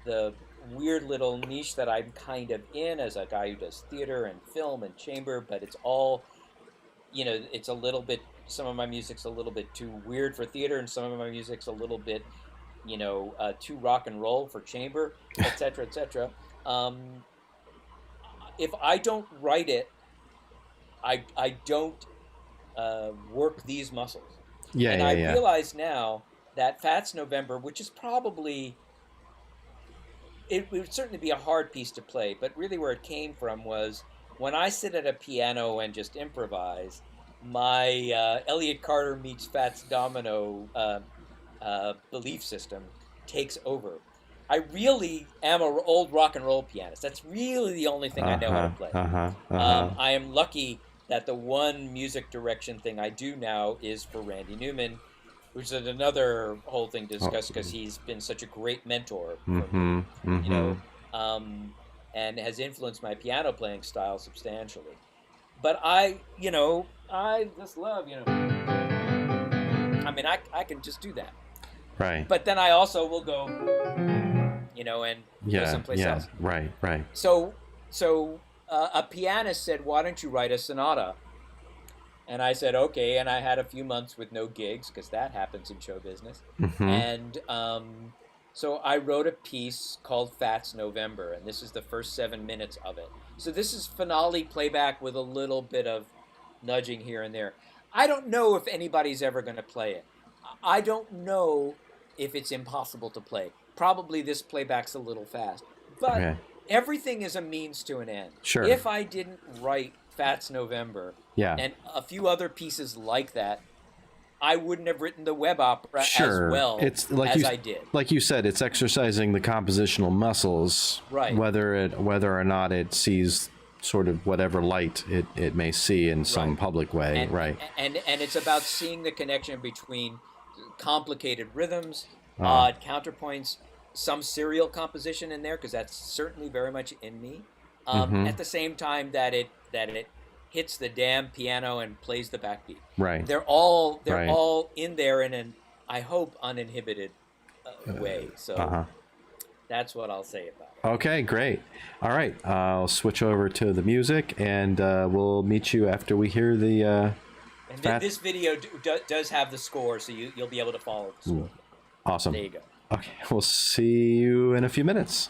the weird little niche that I'm kind of in as a guy who does theater and film and chamber, but it's all, it's a little bit, some of my music's a little bit too weird for theater, and some of my music's a little bit, too rock and roll for chamber, etc., etc. If I don't write it, I don't work these muscles. I realize now that Fats November, which is probably it would certainly be a hard piece to play, but really where it came from was when I sit at a piano and just improvise, my Elliott Carter meets Fats Domino belief system takes over. I really am an old rock and roll pianist. That's really the only thing I know how to play. I am lucky that the one music direction thing I do now is for Randy Newman, which is another whole thing to discuss because he's been such a great mentor for me, you know, and has influenced my piano playing style substantially. But I just love, I mean, I can just do that. Right. But then I also will go, and go someplace else. Right. So a pianist said, "Why don't you write a sonata?" And I said, "Okay." And I had a few months with no gigs because that happens in show business. And so I wrote a piece called Fats November, and this is the first 7 minutes of it. So this is finale playback with a little bit of nudging here and there. I don't know if anybody's ever going to play it. I don't know if it's impossible to play. Probably this playback's a little fast. But everything is a means to an end. Sure. If I didn't write Fats November and a few other pieces like that, I wouldn't have written the web opera as well as I did. Like you said, it's exercising the compositional muscles, right? Whether or not it sees sort of whatever light it may see in some public way, And it's about seeing the connection between complicated rhythms, odd counterpoints, some serial composition in there because that's certainly very much in me. At the same time that it hits the damn piano and plays the backbeat. Right. They're all in there in an, I hope, uninhibited way. So that's what I'll say about it. Okay, great. All right, I'll switch over to the music, and we'll meet you after we hear the. And this video does have the score, so you'll be able to follow the score. Awesome. There you go. Okay, we'll see you in a few minutes.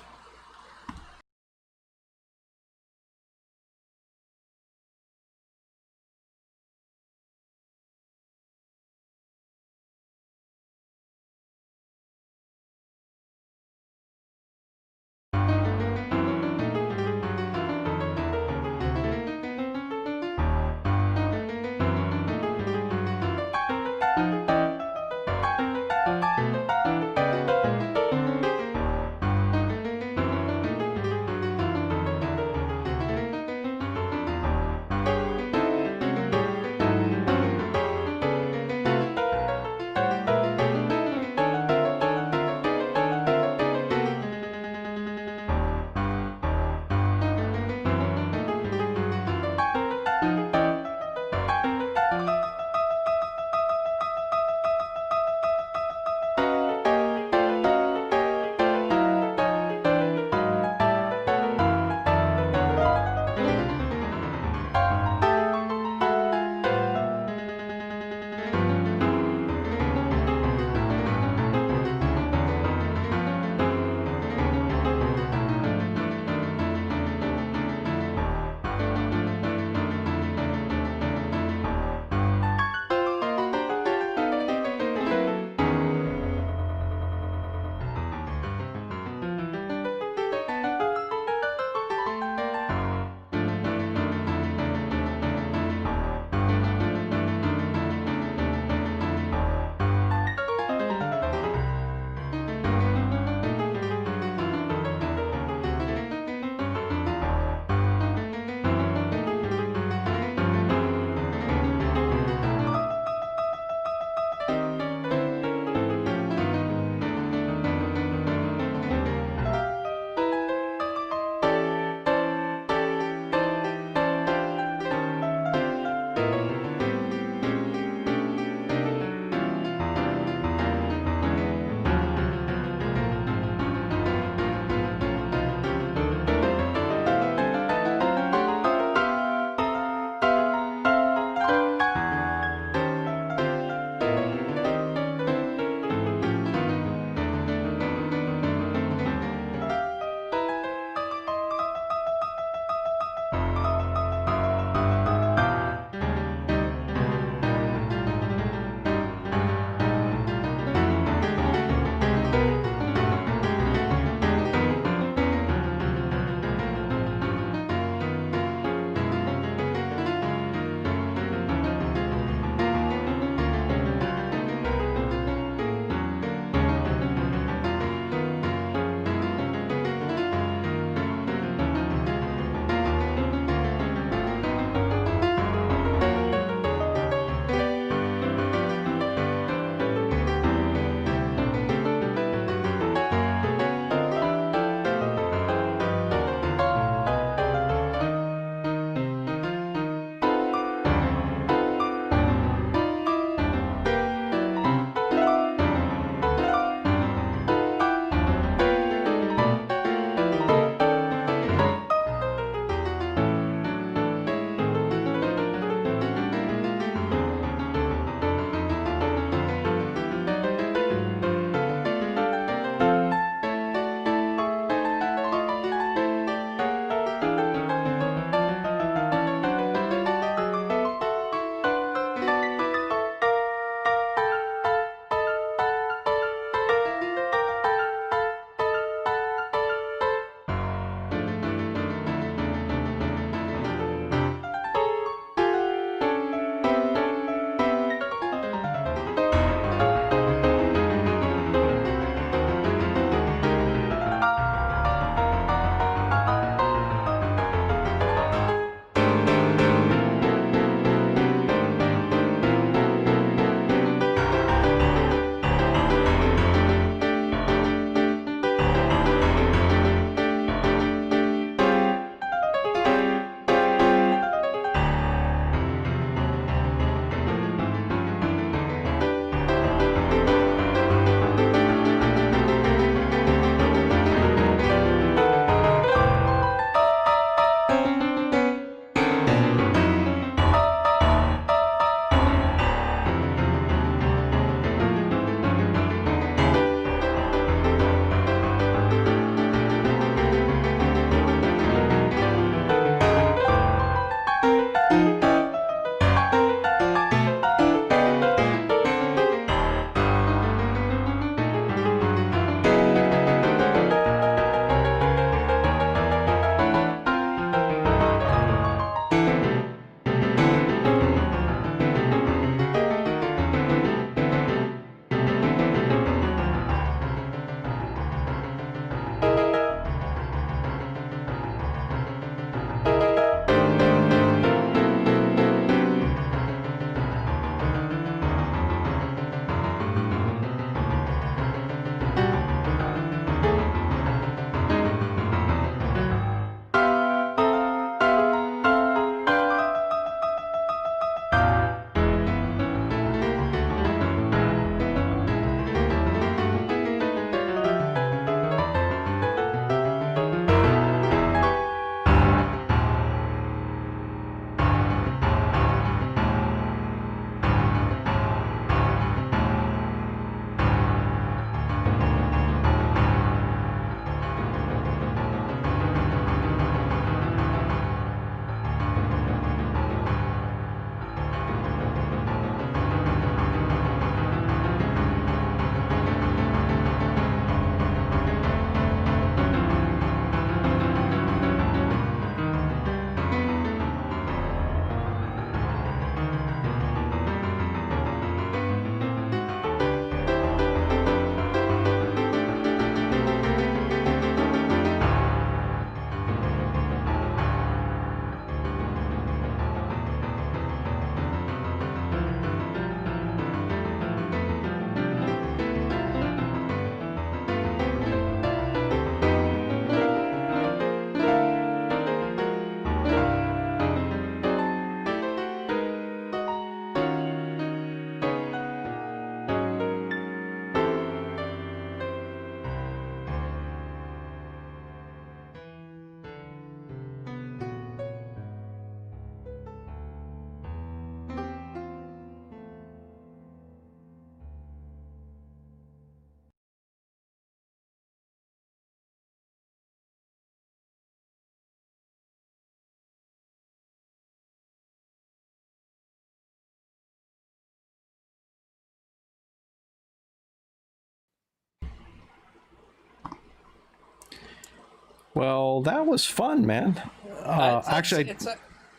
Well, that was fun, man. Actually,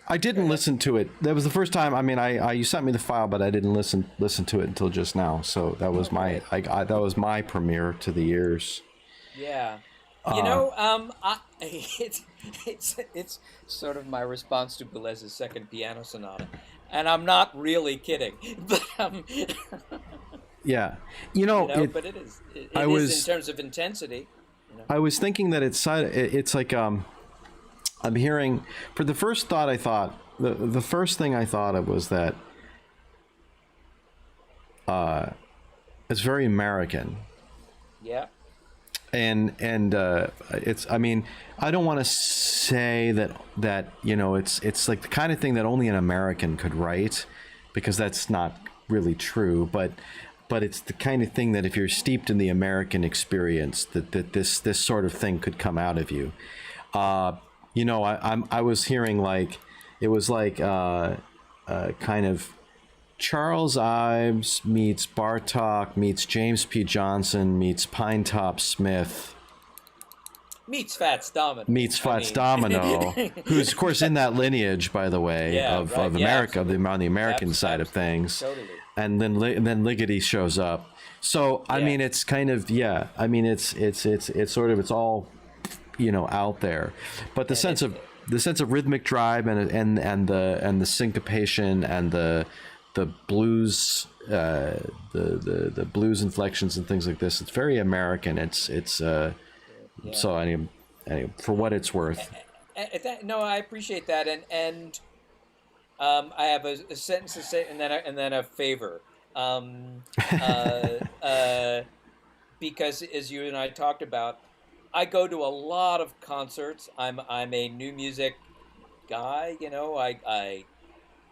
I didn't listen to it. That was the first time. I mean, you sent me the file, but I didn't listen to it until just now. So that was that was my premiere to the ears. Yeah. It's sort of my response to Boulez's second piano sonata, and I'm not really kidding. But Yeah, but it is. It is in terms of intensity. I was thinking that it's like I'm hearing for the first thought. I thought the first thing I thought of was that it's very American. Yeah. And it's, I mean, I don't want to say that it's like the kind of thing that only an American could write, because that's not really true, but it's the kind of thing that if you're steeped in the American experience, that this sort of thing could come out of you. I was hearing like it was like kind of Charles Ives meets Bartok meets James P. Johnson meets Pinetop Smith meets Fats Domino. Who's of course in that lineage, by the way, of America, on the American side of things. Totally. And then Ligeti shows up. So I mean, it's kind of I mean, it's sort of, it's all out there, but the sense of rhythmic drive and the syncopation and the blues, the blues inflections and things like this. It's very American. So anyway, for what it's worth. No, I appreciate that, and I have a sentence to say, and then a favor, because as you and I talked about, I go to a lot of concerts. I'm a new music guy.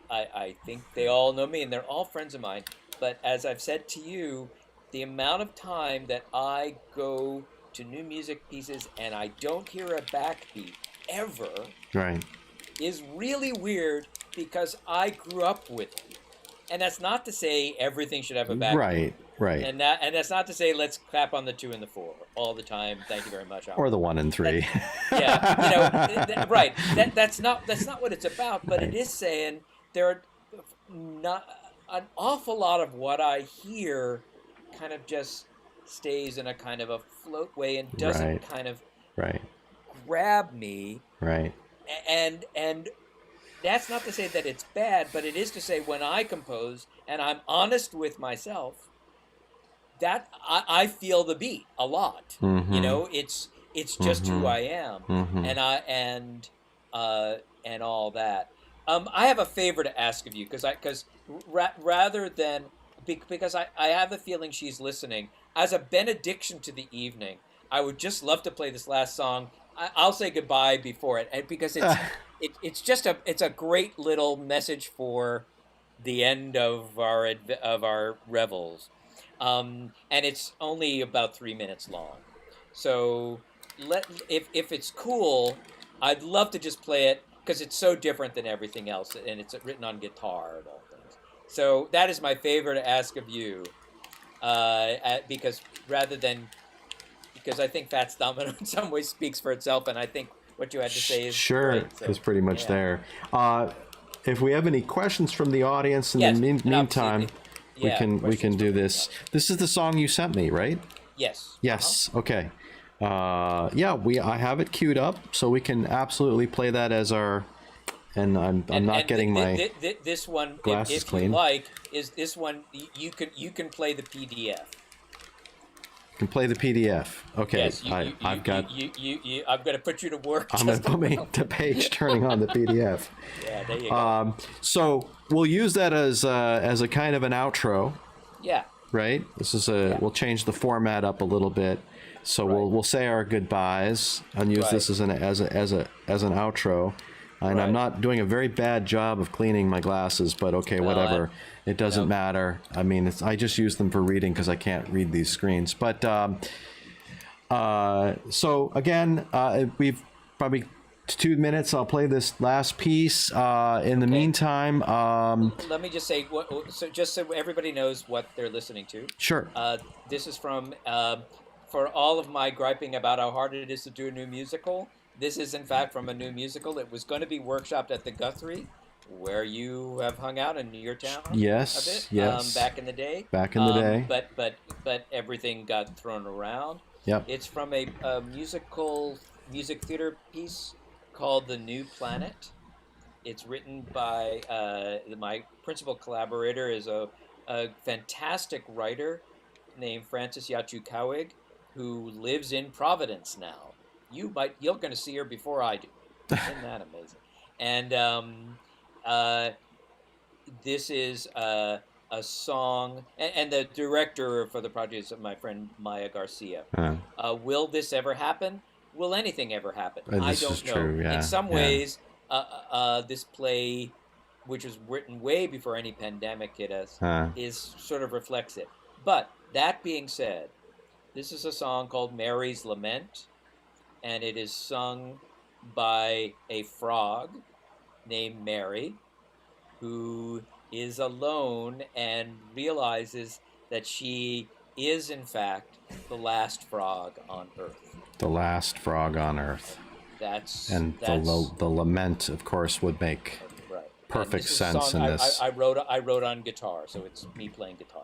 I think they all know me, and they're all friends of mine. But as I've said to you, the amount of time that I go to new music pieces and I don't hear a backbeat ever, right, is really weird, because I grew up with it. And that's not to say everything should have a backbeat. Right. And that's not to say let's clap on the 2 and the 4 all the time. Thank you very much. Or the 1 and 3. Right. That's not what it's about. But it is saying there are not an awful lot of what I hear kind of just stays in a kind of a float way and doesn't kind of grab me. Right. And that's not to say that it's bad, but it is to say when I compose and I'm honest with myself, that I feel the beat a lot. Mm-hmm. It's just who I am, and all that. I have a favor to ask of you, because rather than because I have the feeling she's listening, as a benediction to the evening, I would just love to play this last song. I'll say goodbye before it, because it's a great little message for the end of our revels, and it's only about 3 minutes long. So if it's cool, I'd love to just play it, because it's so different than everything else, and it's written on guitar and all things. So that is my favor to ask of you, because I think Fats Domino in some ways speaks for itself, and I think what you had to say is great, so, is pretty much there. If we have any questions from the audience in the meantime, we can do this. This is the song you sent me, right? Yes. Yes. Okay. I have it queued up, so we can absolutely play that as our. And I'm not getting my this one. Glasses if clean. you like, is this one? You can play the PDF. Can play the PDF. Okay, Yes, I've got to put you to work. I'm going to put me to page turning on the PDF. Yeah, there you go. So we'll use that as a kind of an outro. Yeah. Right. This is we'll change the format up a little bit. So we'll say our goodbyes and use this as an outro. And I'm not doing a very bad job of cleaning my glasses, but okay, whatever. It doesn't matter. I mean, I just use them for reading because I can't read these screens. But so again, we've probably 2 minutes. I'll play this last piece. In the meantime, let me just say, just so everybody knows what they're listening to. Sure. This is from for all of my griping about how hard it is to do a new musical, this is in fact from a new musical. It was going to be workshopped at the Guthrie, where you have hung out in your town a bit, Yes. back in the day. Back in the day. But everything got thrown around. Yep. It's from a music theater piece called The New Planet. It's written by my principal collaborator is a fantastic writer named Frances Yachukawig, who lives in Providence now. You're going to see her before I do. Isn't that amazing? And this is a song, and the director for the project is my friend Maya Garcia. Will this ever happen? Will anything ever happen? I This don't is know. true, yeah, In some yeah. ways, this play, which was written way before any pandemic hit us, is sort of reflects it. But that being said, this is a song called Mary's Lament, and it is sung by a frog named Mary, who is alone and realizes that she is, in fact, the last frog on Earth. The last frog on Earth. That's the lament, of course, would make right. perfect This is a sense song in this. I wrote on guitar, so it's me playing guitar.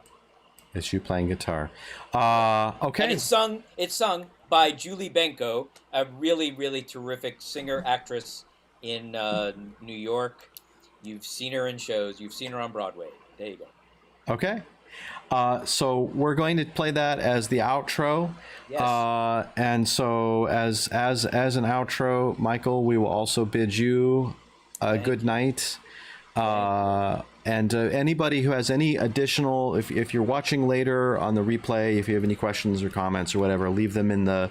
It's you playing guitar. Okay. And it's sung by Julie Benko, a really, really terrific singer actress in New York. You've seen her in shows. You've seen her on Broadway. There you go. Okay. So we're going to play that as the outro. Yes. And so as an outro, Michael, we will also bid you a good night. And anybody who has any additional, if you're watching later on the replay, if you have any questions or comments or whatever, leave them in a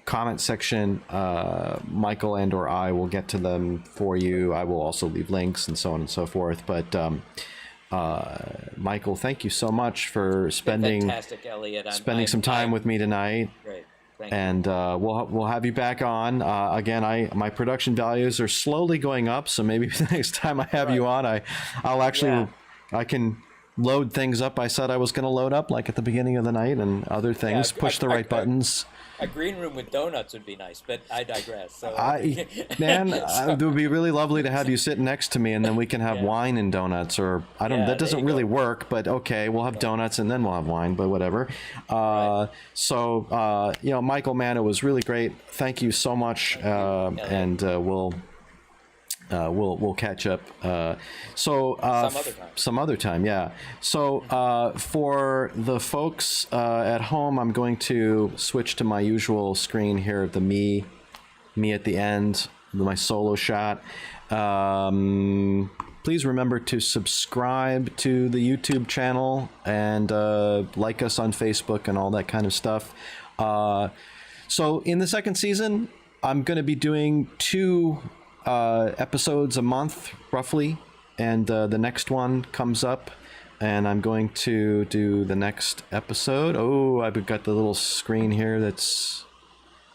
comment section. Michael and or I will get to them for you. I will also leave links and so on and so forth. But Michael, thank you so much for spending Fantastic, Elliot. spending some time with me tonight. Great. Thank you. And we'll have you back on. Again, my production values are slowly going up, so maybe the next time I have you on, I'll actually I can load things up I said I was going to load up, like at the beginning of the night, and other things. Push the right buttons. A green room with donuts would be nice, but I digress. So Man, it would be really lovely to have you sit next to me, and then we can have wine and donuts, or I don't. Yeah, that doesn't there you really go. work, but okay, we'll have donuts and then we'll have wine, but whatever. So Michael, man, it was really great. Thank you so much, and we'll catch up. Some other time, yeah. So for the folks at home, I'm going to switch to my usual screen here of the me at the end, my solo shot. Please remember to subscribe to the YouTube channel and like us on Facebook and all that kind of stuff. So in the second season, I'm going to be doing 2 episodes a month, roughly, and the next one comes up, and I'm going to do the next episode. Oh, I've got the little screen here that's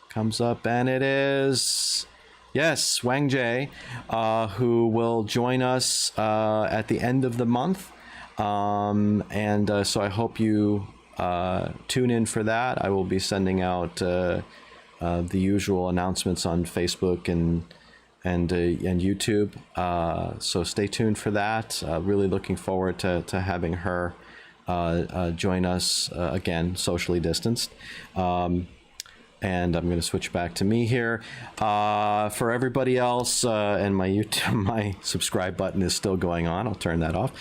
comes up, and it is Wang Jie, who will join us at the end of the month, and so I hope you tune in for that. I will be sending out the usual announcements on Facebook and YouTube, so stay tuned for that. Really looking forward to having her join us again, socially distanced. And I'm going to switch back to me here. For everybody else, and my YouTube, my subscribe button is still going on. I'll turn that off.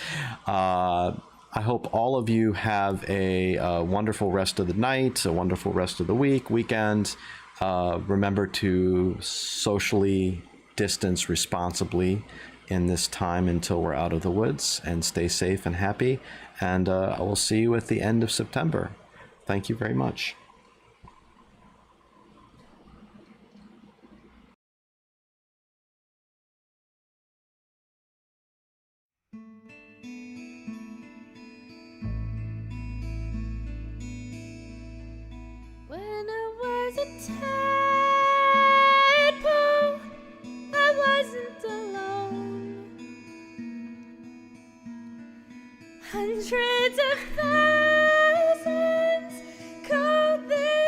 I hope all of you have a wonderful rest of the night, a wonderful rest of the weekend. Remember to socially distance responsibly in this time until we're out of the woods, and stay safe and happy. And I will see you at the end of September. Thank you very much. When I was a tadpole, I wasn't alone. Hundreds of thousands called this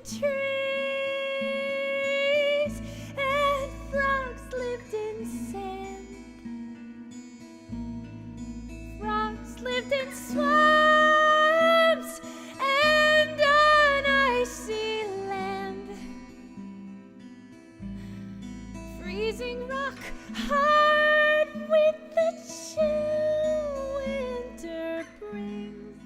trees, and frogs lived in sand. Frogs lived in swamps and on icy land. Freezing rock hard with the chill winter brings.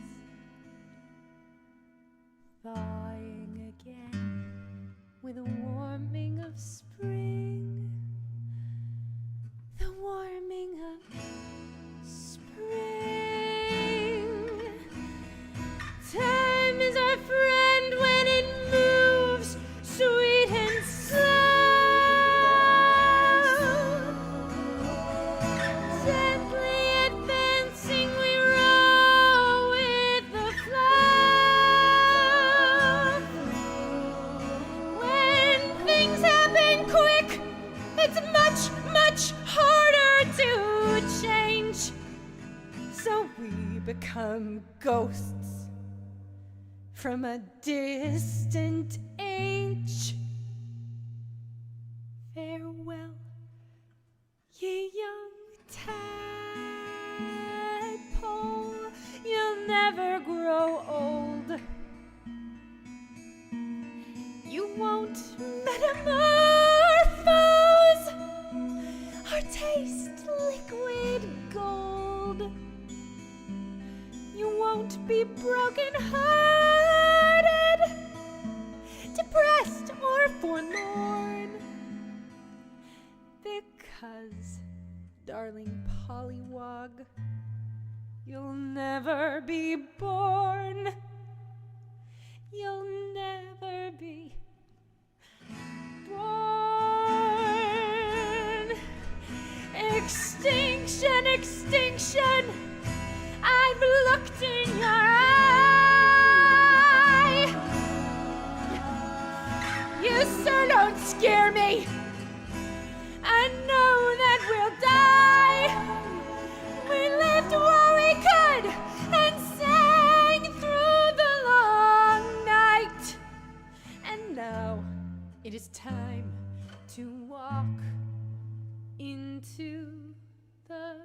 Thawing again with the warming of spring. The warming of spring. Time is our friend when it moves sweet and slow. Gently advancing, we roll with the flow. When things happen quick, it's much, much harder to change. So we become ghosts from a distant age. Farewell, ye young tadpole, you'll never grow old. You won't metamorphose or taste liquid gold. You won't be broken-hearted, depressed or forlorn. Because, darling pollywog, you'll never be born. You'll never be born. Extinction, extinction, I've looked in your eye. You, sir, don't scare me. I know that we'll die. We lived while we could and sang through the long night. And now it is time to walk into the